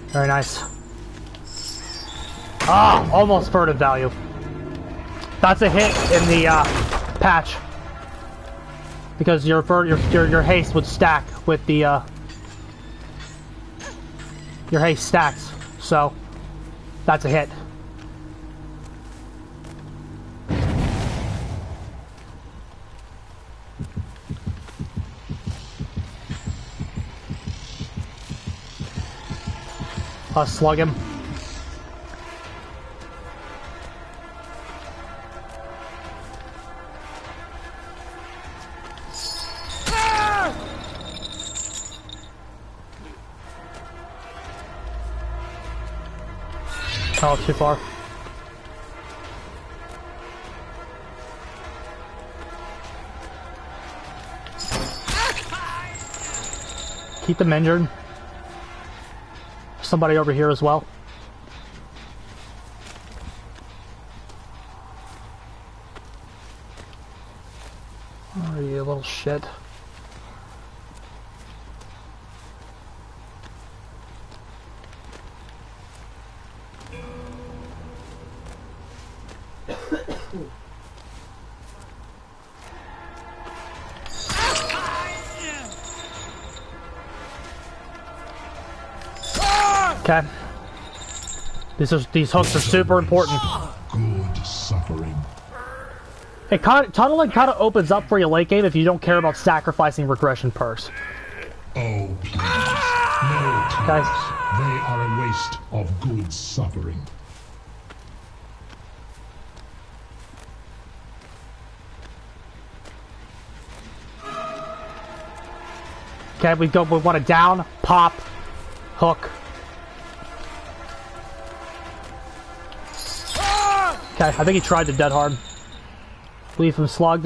Very nice. Ah, almost furtive value. That's a hit in the patch because your haste would stack with the your haste stacks, so that's a hit. I'll slug him. Oh, too far. Keep them injured. Somebody over here as well. Oh, you little shit. Okay. These hooks are super important. Good suffering. Tunneling kind of opens up for you late game if you don't care about sacrificing regression perks. Oh, please. No, Thomas. They are a waste of good suffering. Okay, we want it down, pop, hook. Okay, I think he tried to dead hard. Leave him slugged.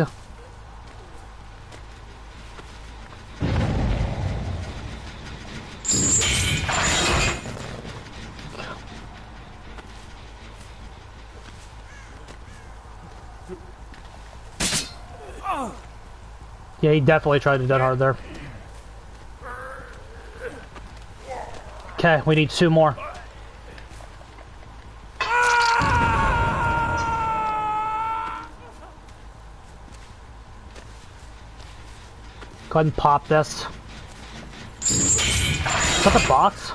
Yeah, he definitely tried to dead hard there. Okay, we need 2 more. Go ahead and pop this. Is that the box?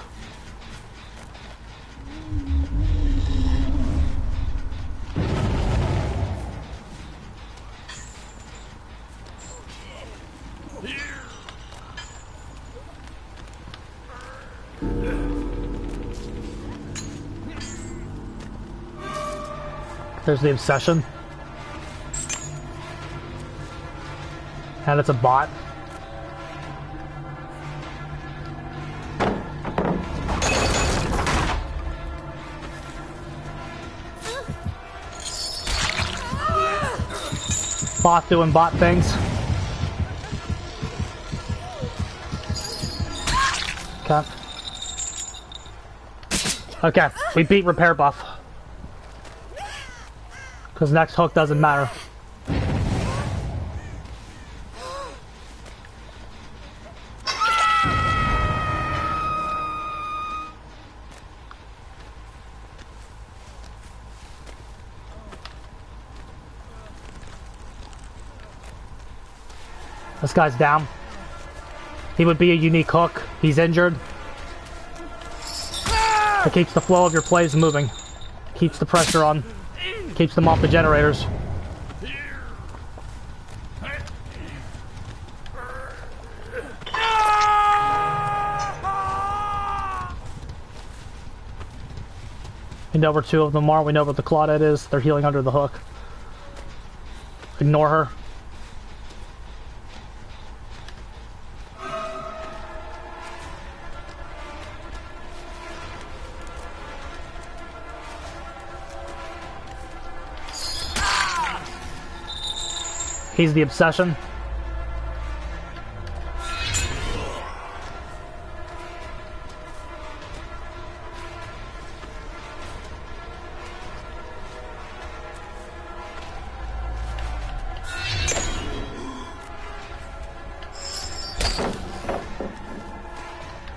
There's the obsession. And it's a bot. Bot doing bot things. Okay. Okay, we beat repair buff. Because next hook doesn't matter. This guy's down. He would be a unique hook. He's injured. It keeps the flow of your plays moving. Keeps the pressure on. Keeps them off the generators. We know where 2 of them are. We know where the Claudette is. They're healing under the hook. Ignore her. He's the obsession.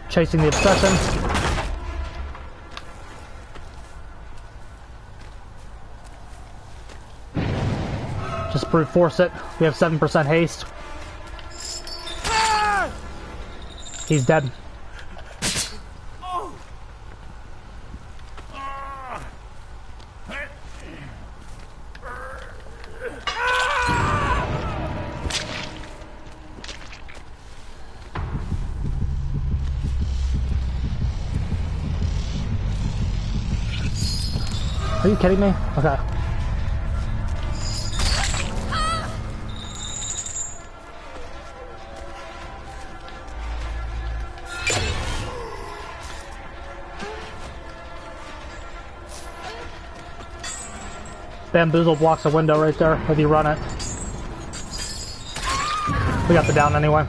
Chasing the obsession. Just brute force it. We have 7% haste. He's dead. Are you kidding me? Okay. Bamboozle blocks a window right there if you run it. We got the down anyway.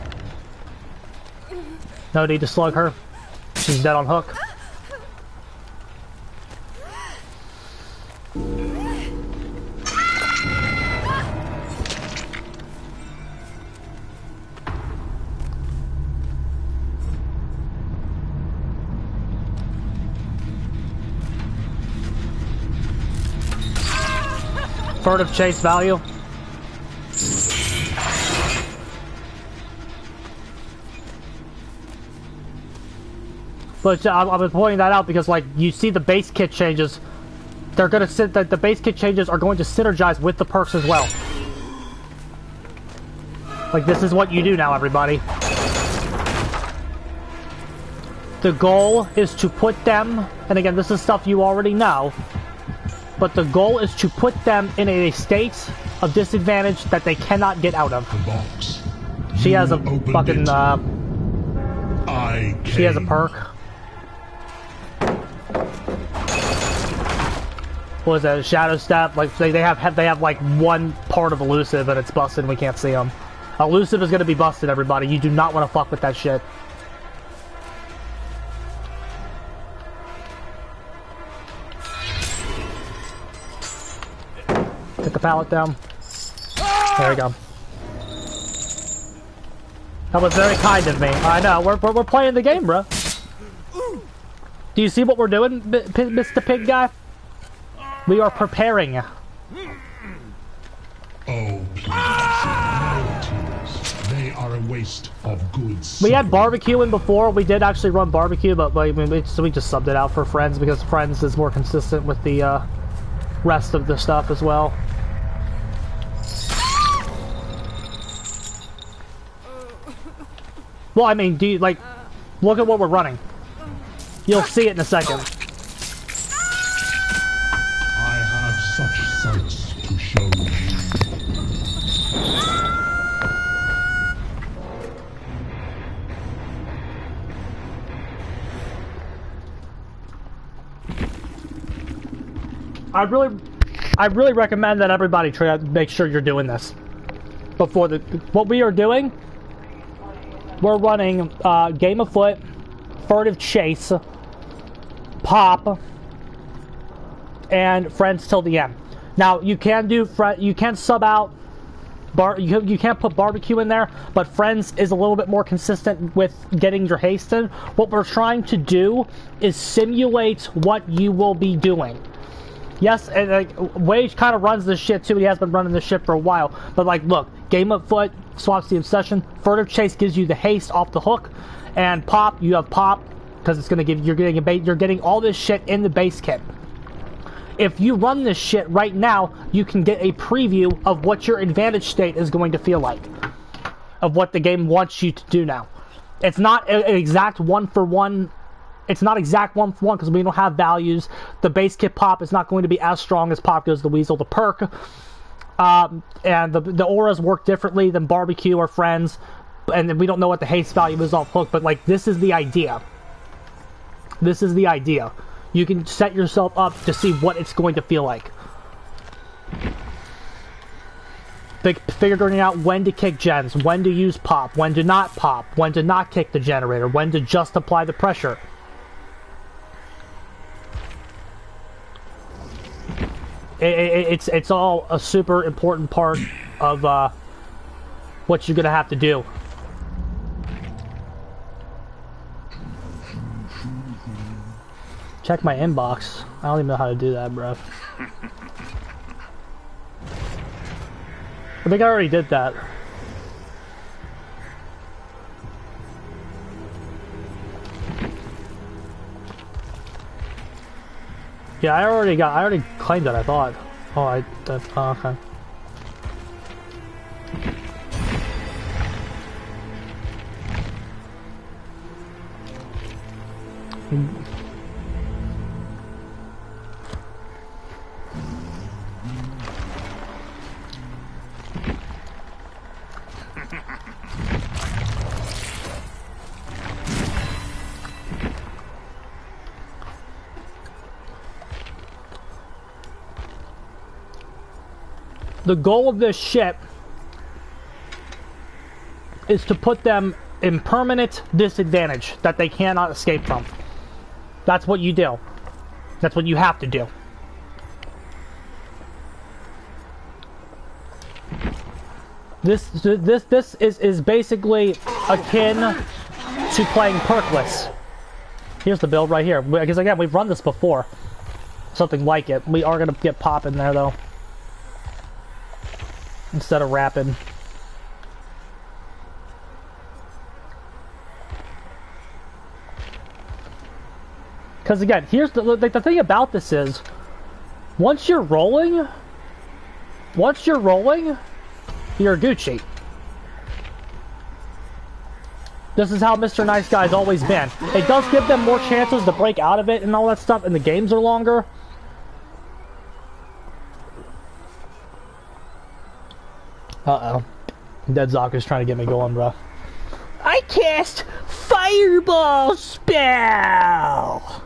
No need to slug her. She's dead on hook. Furtive chase value. But I was pointing that out because, like, you see the base kit changes. They're gonna sit. The base kit changes are going to synergize with the perks as well. Like, this is what you do now, everybody. The goal is to put them, and again, this is stuff you already know. But the goal is to put them in a state of disadvantage that they cannot get out of. The box. She has a You opened fucking, it. I She has a came. perk. What is that? Shadow Step? Like they have like one part of elusive and it's busted and we can't see them. Elusive is gonna be busted, everybody. You do not want to fuck with that shit. Get the pallet down. There we go. That was very kind of me. I know. We're playing the game, bro. Do you see what we're doing, Mr. Pig Guy? We are preparing. Oh, please. No tears. They are a waste of goods. We had barbecuing before. We did actually run barbecue, but we just subbed it out for Friends because Friends is more consistent with the rest of the stuff as well. Well, I mean, do you, like, look at what we're running. You'll see it in a second. I have such sights to show you. I really recommend that everybody try to make sure you're doing this before the. What we are doing, we're running Game of Foot, Furtive Chase, Pop, and Friends till the end. Now you can sub out. You can't put barbecue in there, but Friends is a little bit more consistent with getting your haste in. What we're trying to do is simulate what you will be doing. Yes, and like Wage kind of runs this shit too. He has been running this shit for a while. But like, look, Game of Foot swaps the obsession. Furtive Chase gives you the haste off the hook, and Pop, you have Pop because it's gonna give you're getting all this shit in the base kit. If you run this shit right now, you can get a preview of what your advantage state is going to feel like, of what the game wants you to do now. It's not an exact one-for-one. It's not exact one-for-one because we don't have values. The base kit Pop is not going to be as strong as Pop goes the Weasel, the perk. And the auras work differently than barbecue or Friends. And we don't know what the haste value is off hook, but like this is the idea. This is the idea. You can set yourself up to see what it's going to feel like. Figuring out when to kick gens, when to use Pop, when to not Pop, when to not kick the generator, when to just apply the pressure. It's all a super important part of what you're gonna have to do. Check my inbox. I don't even know how to do that, bro. I think I already did that. Yeah, I already claimed it, I thought. Oh, oh, okay. The goal of this ship is to put them in permanent disadvantage that they cannot escape from. That's what you do. That's what you have to do. This is basically akin to playing perkless. Here's the build right here. Because again, we've run this before. Something like it. We are going to get Pop in there though. Instead of rapping. Because again, here's the thing about this is, once you're rolling, you're Gucci. This is how Mr. Nice Guy's always been. It does give them more chances to break out of it and all that stuff, and the games are longer. Uh-oh. Dead Zock is trying to get me going, bro. I I cast Fireball spell!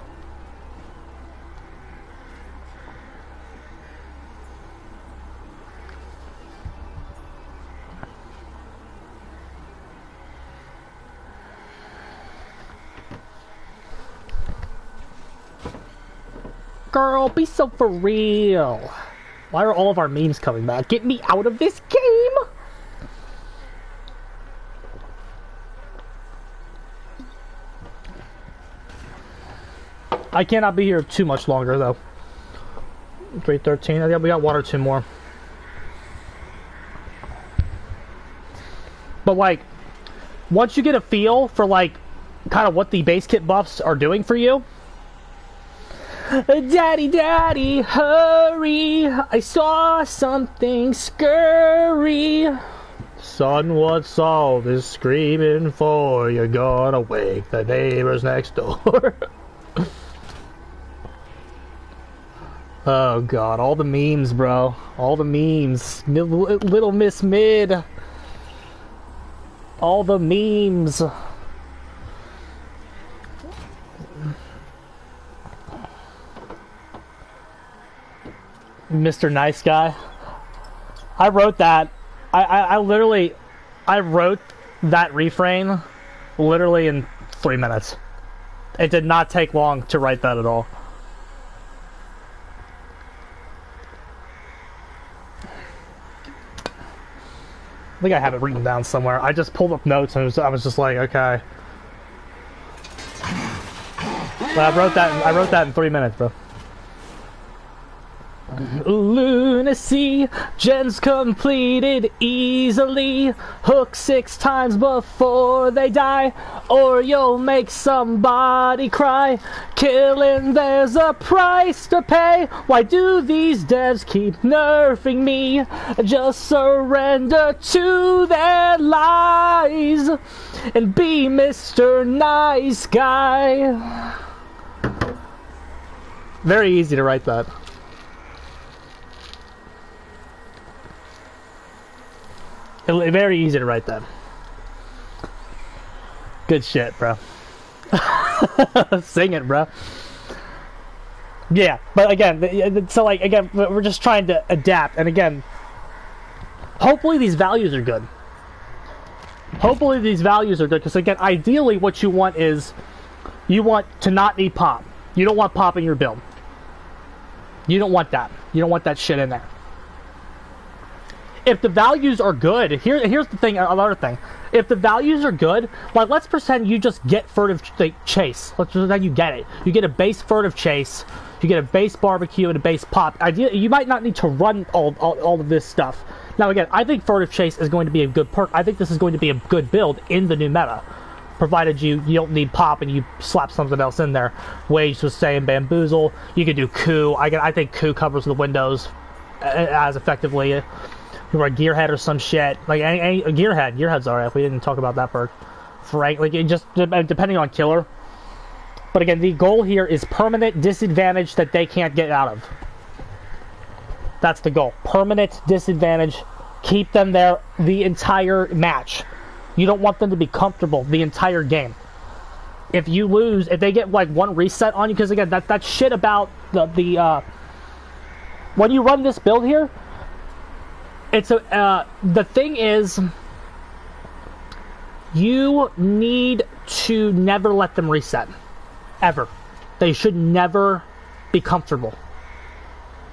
Girl, be so for real. Why are all of our memes coming back? Get me out of this game! I cannot be here too much longer, though. 3:13. I think we got one or two more. But, like, once you get a feel for, like, kind of what the base kit buffs are doing for you. Daddy, daddy, hurry! I saw something scurry. Son, what's all this screaming for? You're gonna wake the neighbors next door. Oh god, all the memes, bro. All the memes. Little Miss Mid. All the memes. Mr. Nice Guy. I wrote that. I literally... I wrote that refrain literally in 3 minutes. It did not take long to write that at all. I think I have it written down somewhere. I just pulled up notes and I was just like, okay. But I wrote that in 3 minutes, bro. Lunacy, gens completed easily. Hook 6 times before they die, or you'll make somebody cry. Killing, there's a price to pay. Why do these devs keep nerfing me? Just surrender to their lies and be Mr. Nice Guy. Very easy to write that. Very easy to write that. Good shit, bro. Sing it, bro. Yeah, but again, so like, again, we're just trying to adapt, and again, hopefully these values are good. Hopefully these values are good, because again, ideally what you want is, you want to not need pop. You don't want pop in your build. You don't want that. You don't want that shit in there. If the values are good, here's the thing, another thing. If the values are good, like, let's pretend you just get furtive chase. Let's pretend you get it. You get a base furtive chase, you get a base barbecue and a base pop. Ideally, you might not need to run all of this stuff. Now again, I think furtive chase is going to be a good perk. I think this is going to be a good build in the new meta. Provided you don't need pop and you slap something else in there. Wage was saying bamboozle. You could do coup. I think coup covers the windows as effectively. Or a gearhead or some shit. Like any gearhead. Gearhead's alright. We didn't talk about that perk. Frank, like, it just depending on killer. But again, the goal here is permanent disadvantage that they can't get out of. That's the goal. Permanent disadvantage. Keep them there the entire match. You don't want them to be comfortable the entire game. If you lose, if they get like one reset on you, because again, that shit about the when you run this build here, it's the thing is, you need to never let them reset. Ever. They should never be comfortable.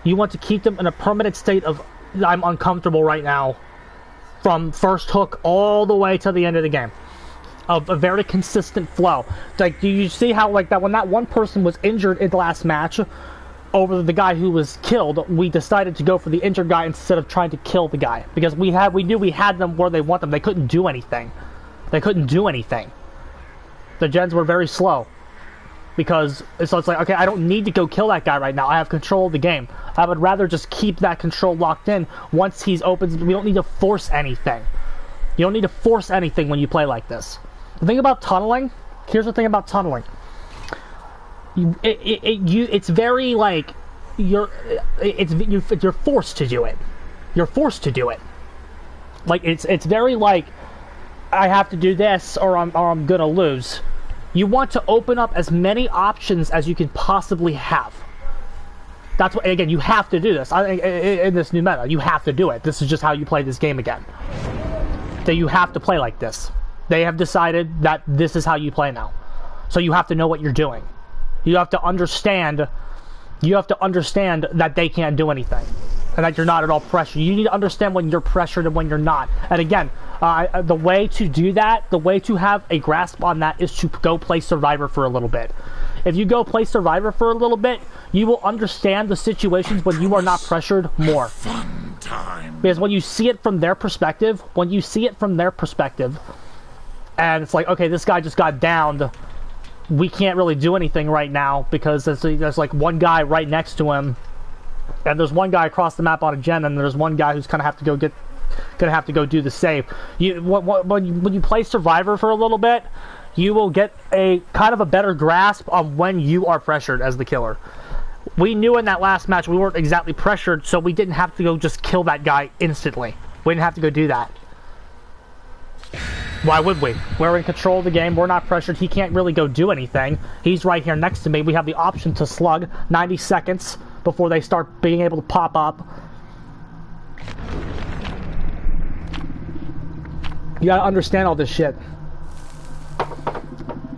You want to keep them in a permanent state of, I'm uncomfortable right now, from first hook all the way to the end of the game. Of a very consistent flow. Like, do you see how, like, that when that one person was injured in the last match, over the guy who was killed, we decided to go for the injured guy instead of trying to kill the guy. Because we knew we had them where they want them. They couldn't do anything. They couldn't do anything. The gens were very slow. Because, so it's like, okay, I don't need to go kill that guy right now. I have control of the game. I would rather just keep that control locked in. Once he's open, we don't need to force anything. You don't need to force anything when you play like this. The thing about tunneling, here's the thing about tunneling. It's very like you're forced to do it. You're forced to do it. Like it's very like I have to do this or I'm gonna lose. You want to open up as many options as you can possibly have. That's what, again, you have to do this. In this new meta, you have to do it. This is just how you play this game again. That you have to play like this. They have decided that this is how you play now. So you have to know what you're doing. You have to understand that they can't do anything. And that you're not at all pressured. You need to understand when you're pressured and when you're not. And again, the way to do that, the way to have a grasp on that is to go play Survivor for a little bit. If you go play Survivor for a little bit, you will understand the situations when you are not pressured more. Fun time. Because when you see it from their perspective, and it's like, okay, this guy just got downed, we can't really do anything right now because there's like one guy right next to him, and there's one guy across the map on a gen, and there's one guy who's gonna have to go do the save. When you play Survivor for a little bit, you will get a kind of a better grasp on when you are pressured as the killer. We knew in that last match we weren't exactly pressured, so we didn't have to go just kill that guy instantly. We didn't have to go do that. Why would we? We're in control of the game. We're not pressured. He can't really go do anything. He's right here next to me. We have the option to slug 90 seconds before they start being able to pop up. You gotta understand all this shit.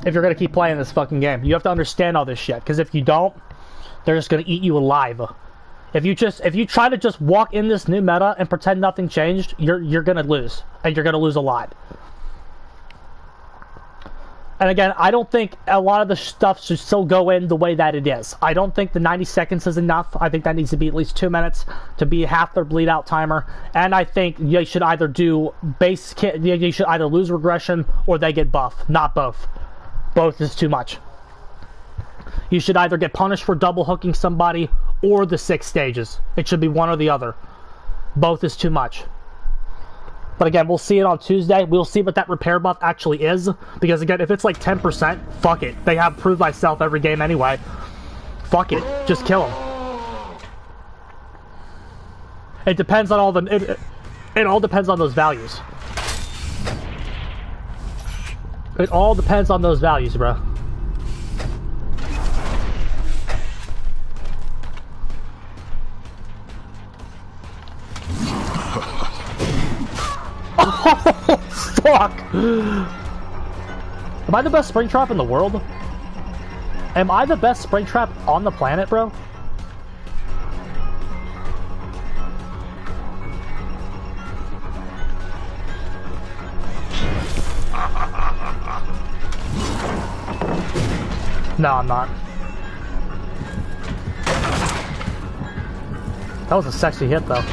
If you're gonna keep playing this fucking game, you have to understand all this shit. Because if you don't, they're just gonna eat you alive. If you try to just walk in this new meta and pretend nothing changed, you're gonna lose, and you're gonna lose a lot. And again, I don't think a lot of the stuff should still go in the way that it is. I don't think the 90 seconds is enough. I think that needs to be at least 2 minutes to be half their bleed out timer. And I think you should either do base kit. You should either lose regression or they get buff. Not both. Both is too much. You should either get punished for double hooking somebody or the 6 stages. It should be one or the other. Both is too much. But again, we'll see it on Tuesday. We'll see what that repair buff actually is. Because again, if it's like 10%, fuck it. They have Prove Thyself every game anyway. Fuck it. Just kill them. It depends on all the... It all depends on those values. It all depends on those values, bro. Oh, fuck! Am I the best Springtrap in the world? Am I the best Springtrap on the planet, bro? No, I'm not. That was a sexy hit, though.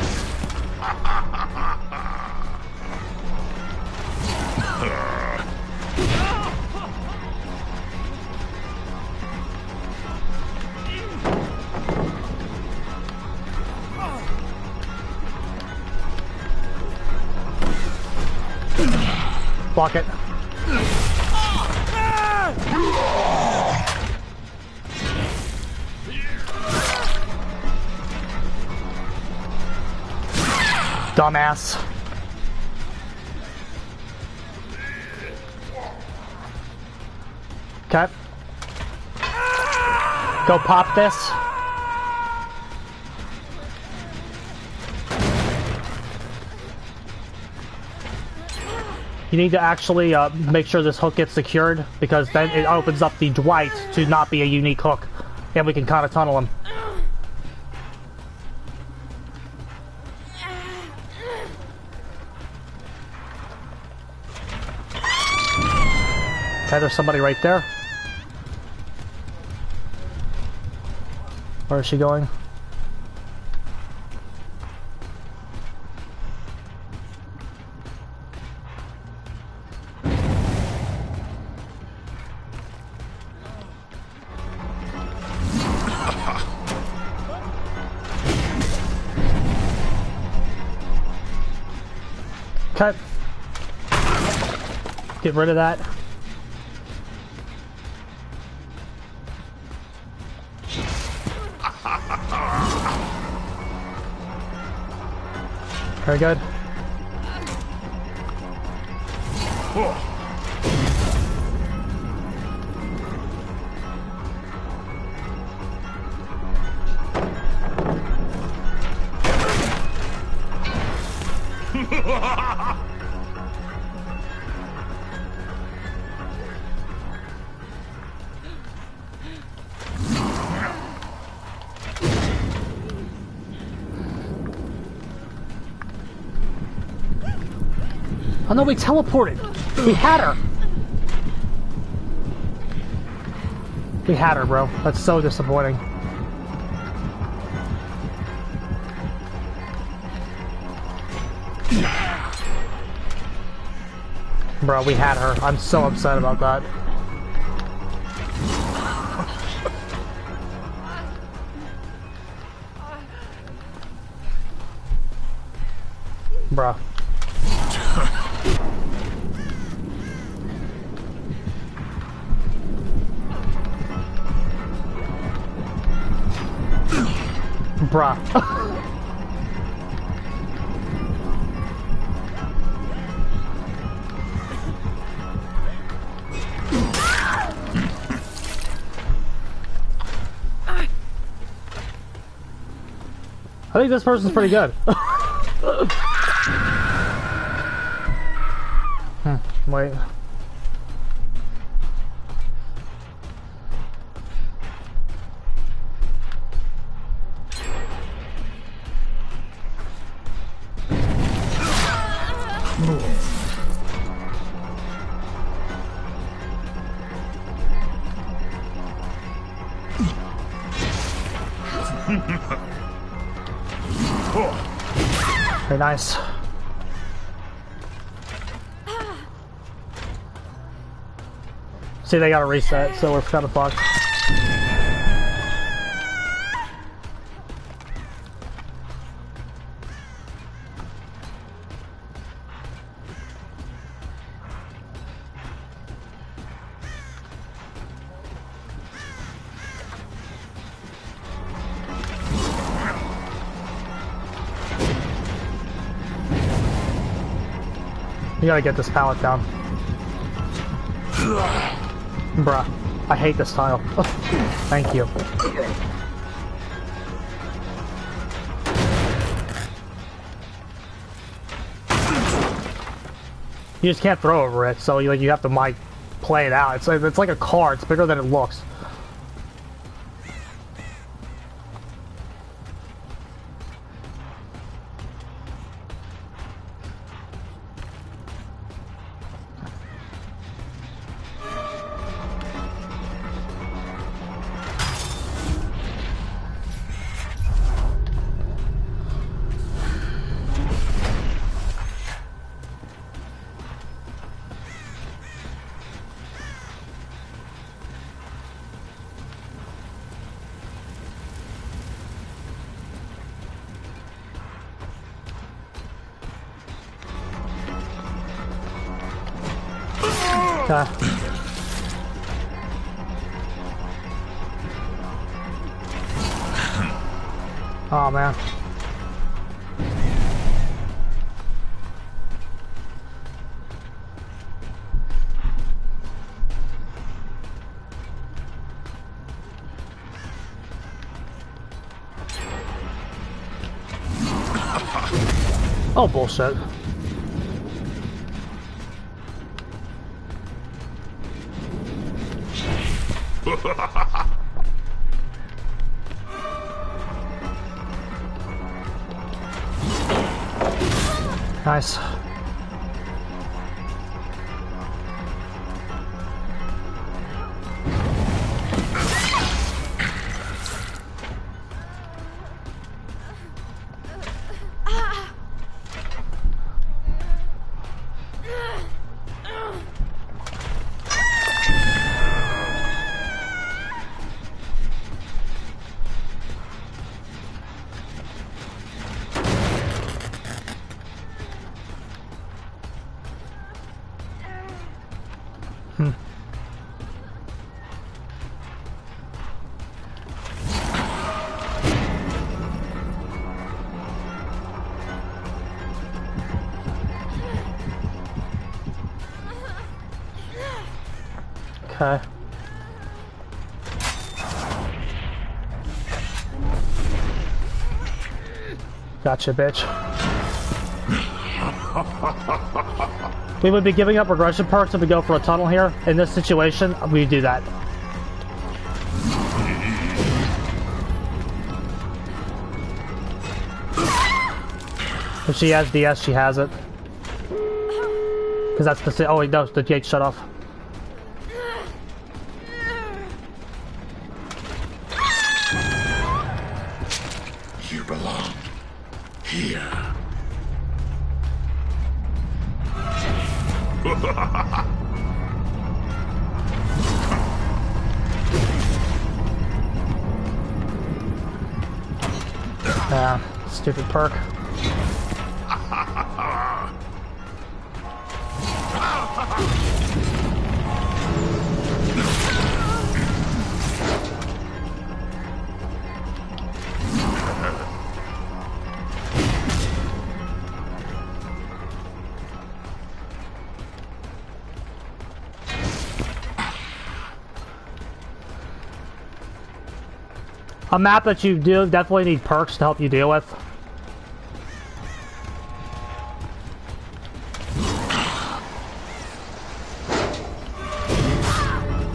Block it. Dumbass. Okay. Go pop this. You need to actually make sure this hook gets secured, because then it opens up the Dwight to not be a unique hook, and we can kind of tunnel him. Okay, there's somebody right there. Where is she going? Okay. Get rid of that. Very good. Oh no, we teleported! We had her! We had her, bro. That's so disappointing. Bro, we had her. I'm so upset about that. Bruh. Bruh. I think this person's pretty good. Wait. Very nice. See, they gotta reset, so we're kind of fucked. You gotta get this pallet down. Bruh, I hate this tile. Thank you. You just can't throw over it, so you have to play it out. It's like a car. It's bigger than it looks. Okay. Oh man. Oh bullshit. Nice. Okay. Gotcha, bitch. We would be giving up regression perks if we go for a tunnel here. In this situation, we do that. If she has DS, she has it. Because that's the... Oh, wait, no, the gate shut off. You belong here. Yeah, stupid perk. A map that you do definitely need perks to help you deal with.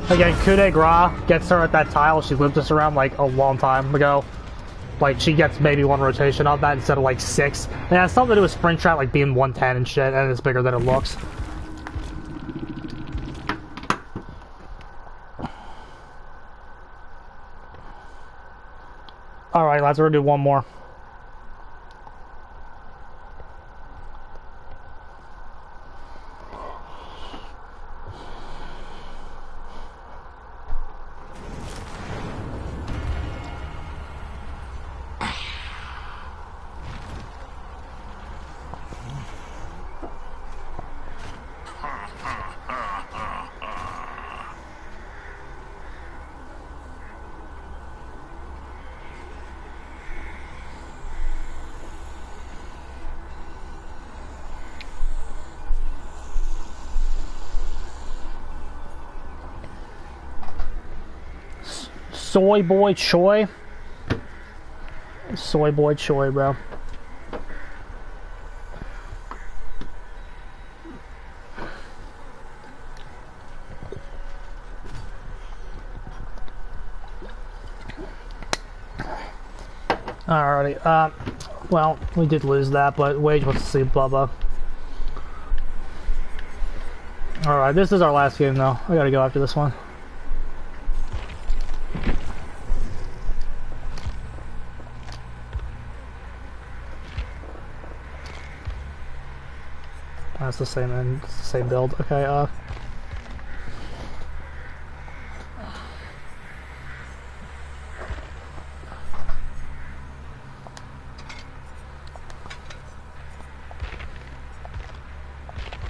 Again, coup de grace gets her at that tile. She lived us around like a long time ago. Like, she gets maybe one rotation of that instead of like 6. And it has something to do with sprint trap, like being 110 and shit, and it's bigger than it looks. Alright, lads, we're gonna do one more. Soy boy Choi. Soy boy Choi, bro. Alrighty, well, we did lose that, but Wage wants to see Bubba. Alright, this is our last game though. I gotta go after this one. That's the same end, it's the same build. Okay, oh,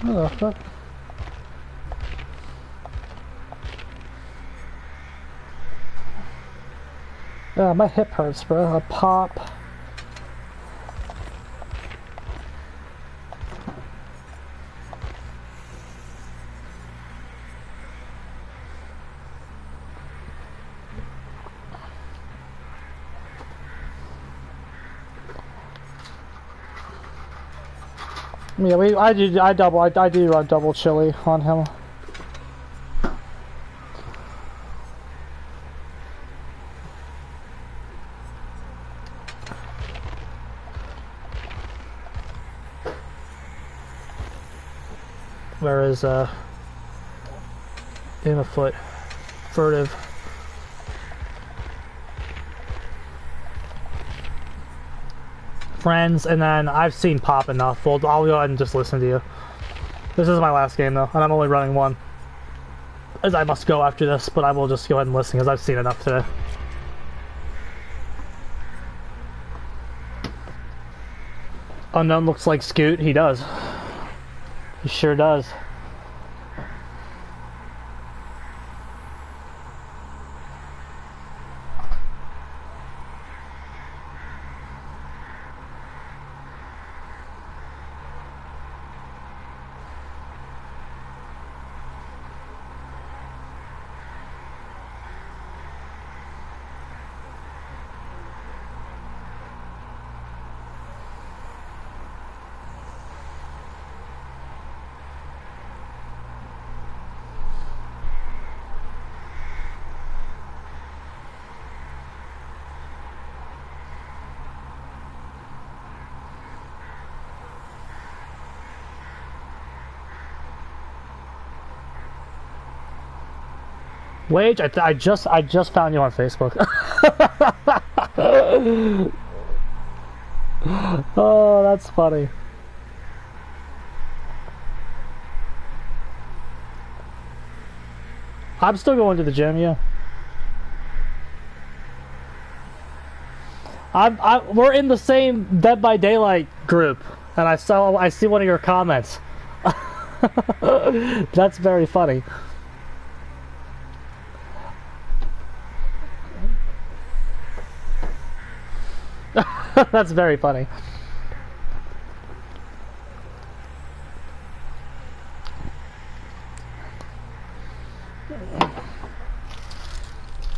the fuck? Yeah, my hip hurts, bro. A pop. Yeah, I do double chili on him. Where is in a foot, furtive. Friends, and then I've seen Pop enough. Well, I'll go ahead and just listen to you. This is my last game though, and I'm only running one. As I must go after this, but I will just go ahead and listen because I've seen enough today. Unknown looks like Scoot. He does. He sure does. Wage, I just found you on Facebook. Oh, that's funny. I'm still going to the gym, yeah. We're in the same Dead by Daylight group, and I see one of your comments. That's very funny. That's very funny.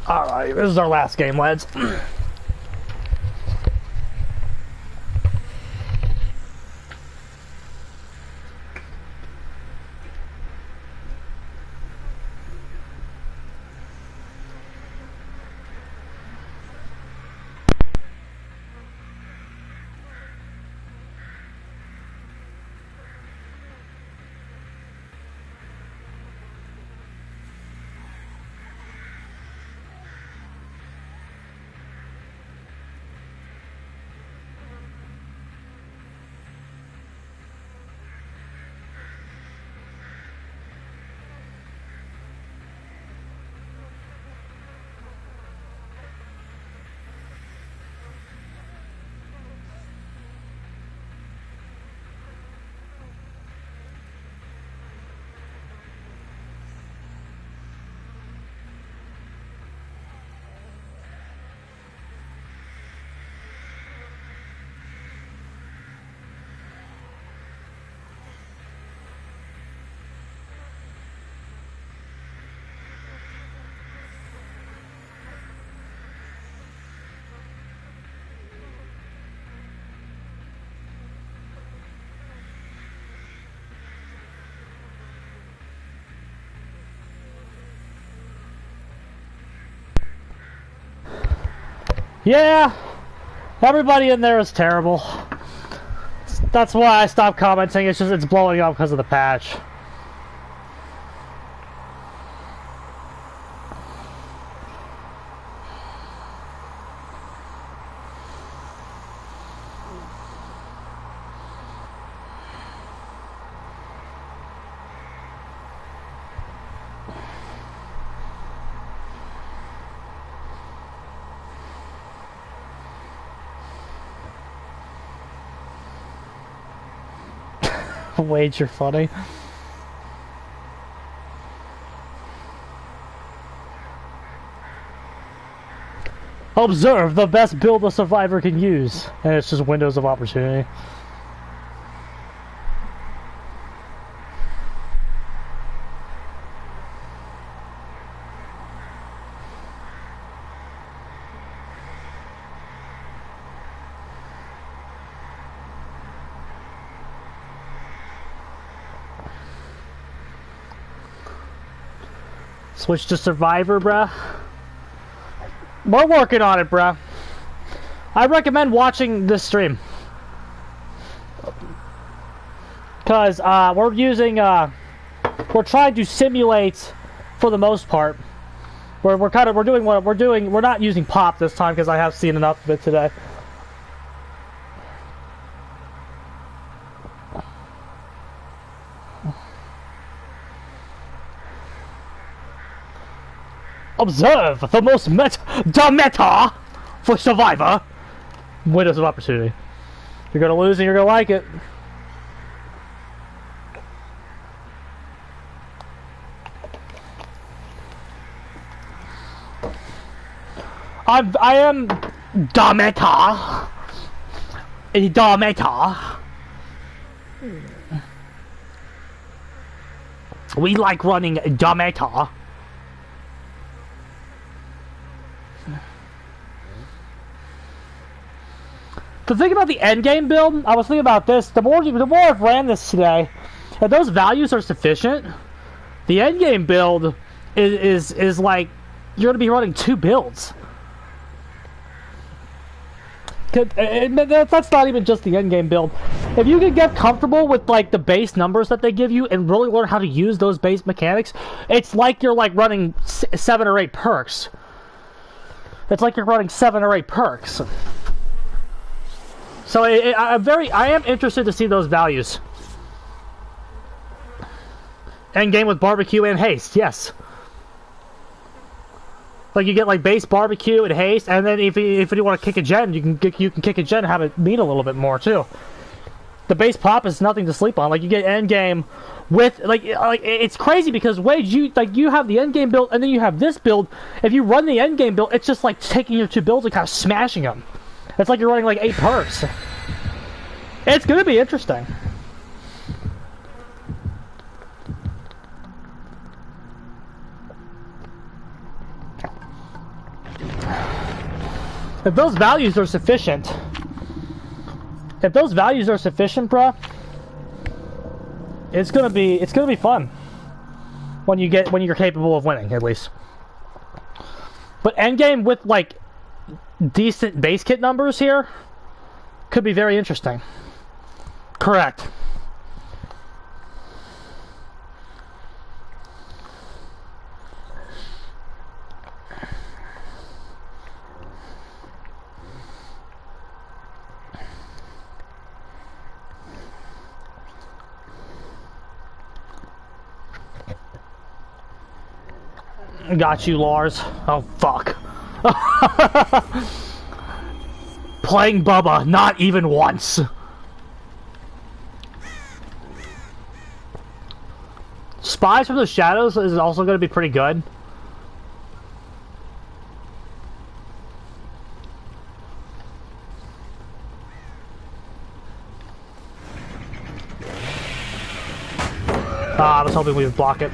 Alright, this is our last game, lads. Yeah, everybody in there is terrible. That's why I stopped commenting. It's blowing up because of the patch. Wade, you're funny. Observe the best build a survivor can use. And it's just windows of opportunity. Switch to Survivor, bruh. We're working on it, bruh. I recommend watching this stream. Because, we're using, we're trying to simulate, for the most part. We're not using pop this time because I have seen enough of it today. Observe the most meta for Survivor. Windows of opportunity. You're gonna lose and you're gonna like it. I am the meta. The meta. We like running the meta. The thing about the endgame build, I was thinking about this, the more I've ran this today, if those values are sufficient, the endgame build is like, you're going to be running 2 builds. That's not even just the endgame build. If you can get comfortable with like the base numbers that they give you and really learn how to use those base mechanics, it's like you're like running 7 or 8 perks. It's like you're running 7 or 8 perks. So I am interested to see those values. Endgame with barbecue and haste, yes. Like you get like base barbecue and haste, and then if you want to kick a gen, you can kick a gen and have it mean a little bit more too. The base pop is nothing to sleep on. Like you get endgame with like it's crazy because Wade, you have the endgame build and then you have this build. If you run the endgame build, it's just like taking your 2 builds and kind of smashing them. It's like you're running like 8 perks. It's gonna be interesting. If those values are sufficient, bruh, it's gonna be fun when you're capable of winning, at least. But endgame with like decent base kit numbers here could be very interesting. Correct. Got you, Lars. Oh, fuck. Playing Bubba, not even once. Spies from the Shadows is also going to be pretty good. I was hoping we would block it.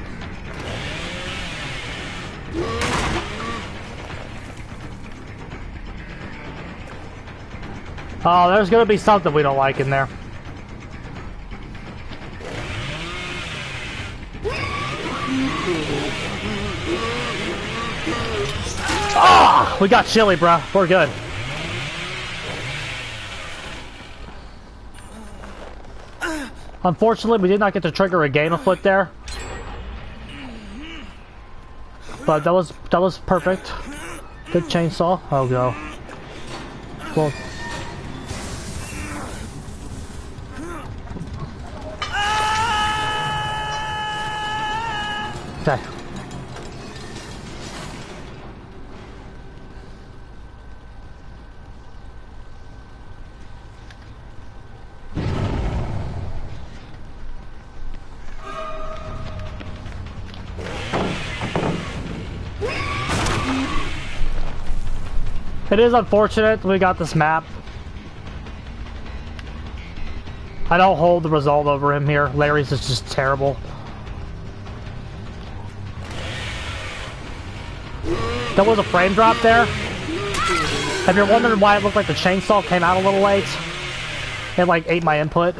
Oh, there's gonna be something we don't like in there. Ah! We got chili, bruh. We're good. Unfortunately, we did not get to trigger a gain of foot there. But that was perfect. Good chainsaw. Oh, go. Well. Okay. It is unfortunate we got this map. I don't hold the result over him here. Larry's is just terrible. There was a frame drop there. If you're wondering why it looked like the chainsaw came out a little late, it like ate my input.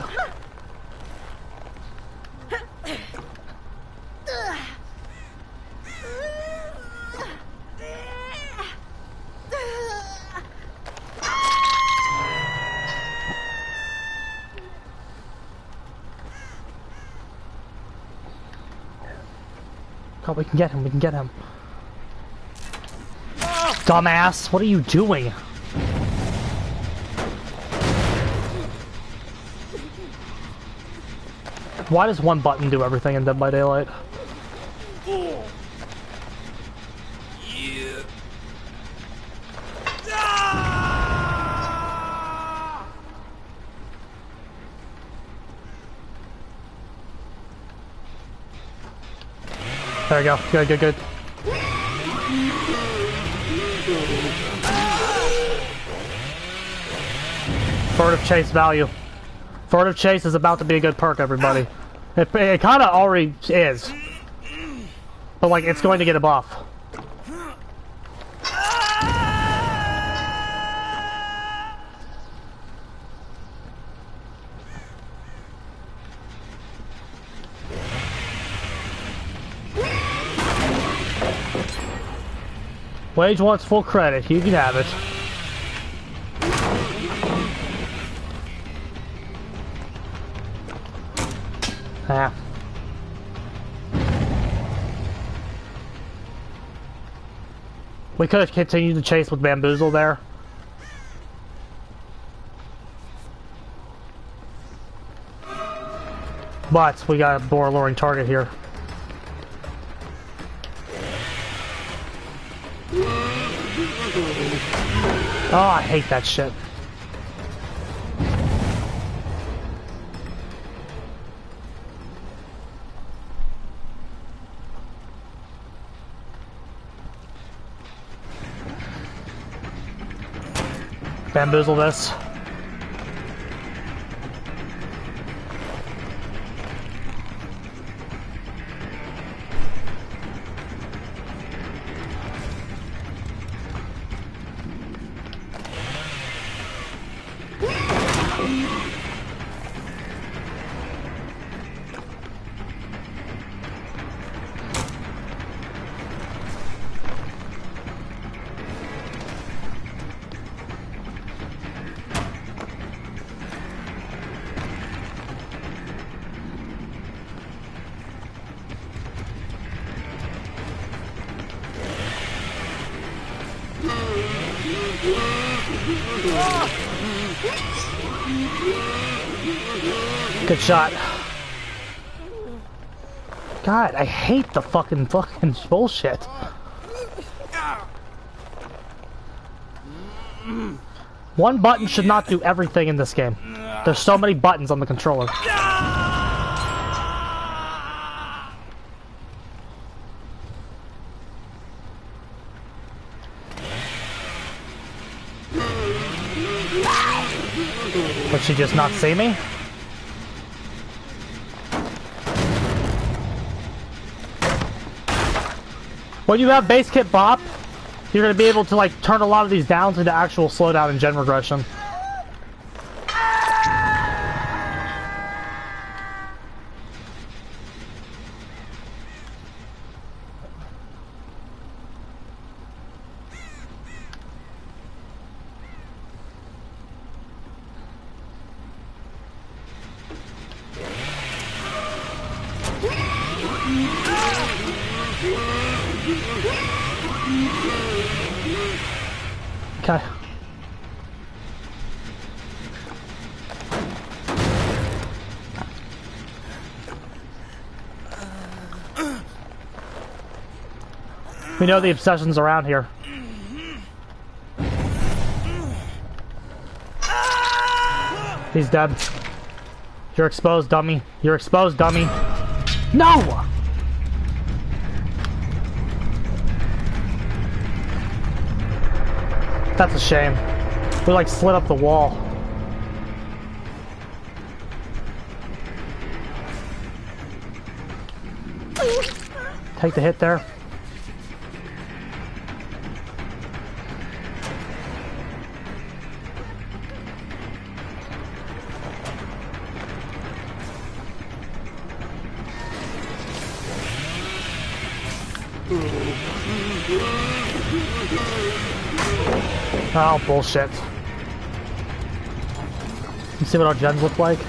Oh, we can get him, we can get him. Dumbass, what are you doing? Why does one button do everything in Dead by Daylight? There we go. Good, good, good. Furtive chase value. Furtive chase is about to be a good perk, everybody. It kind of already is. But, like, it's going to get a buff. Wage wants full credit. You can have it. Ah. We could have continued the chase with Bamboozle there. But we got a more alluring target here. Oh, I hate that shit. Bamboozle this. Good shot. God, I hate the fucking bullshit. One button should not do everything in this game. There's so many buttons on the controller. Would she just not see me? When you have base kit bop, you're going to be able to like turn a lot of these downs into actual slowdown and gen regression. Okay. We know the obsession's around here. He's dead. You're exposed, dummy. You're exposed, dummy. No! That's a shame. We like slid up the wall. Take the hit there. Oh, bullshit. Let's see what our gens look like.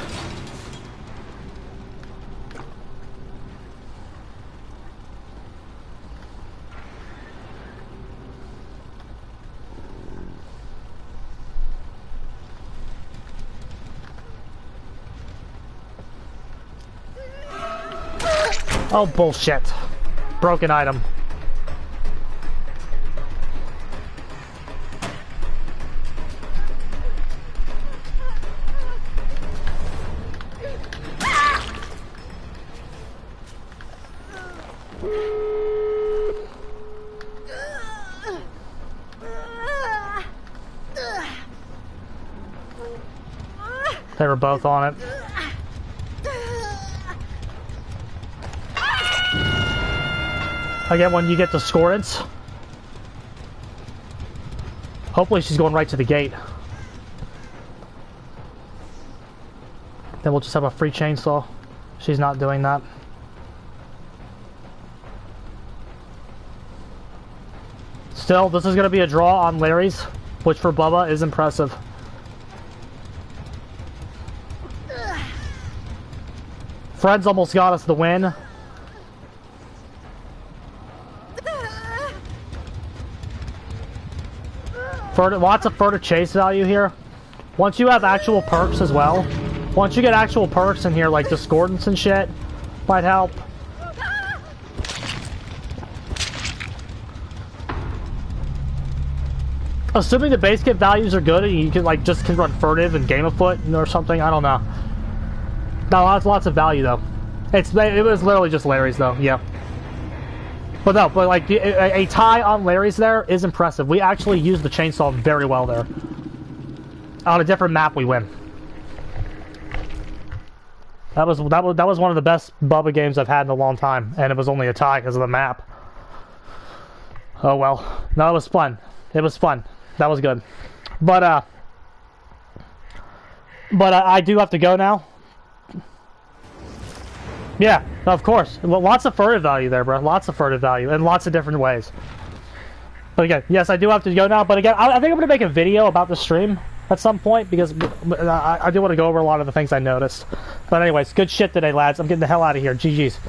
Oh, bullshit. Broken item. They were both on it. Again, when you get discordance, hopefully she's going right to the gate. Then we'll just have a free chainsaw. She's not doing that. Still, this is going to be a draw on Larry's, which for Bubba is impressive. Fred's almost got us the win. Lots of further chase value here. Once you have actual perks as well. Once you get actual perks in here, like discordance and shit, might help. Assuming the base kit values are good and you can like just can run furtive and game afoot or something, I don't know. No, lots of value though. It was literally just Larry's though, yeah. But no, but like a tie on Larry's there is impressive. We actually used the chainsaw very well there. On a different map, we win. That was one of the best Bubba games I've had in a long time, and it was only a tie because of the map. Oh well, no, it was fun. It was fun. That was good. But I do have to go now. Yeah, of course. Well, lots of furtive value there, bro. Lots of furtive value in lots of different ways. But again, yes, I do have to go now. But again, I think I'm gonna make a video about the stream at some point because I do want to go over a lot of the things I noticed. But anyways, good shit today, lads. I'm getting the hell out of here. GG's.